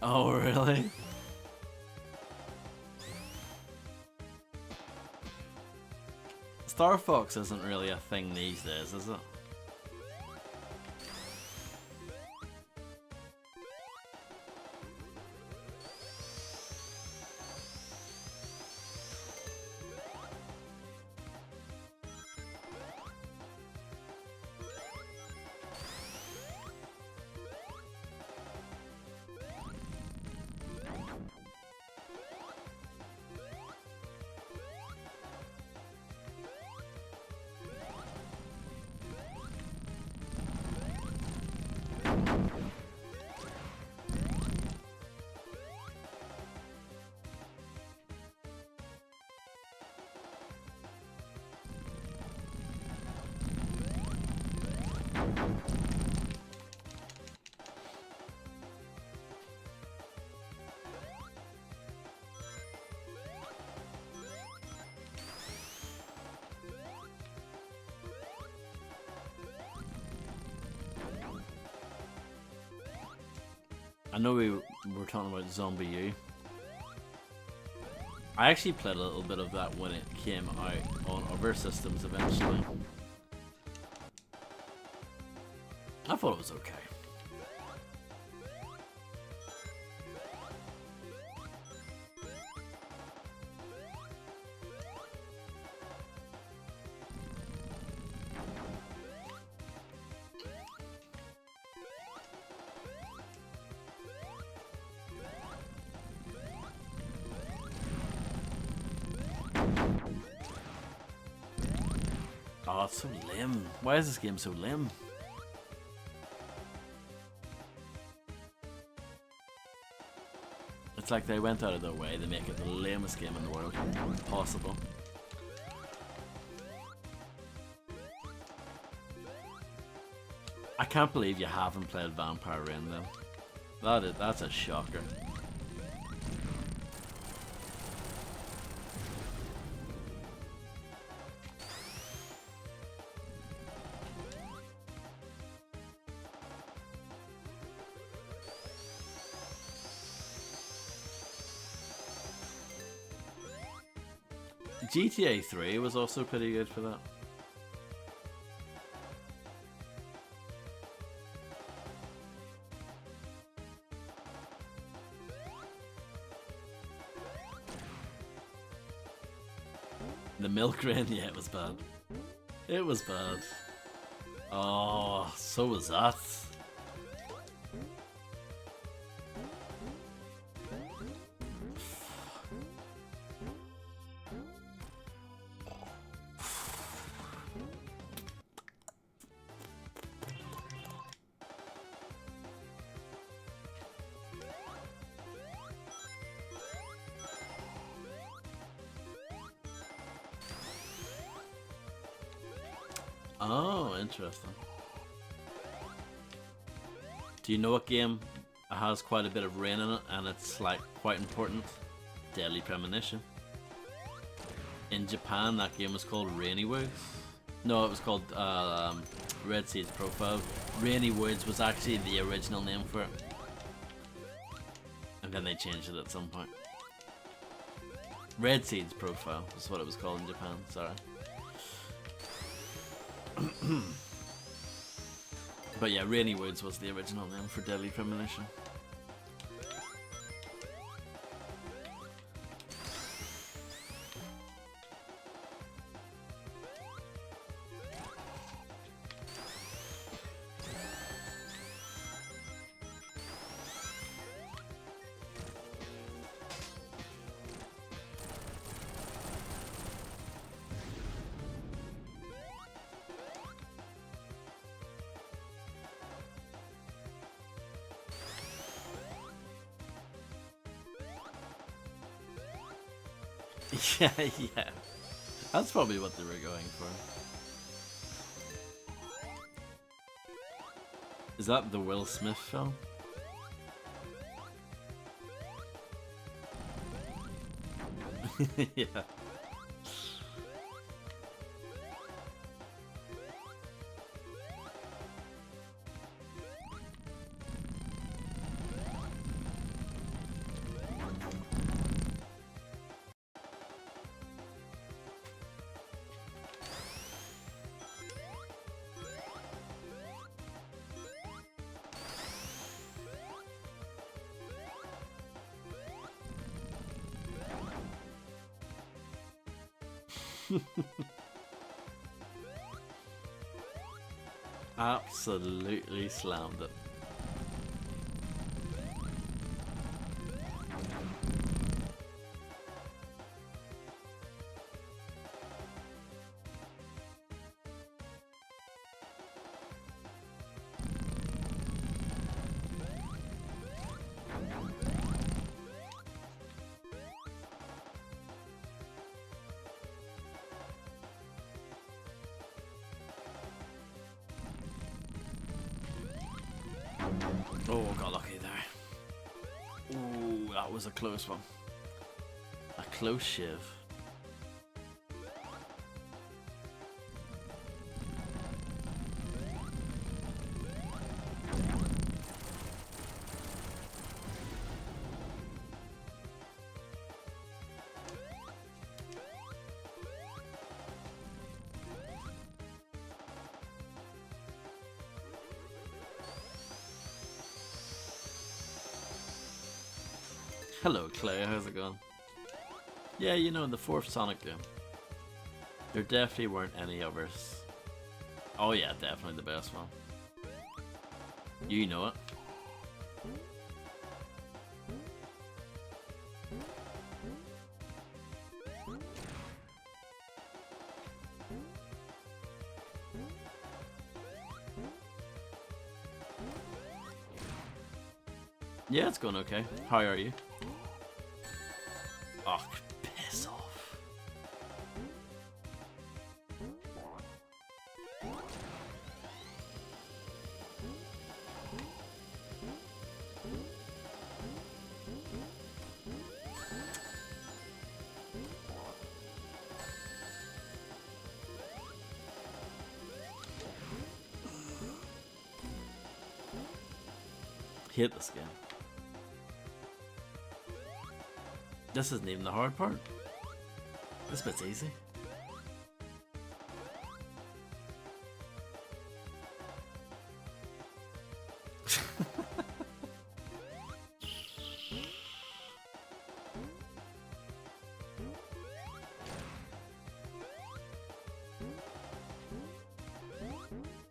Oh, really? Star Fox isn't really a thing these days, is it? I know we were talking about Zombie U. I actually played a little bit of that when it came out on other systems eventually. I thought it was okay. Oh, it's so lame. Why is this game so lame? It's like they went out of their way to make it the lamest game in the world possible. I can't believe you haven't played Vampire Rain though. That's a shocker. GTA 3 was also pretty good for that. The milk rain, yeah, it was bad. It was bad. Oh, so was that. Oh, interesting. Do you know what game has quite a bit of rain in it and it's like quite important? Deadly Premonition. In Japan, that game was called Rainy Woods. No, it was called Red Seeds Profile. Rainy Woods was actually the original name for it. And then they changed it at some point. Red Seeds Profile is what it was called in Japan, sorry. But yeah, Rainy Woods was the original name for Deadly Premonition. Yeah, yeah. That's probably what they were going for. Is that the Will Smith film? Yeah. Absolutely slammed it. Oh, got lucky there. Ooh, that was a close one. A close shiv. Hello, Clay. How's it going? Yeah, you know, in the fourth Sonic game, there definitely weren't any others. Oh yeah, definitely the best one. You know it. Yeah, it's going okay. How are you? Oh, piss off. Hate this game. This isn't even the hard part. This bit's easy.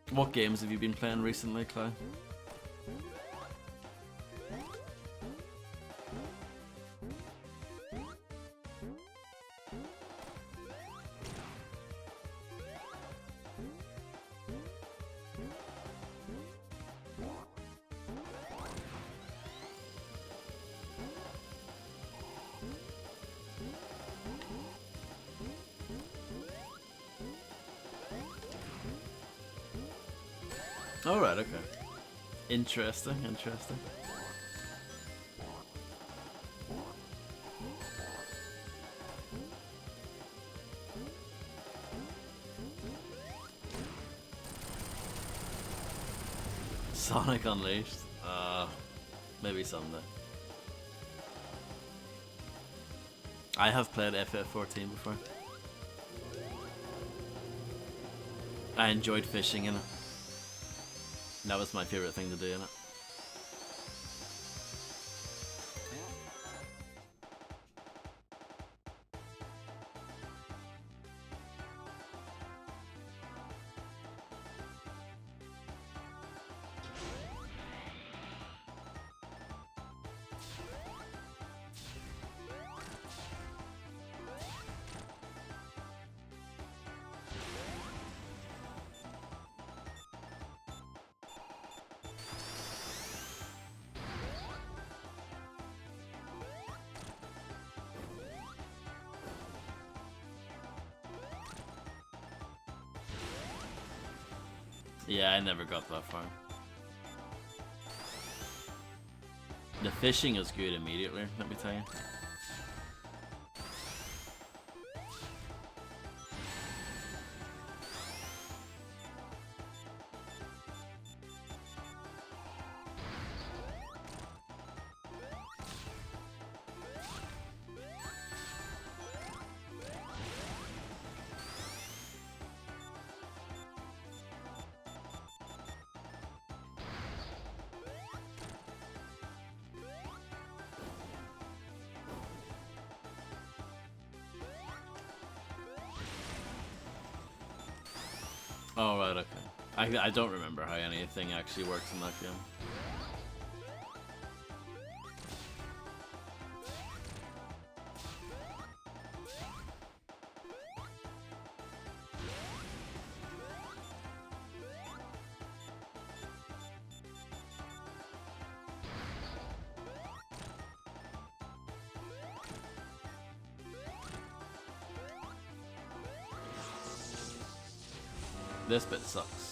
What games have you been playing recently, Clay? Alright, okay. Interesting, interesting. Sonic Unleashed? Maybe someday. I have played FF14 before. I enjoyed fishing in it. That was my favorite thing to do in it. Yeah, I never got that far. The fishing is good immediately, let me tell you. Oh, right, okay. I don't remember how anything actually works in that game. This bit sucks.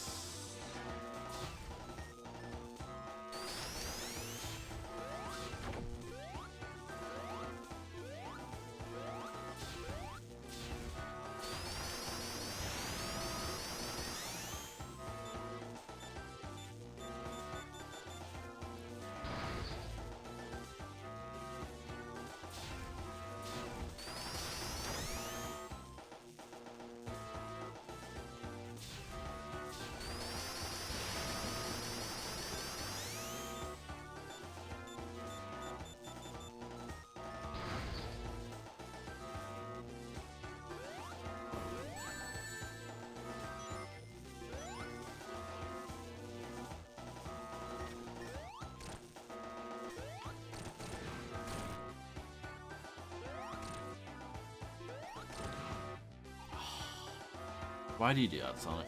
Why do you do that, Sonic?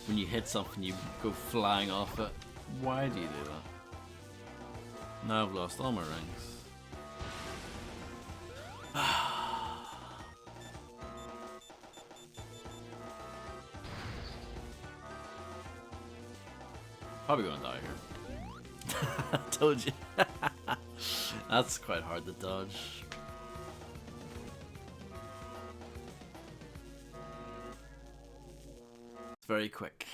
When you hit something, you go flying off it. Why do you do that? Now I've lost all my rings. Probably gonna die here. Told you. That's quite hard to dodge. Very quick.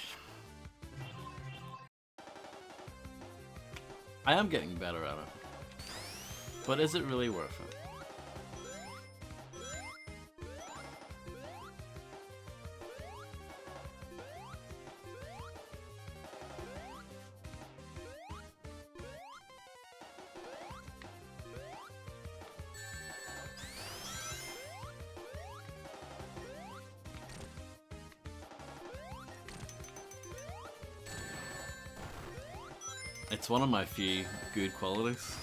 I am getting better at it. But is it really worth it? It's one of my few good qualities.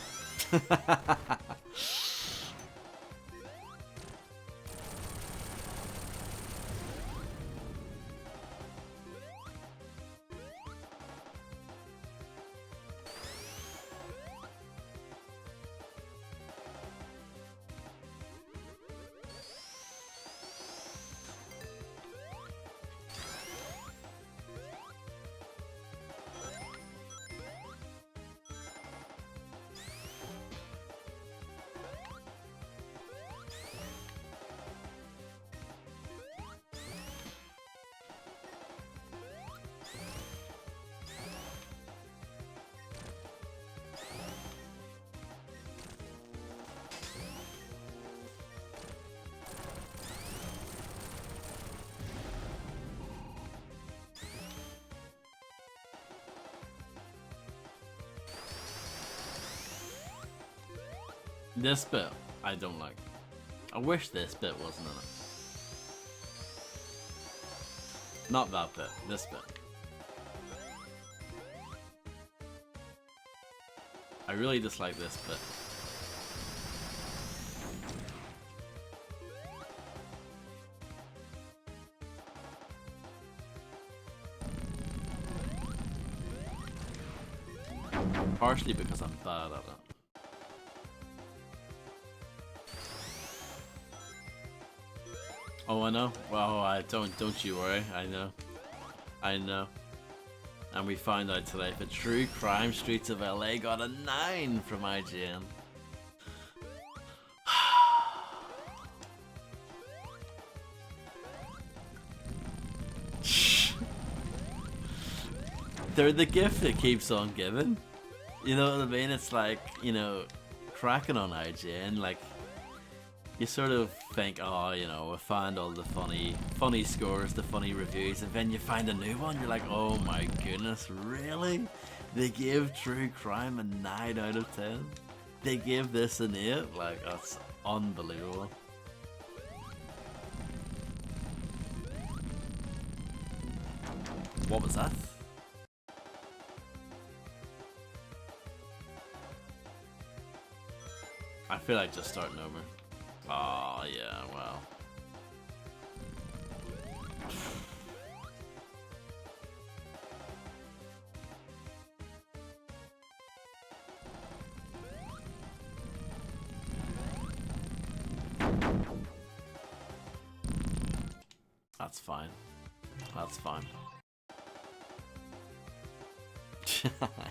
This bit, I don't like. I wish this bit wasn't in it. Not that bit, this bit. I really dislike this bit. Partially because I'm bad at it. Oh, I know. Well, don't you worry. I know. And we found out today that True Crime Streets of LA got a 9 from IGN. They're the gift that keeps on giving. You know what I mean? It's like, you know, cracking on IGN, like, you sort of think, oh, you know, I found all the funny scores, the funny reviews, and then you find a new one, you're like, oh my goodness, really? They give True Crime a 9 out of 10? They give this an 8? Like, that's unbelievable. What was that? I feel like just starting over. Oh, yeah, wow. That's fine. That's fine.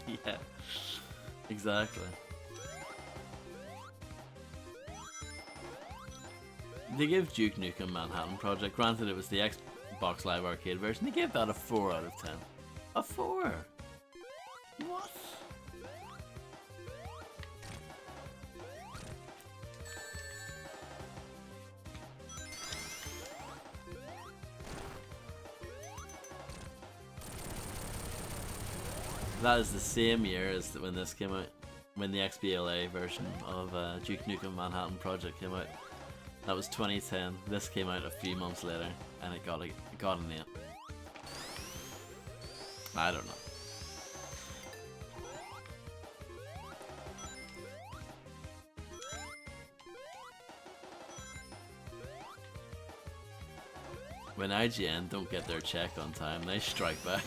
Yeah, exactly. They gave Duke Nukem Manhattan Project, granted it was the Xbox Live Arcade version, they gave that a 4 out of 10. A 4? What? That is the same year as when this came out, when the XBLA version of Duke Nukem Manhattan Project came out. That was 2010. This came out a few months later, and it got an 8. I don't know. When IGN don't get their check on time, they strike back.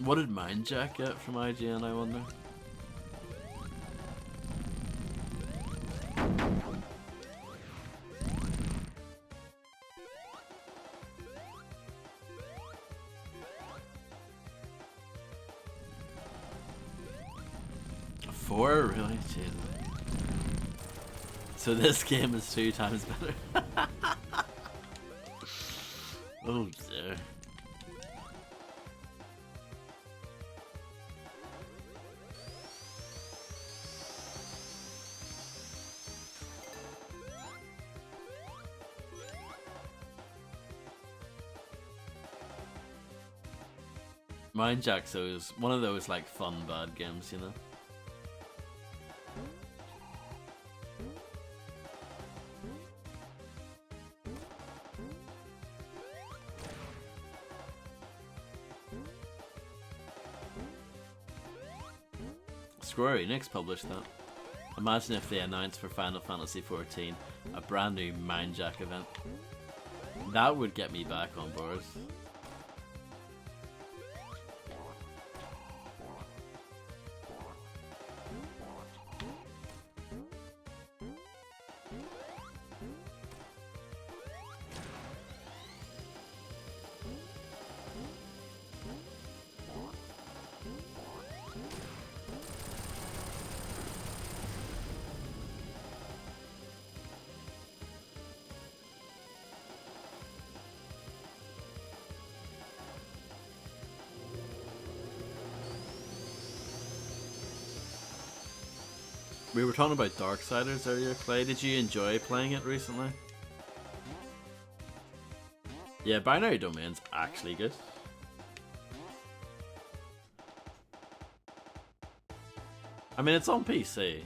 What did Mindjack get from IGN, I wonder? A 4? Really? Jesus. So this game is 2 times better. Oh dear. Mindjack's is one of those like fun bad games, you know? Square Enix published that. Imagine if they announced for Final Fantasy XIV a brand new Mindjack event. That would get me back on board. We were talking about Darksiders earlier, Clay. Did you enjoy playing it recently? Yeah, Binary Domain's actually good. I mean, it's on PC.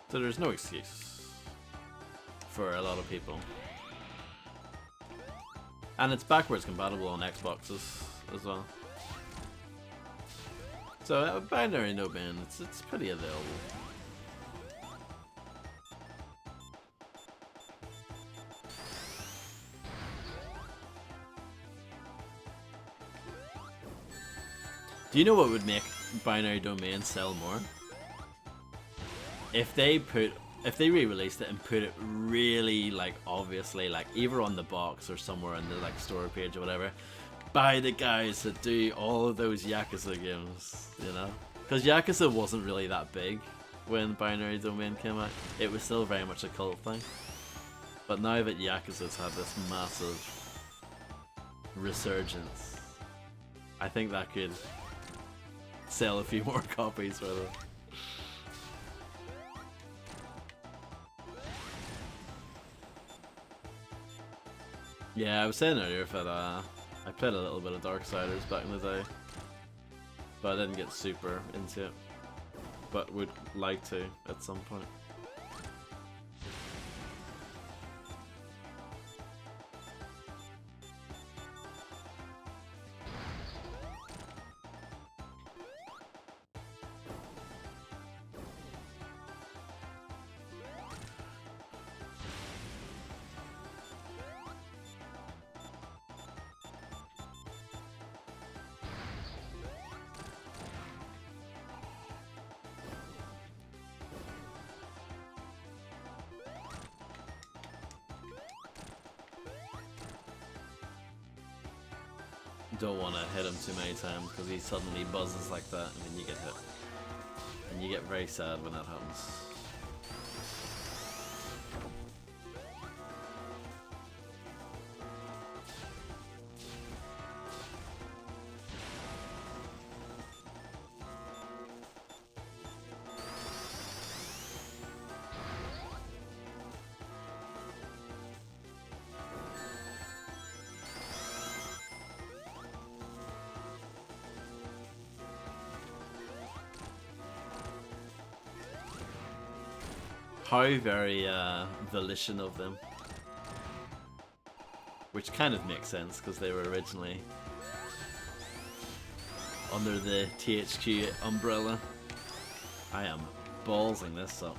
So there's no excuse for a lot of people. And it's backwards compatible on Xboxes as well. So Binary Domain, it's pretty available. Do you know what would make Binary Domain sell more? If they re-released it and put it really like obviously like either on the box or somewhere on the like store page or whatever, by the guys that do all of those Yakuza games, you know? Because Yakuza wasn't really that big when Binary Domain came out. It was still very much a cult thing. But now that Yakuza's had this massive resurgence, I think that could sell a few more copies rather. Yeah, I was saying earlier that I played a little bit of Darksiders back in the day, but I didn't get super into it, but would like to at some point. Don't want to hit him too many times because he suddenly buzzes like that and then you get hit. And you get very sad when that happens. How very volition of them. Which kind of makes sense because they were originally under the THQ umbrella. I am ballsing this up.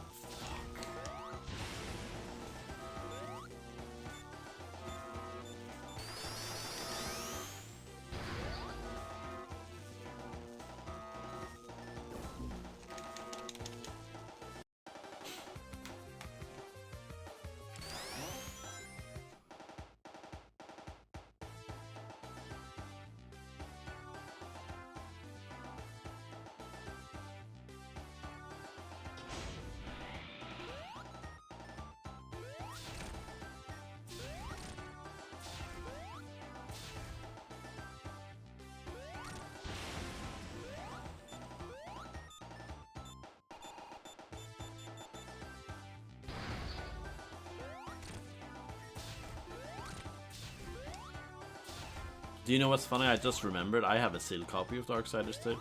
Do you know what's funny? I just remembered I have a sealed copy of Darksiders 2.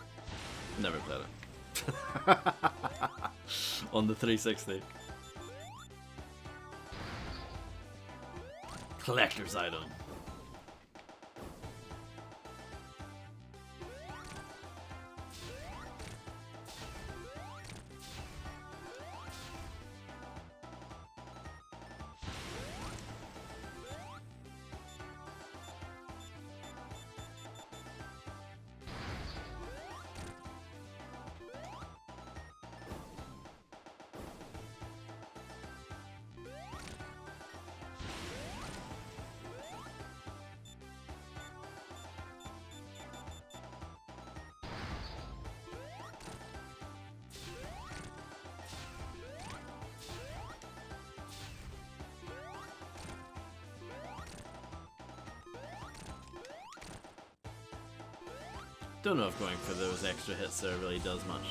Never played it. On the 360. Collector's item. Don't know if going for those extra hits there really does much.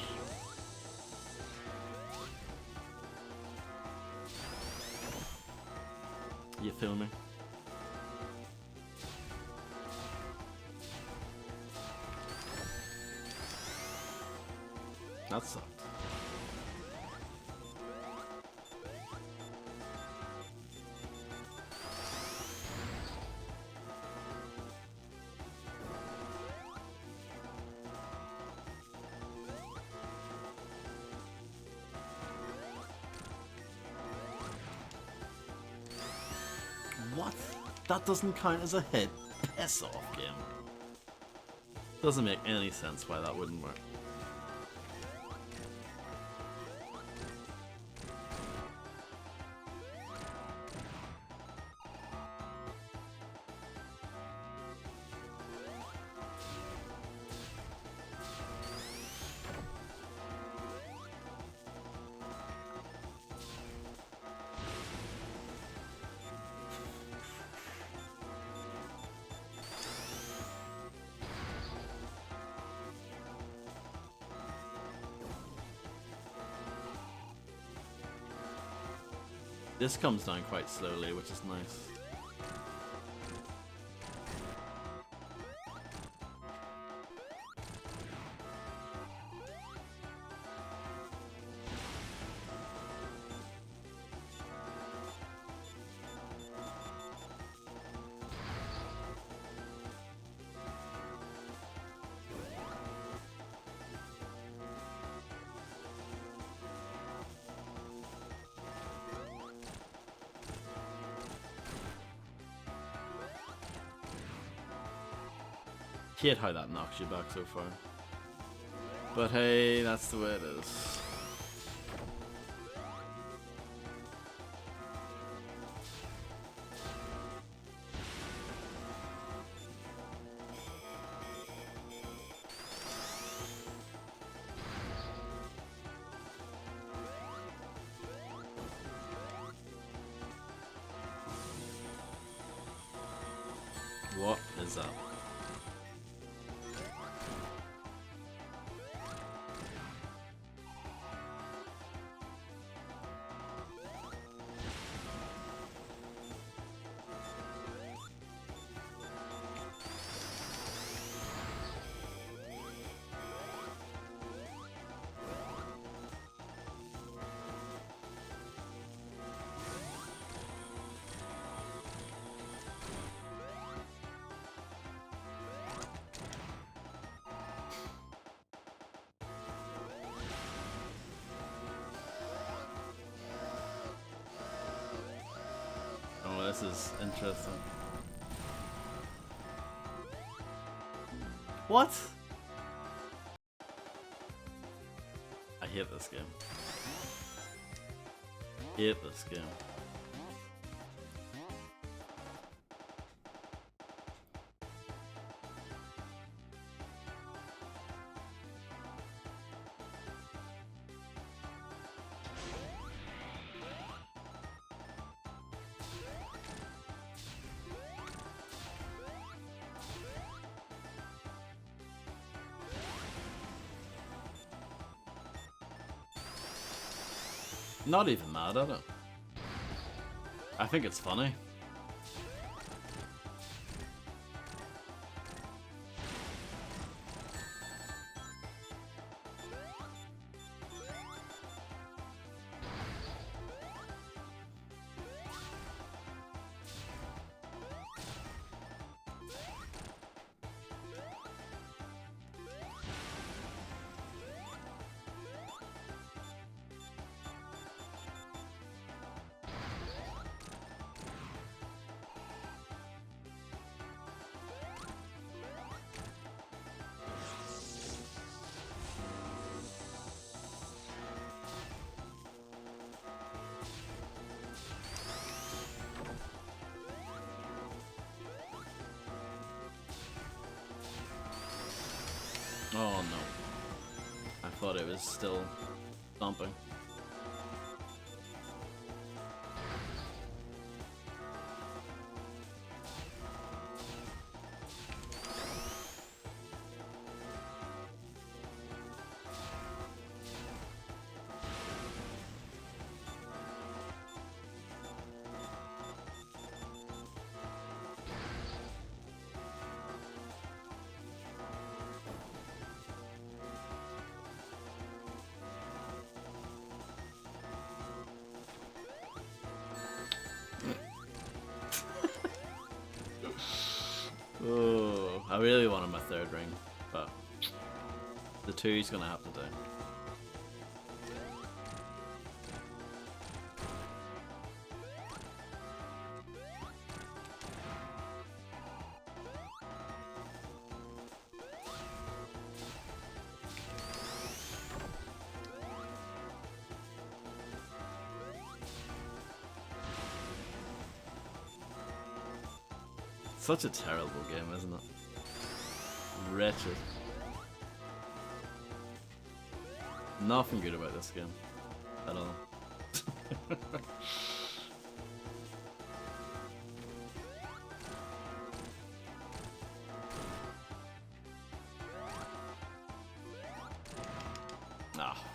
You feel me? That sucked. What? That doesn't count as a hit? Piss off, game. Doesn't make any sense why that wouldn't work. This comes down quite slowly, which is nice. Hate how that knocks you back so far. But hey, that's the way it is. What is that? Oh, this is interesting. What? I hate this game. Hate this game. Not even mad at it. I think it's funny. Oh no. I thought it was still thumping. Oh, I really wanted my third ring, but the two's gonna have to do. Such a terrible game, isn't it? Wretched. Nothing good about this game. At all.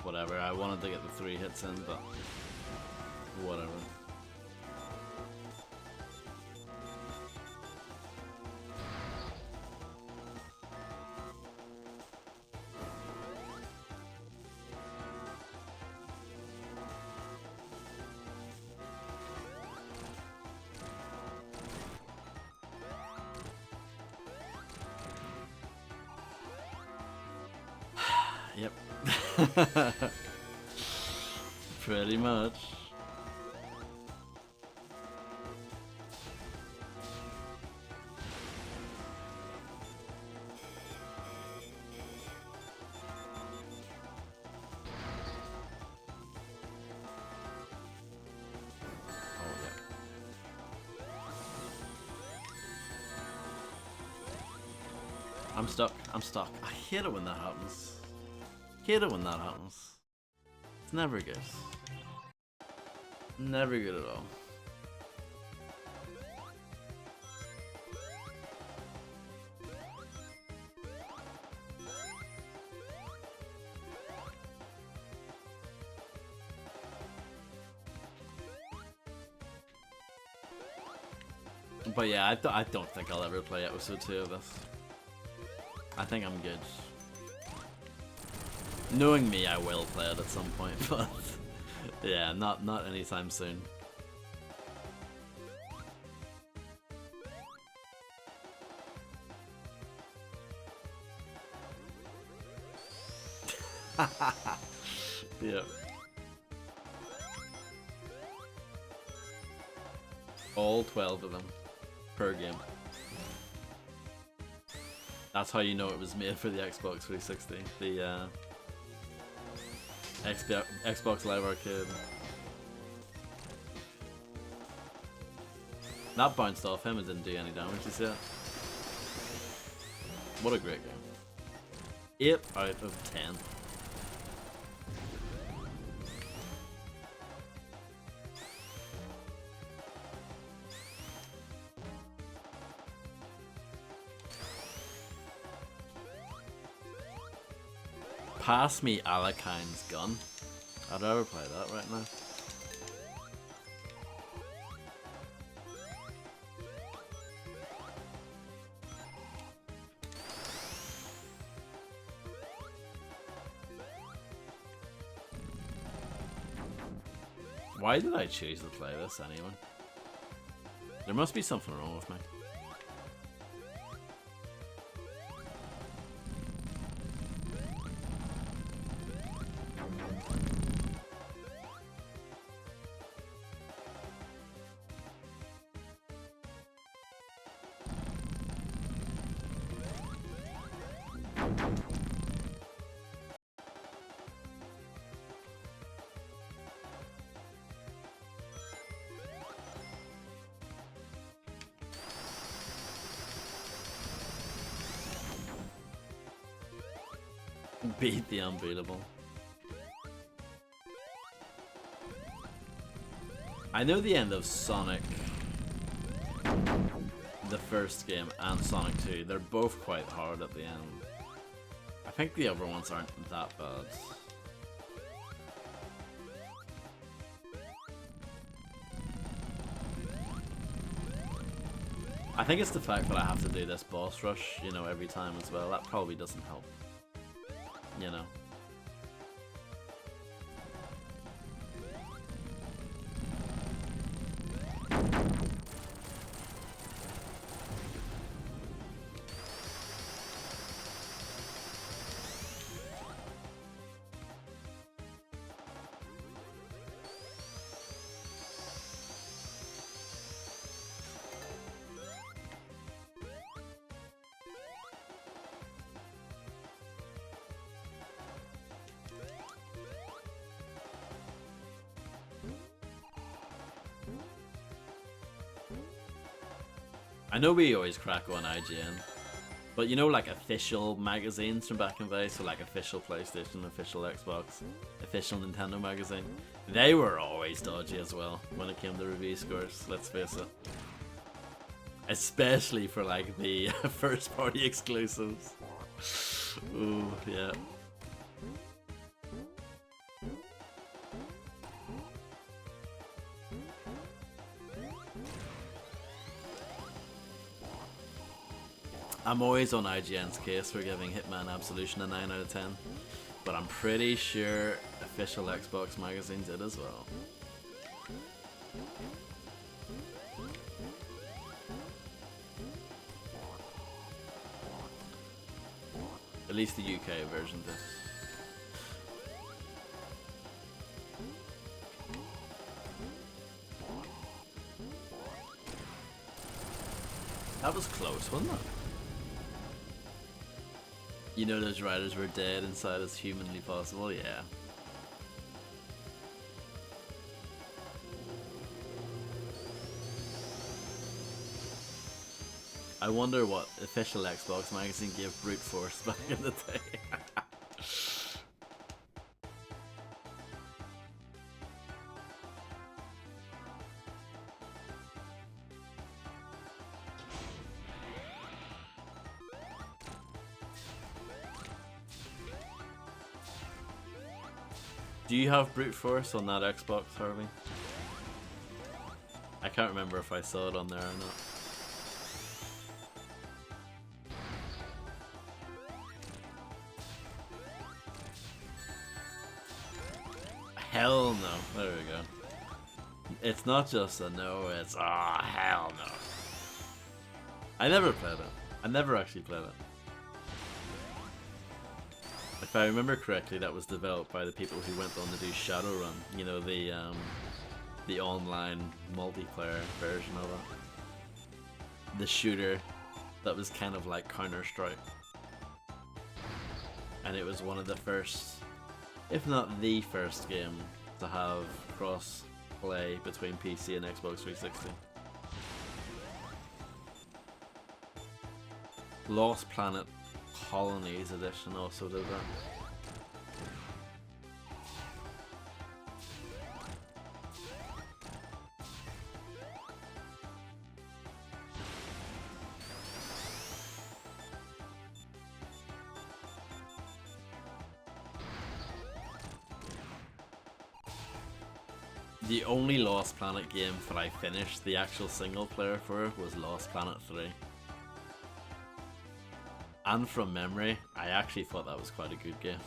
Whatever. I wanted to get the 3 hits in, but whatever. Yep. Pretty much. I'm stuck. I'm stuck. I hate it when that happens. Hate it when that happens. It's never good. Never good at all. But yeah, I don't think I'll ever play episode 2 of this. I think I'm good. Knowing me, I will play it at some point, but yeah, not anytime soon. Yep. All 12 of them per game. That's how you know it was made for the Xbox 360. The Xbox Live Arcade. That bounced off him and didn't do any damage, you see it? What a great game. 8 out of 10. Pass me Alakine's gun. I'd rather play that right now. Why did I choose to play this anyway? There must be something wrong with me. Beat the unbeatable. I know the end of Sonic, the first game, and Sonic 2. They're both quite hard at the end. I think the other ones aren't that bad. I think it's the fact that I have to do this boss rush, you know, every time as well. That probably doesn't help. You know. I know we always crack on IGN, but you know, like official magazines from back in the day, so like official PlayStation, official Xbox, official Nintendo magazine, they were always dodgy as well when it came to review scores, let's face it. Especially for like the first party exclusives. Ooh, yeah. I'm always on IGN's case for giving Hitman Absolution a 9 out of 10, but I'm pretty sure official Xbox magazine did as well. At least the UK version did. That was close, wasn't it? You know those riders were dead inside as humanly possible, yeah. I wonder what official Xbox magazine gave brute force back in the day. Do you have brute force on that Xbox, Harvey? I can't remember if I saw it on there or not. Hell no. There we go. It's not just a no, it's hell no. I never played it. I never actually played it. If I remember correctly, that was developed by the people who went on to do Shadowrun. You know, the online multiplayer version of it. The shooter that was kind of like Counter-Strike. And it was one of the first, if not the first game to have cross-play between PC and Xbox 360. Lost Planet Colonies Edition also did that. The only Lost Planet game that I finished the actual single player for was Lost Planet 3. And from memory, I actually thought that was quite a good game.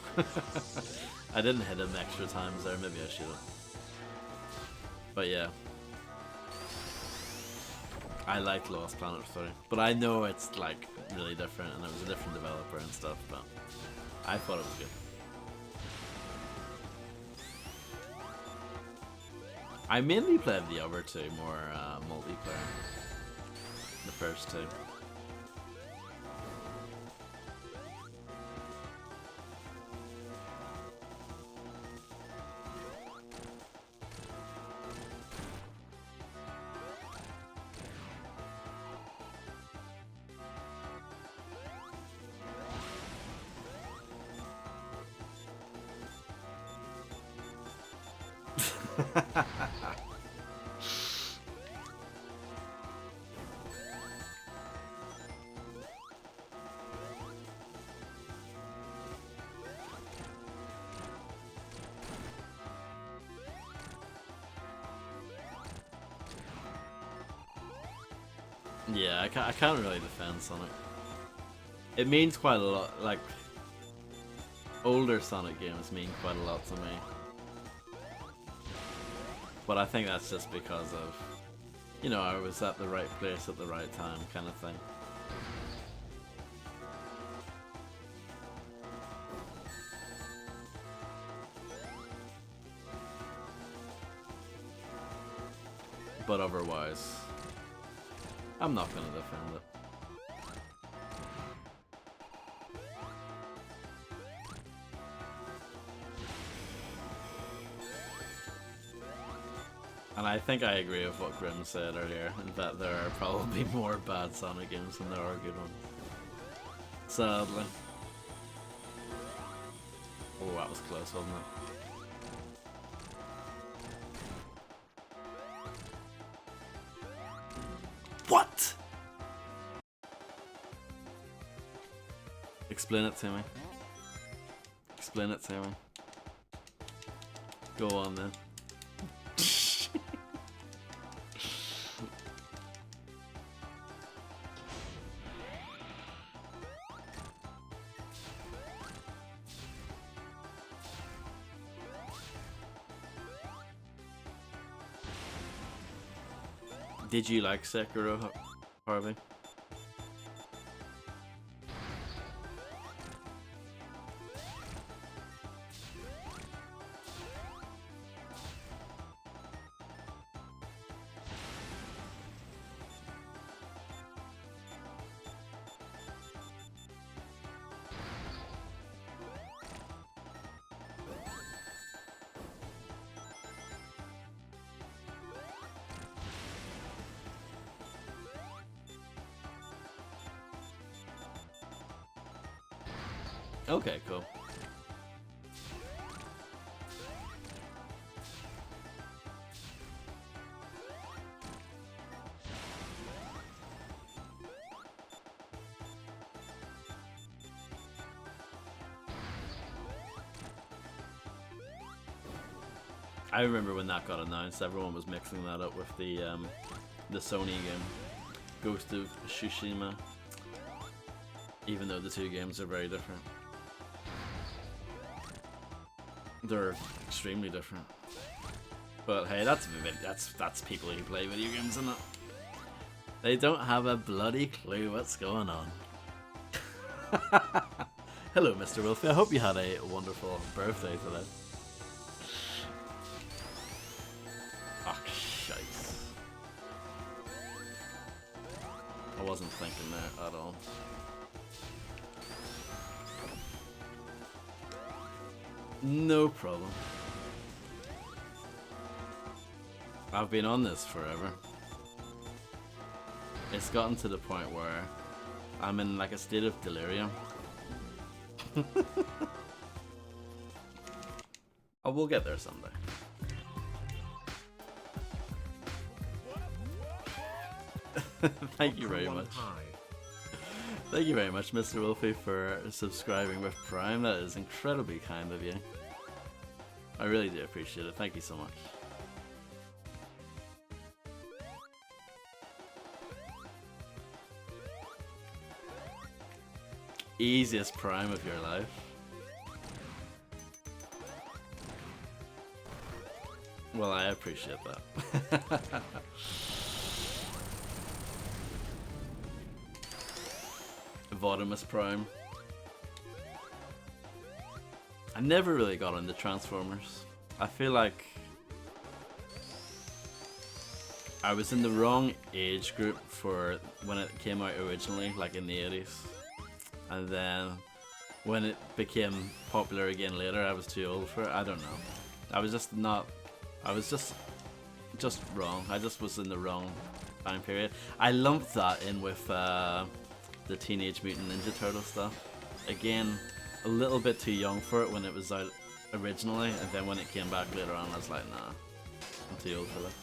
I didn't hit him extra times there, maybe I should have. But yeah. I liked Lost Planet 3. But I know it's like really different and it was a different developer and stuff, but I thought it was good. I mainly played the other two more multiplayer. The first two. Yeah, I can't really defend Sonic. It means quite a lot, like, older Sonic games mean quite a lot to me. But I think that's just because of, you know, I was at the right place at the right time kind of thing. But otherwise, I'm not gonna defend it. And I think I agree with what Grim said earlier, that there are probably more bad Sonic games than there are good ones. Sadly. Oh, that was close, wasn't it? What? Explain it to me. Explain it to me. Go on then. Did you like Sekiro, Harvey? Okay, cool. I remember when that got announced, everyone was mixing that up with the Sony game, Ghost of Tsushima, even though the two games are very different. They're extremely different. But hey, that's people who play video games, isn't it? They don't have a bloody clue what's going on. Hello, Mr. Wolfie. I hope you had a wonderful birthday today. Oh, shite. I wasn't thinking there at all. No problem. I've been on this forever. It's gotten to the point where I'm in like a state of delirium. Oh, we'll get there someday. Thank you very much. Thank you very much, Mr. Wolfie, for subscribing with Prime. That is incredibly kind of you. I really do appreciate it. Thank you so much. Easiest Prime of your life. Well, I appreciate that. Votimus Prime. I never really got into Transformers. I feel like I was in the wrong age group for when it came out originally, like in the 80s. And then when it became popular again later, I was too old for it. I don't know. I was just not... I was just wrong. I just was in the wrong time period. I lumped that in with the Teenage Mutant Ninja Turtle stuff. Again, a little bit too young for it when it was out originally, and then when it came back later on, I was like, nah, I'm too old for this.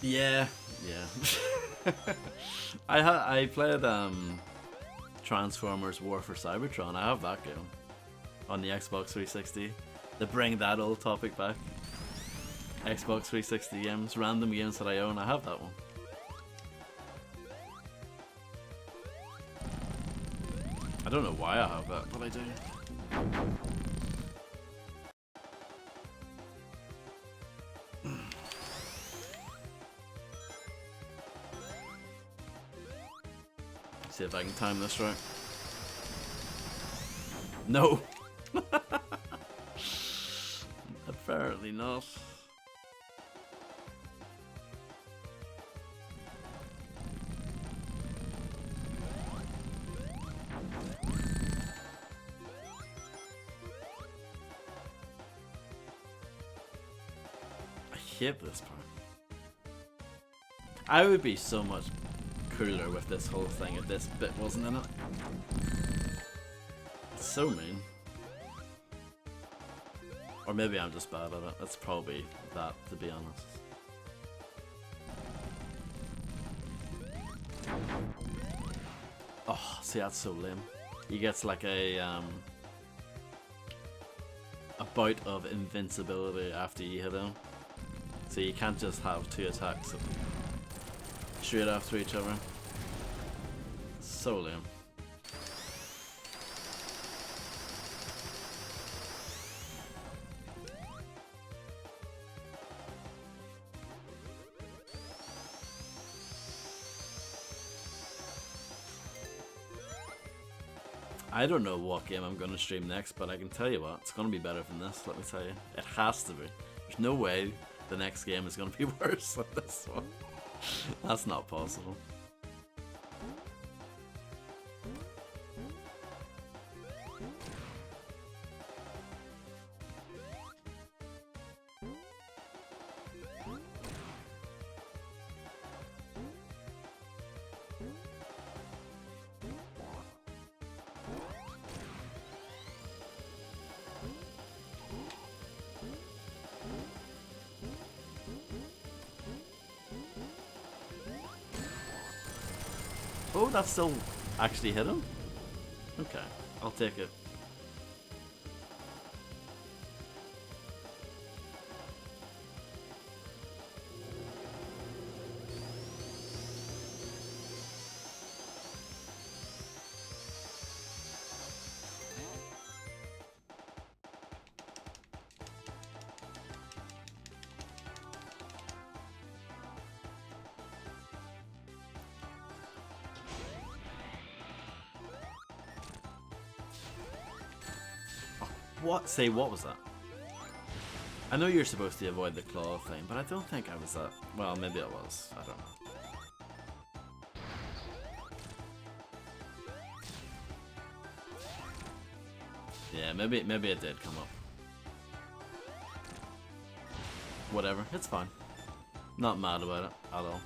Yeah. I played Transformers War for Cybertron. I have that game on the Xbox 360. To bring that old topic back. Xbox 360 games, random games that I own. I have that one. I don't know why I have that, but I do. See if I can time this right. No! Apparently not. I hate this part. I would be so much cooler with this whole thing if this bit wasn't in it. It's so mean. Or maybe I'm just bad at it. It's probably that, to be honest. Oh, see, that's so lame. He gets like a bout of invincibility after you hit him. So you can't just have two attacks straight after each other. So lame. I don't know what game I'm going to stream next, but I can tell you what, it's going to be better than this, let me tell you. It has to be. There's no way the next game is going to be worse than this one. That's not possible. Oh, that still actually hit him? Okay, I'll take it. What? Say, what was that? I know you're supposed to avoid the claw thing, but I don't think I was that. Well, maybe I was. I don't know. Yeah, maybe it did come up. Whatever, it's fine. Not mad about it at all.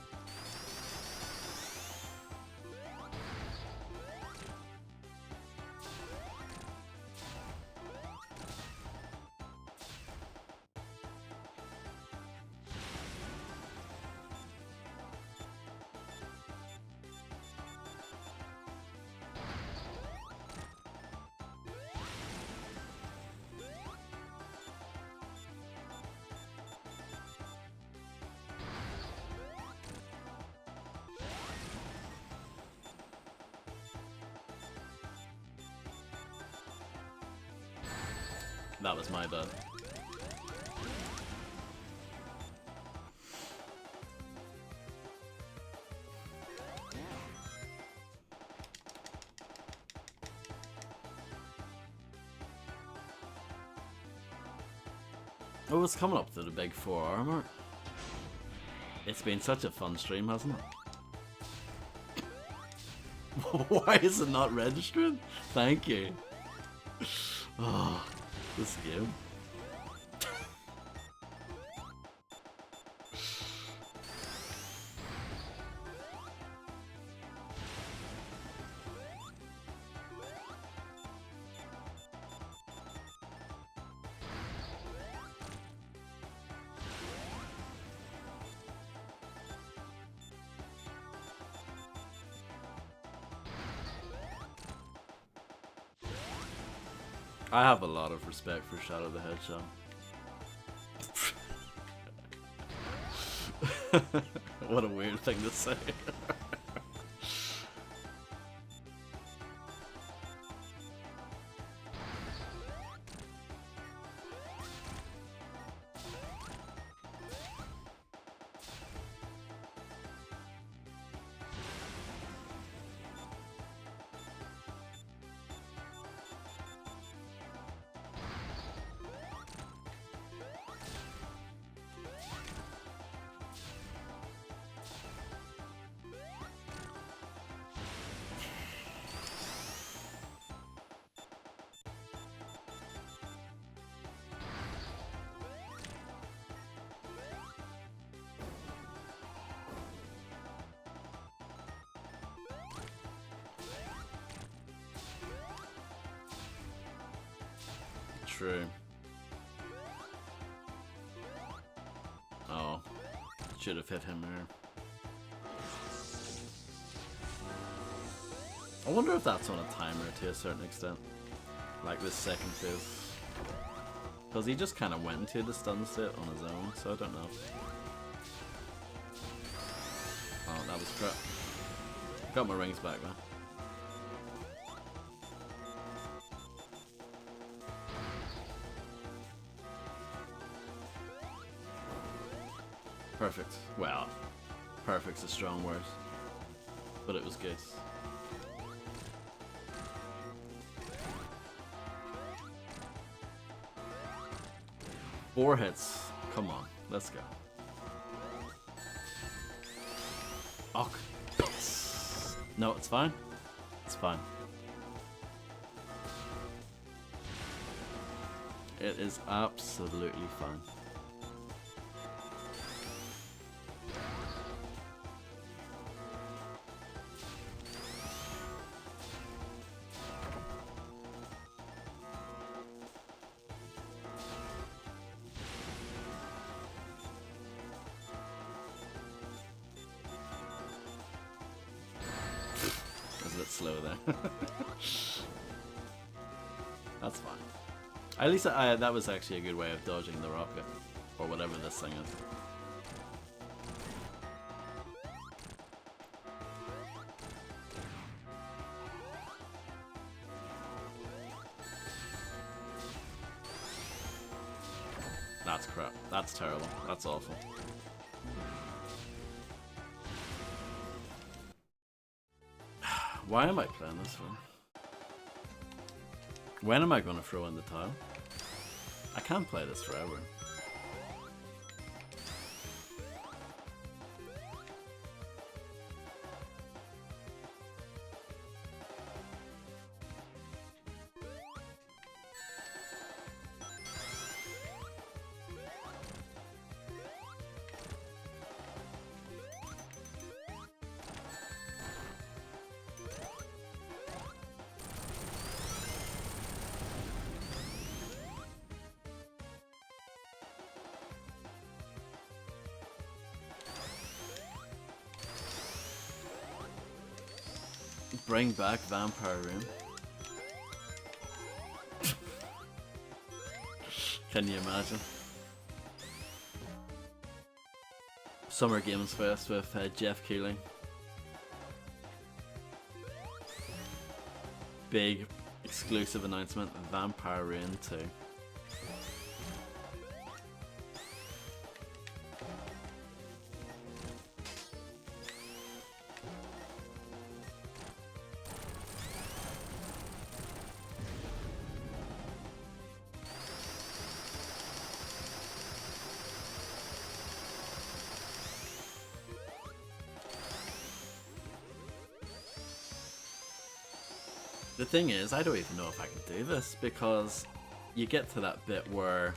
That was my bad. Oh, it's coming up to the big 4 armor. It's been such a fun stream, hasn't it? Why is it not registering? Thank you. Oh, this game. I have a lot of respect for Shadow the Hedgehog. What a weird thing to say. True. Oh, should have hit him there. I wonder if that's on a timer to a certain extent, like this second phase, because he just kind of went into the stun state on his own, so I don't know. Oh, that was crap. Got my rings back now. Perfect. Well, perfect's a strong word, but it was good. 4 hits. Come on, let's go. Och. No, it's fine. It's fine. It is absolutely fine. bit slow there. That's fine. At least that was actually a good way of dodging the rocket. Or whatever this thing is. That's crap. That's terrible. That's awful. Why am I playing this for? When am I going to throw in the tile? I can't play this forever. Bring back Vampire Room. Can you imagine? Summer Games Fest with Jeff Keighley. Big exclusive announcement, Vampire Rain 2. The thing is, I don't even know if I can do this, because you get to that bit where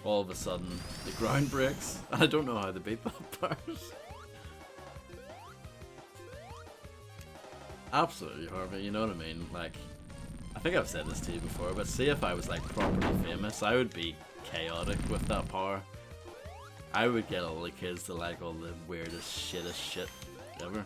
all of a sudden the ground breaks, and I don't know how to beat that part. Absolutely horrible, you know what I mean? Like, I think I've said this to you before, but see if I was like properly famous, I would be chaotic with that power. I would get all the kids to like all the weirdest, shittest shit ever.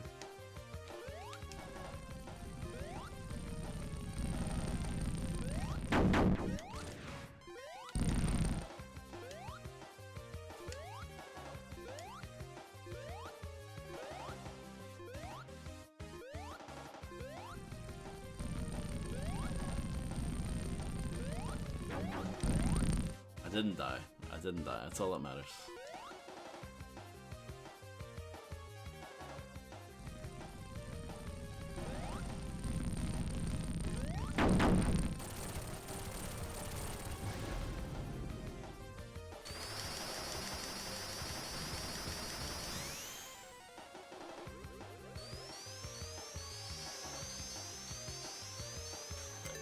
I didn't die. I didn't die. That's all that matters.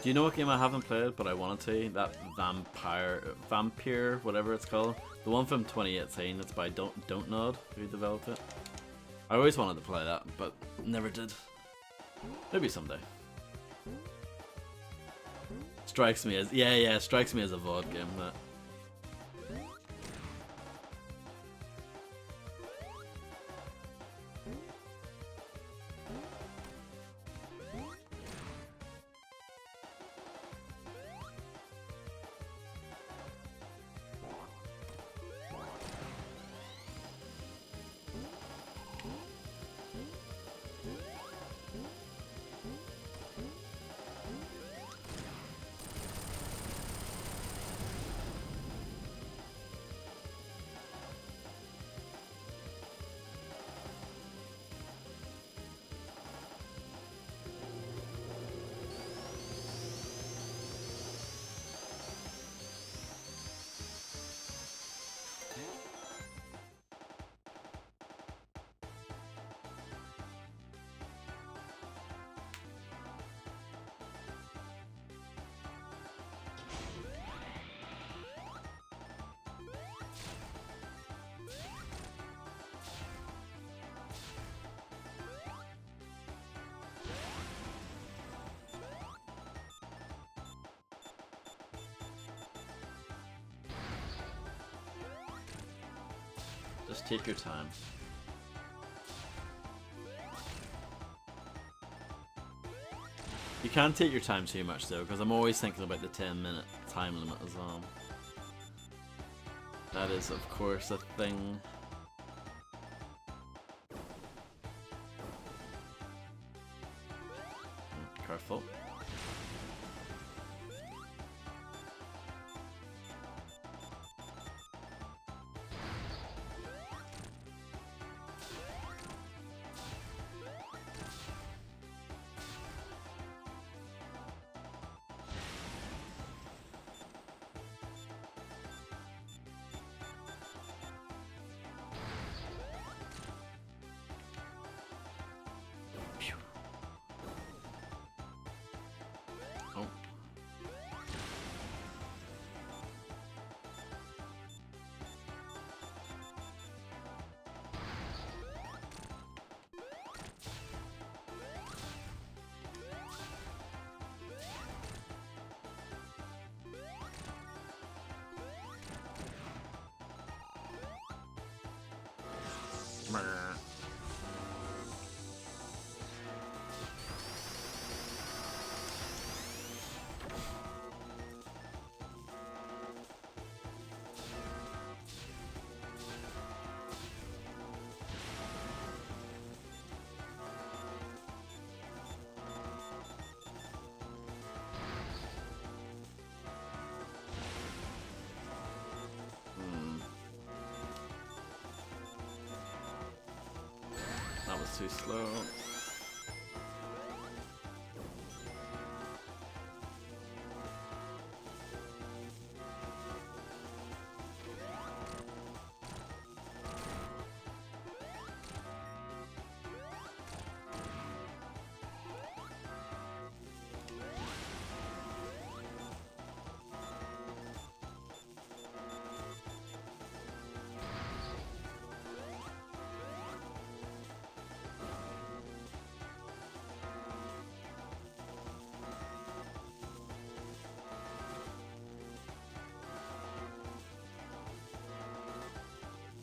Do you know what game I haven't played, but I wanted to? That Vampire, whatever it's called. The one from 2018, it's by Don't Nod, who developed it. I always wanted to play that, but never did. Maybe someday. Strikes me as, strikes me as a VOD game, that. Just take your time. You can't take your time too much though, because I'm always thinking about the 10-minute time limit as well. That is, of course, a thing. Careful. Oh. That was too slow.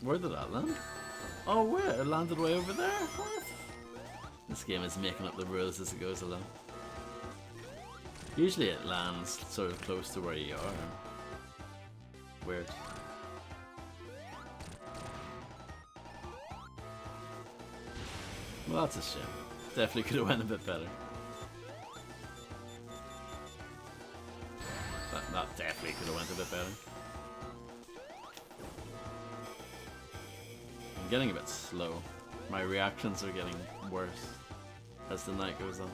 Where did that land? Oh, where? It landed way over there? What? This game is making up the rules as it goes along. Usually it lands sort of close to where you are. Weird. Well, that's a shame. Definitely could have went a bit better. That definitely could have went a bit better. I'm getting a bit slow. My reactions are getting worse as the night goes on.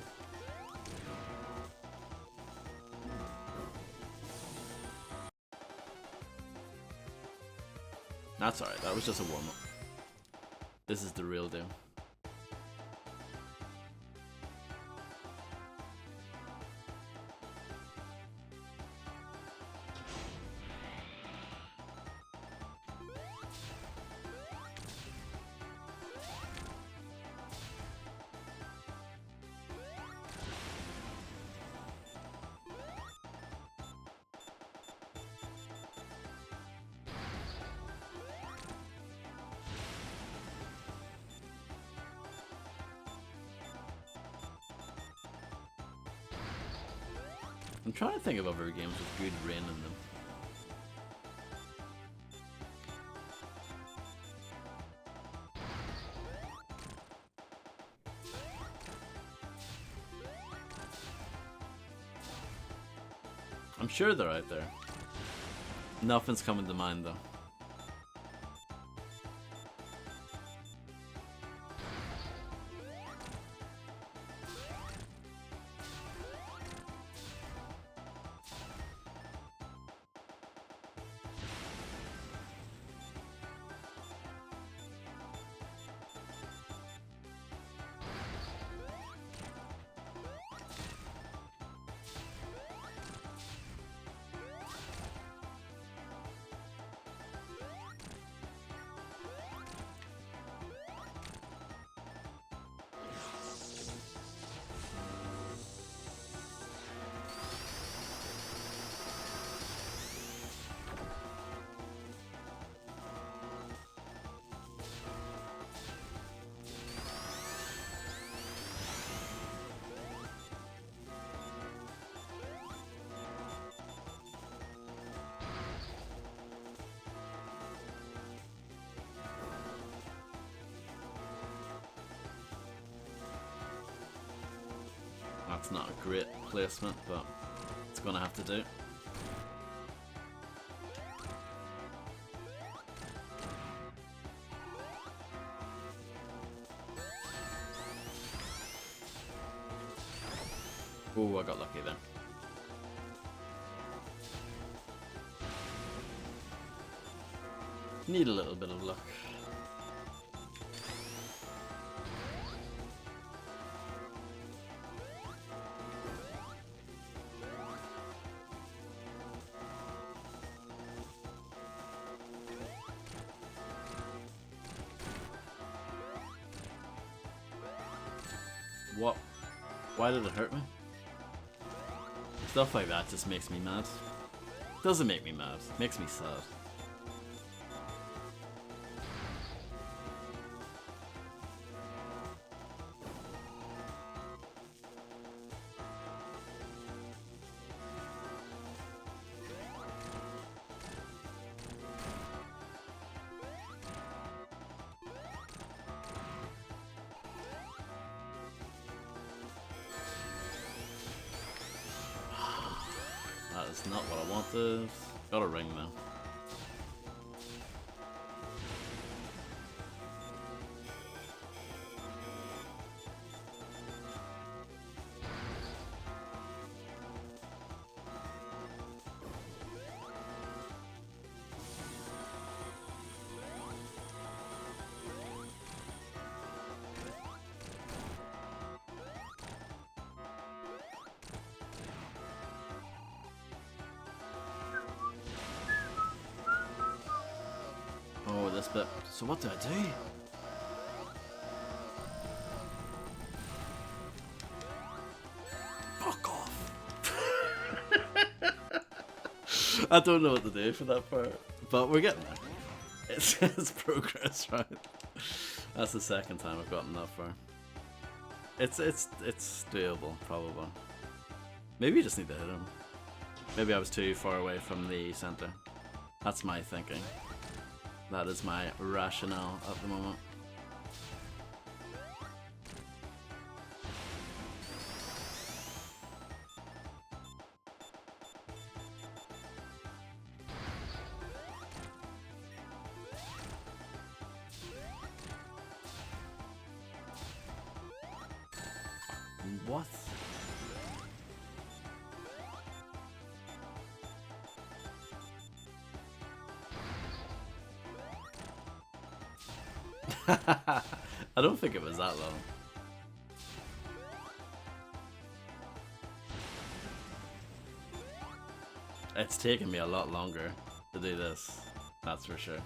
That's alright, that was just a warm-up. This is the real deal. I'm trying to think of other games with good rain in them. I'm sure they're out there. Nothing's coming to mind though. It's not a great placement, but it's gonna have to do. Oh, I got lucky there. Need a little bit of luck. What? Why did it hurt me? Stuff like that just makes me mad. Doesn't make me mad, makes me sad. That is not what I wanted. Got a ring though. Oh, this bit. So what do I do? Fuck off. I don't know what to do for that part, but we're getting there. It's progress, right? That's the second time I've gotten that far. It's doable, probably. Maybe you just need to hit him. Maybe I was too far away from the center. That's my thinking. That is my rationale at the moment. What? I don't think it was that long. It's taken me a lot longer to do this, that's for sure.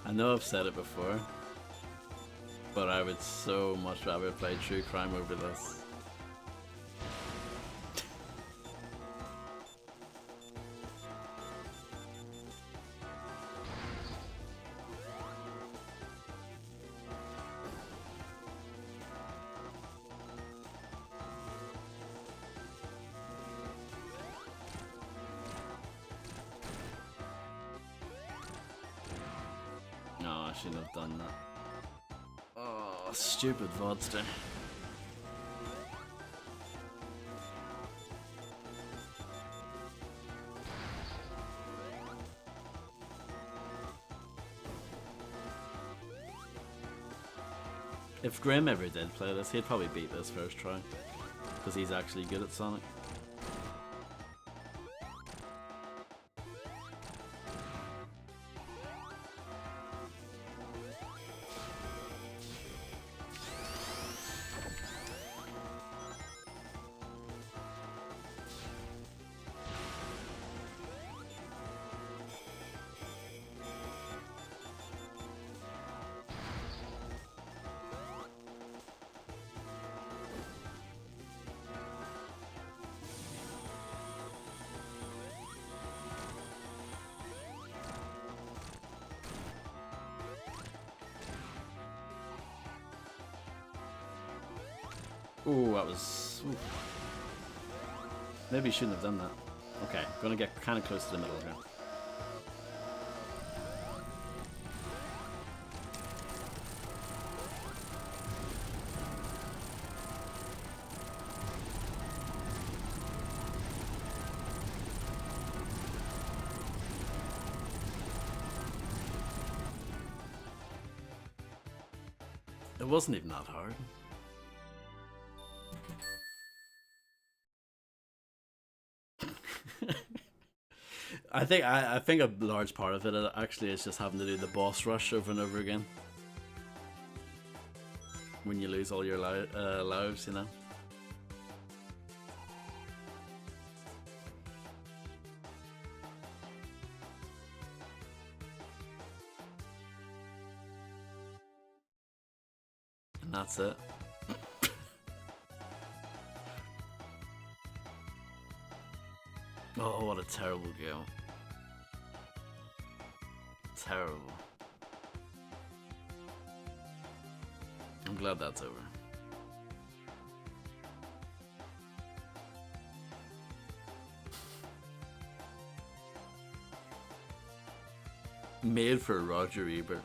I know I've said it before, but I would so much rather play True Crime over this. No, I shouldn't have done that. Oh, stupid Vodster. If Grim ever did play this, he'd probably beat this first try. Because he's actually good at Sonic. Ooh, that was... Ooh. Maybe you shouldn't have done that. Okay, gonna get kind of close to the middle here. It wasn't even that hard. I think a large part of it actually is just having to do the boss rush over and over again. When you lose all your lives, you know. And that's it. Oh, what a terrible game. Terrible. I'm glad that's over. Made for Roger Ebert.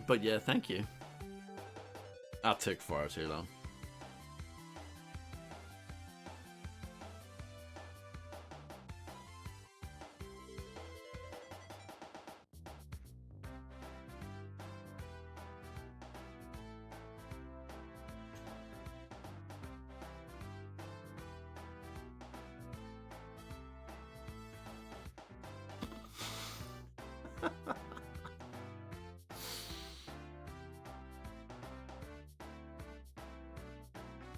But yeah, thank you. That took far too long.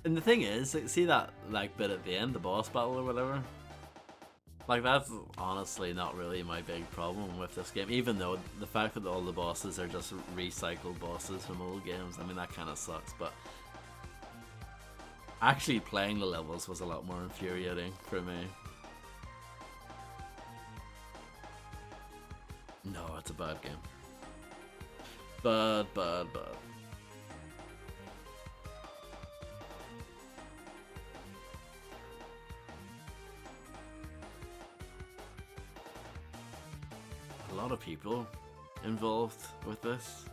And the thing is, like, see that like bit at the end, the boss battle or whatever? Like, that's honestly not really my big problem with this game, even though the fact that all the bosses are just recycled bosses from old games, I mean, that kind of sucks, but actually playing the levels was a lot more infuriating for me. No, it's a bad game. Bad. A lot of people involved with this.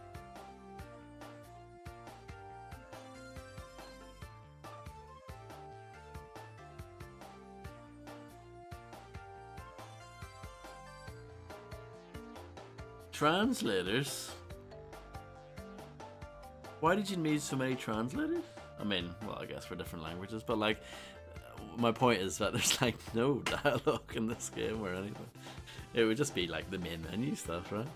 Translators? Why did you need so many translators? I mean, well, I guess for different languages, but like, my point is that there's like no dialogue in this game or anything. It would just be like the main menu stuff, right?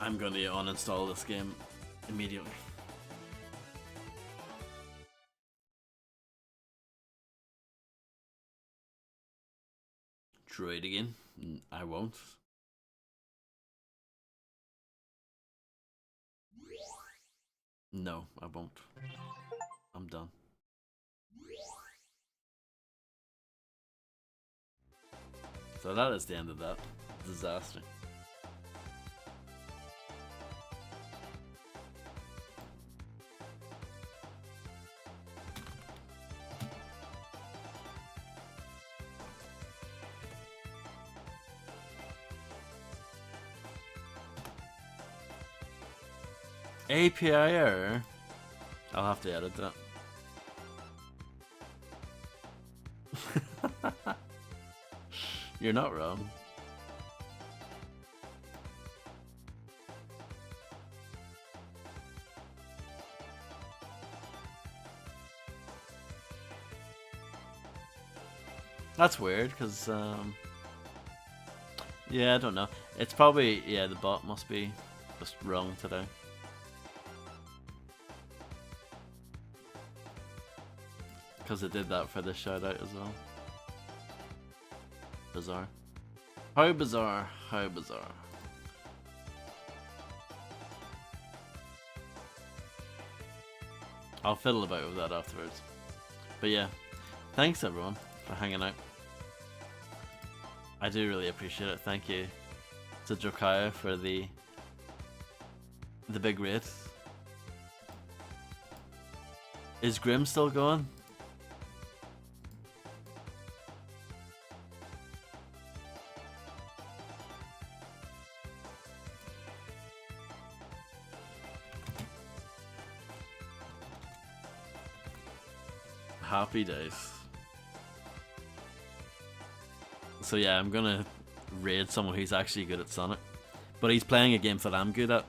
I'm going to uninstall this game immediately. Try it again. I won't. No, I won't. I'm done. So that is the end of that disaster. API error? I'll have to edit that. You're not wrong. That's weird, because, yeah, I don't know. It's probably, yeah, the bot must be just wrong today. Because it did that for the shout out as well. Bizarre. How bizarre, how bizarre. I'll fiddle about with that afterwards. But yeah, thanks everyone for hanging out. I do really appreciate it. Thank you to Jokaya for the big raid. Is Grim still going? Happy days. So yeah, I'm gonna raid someone who's actually good at Sonic. But he's playing a game that I'm good at.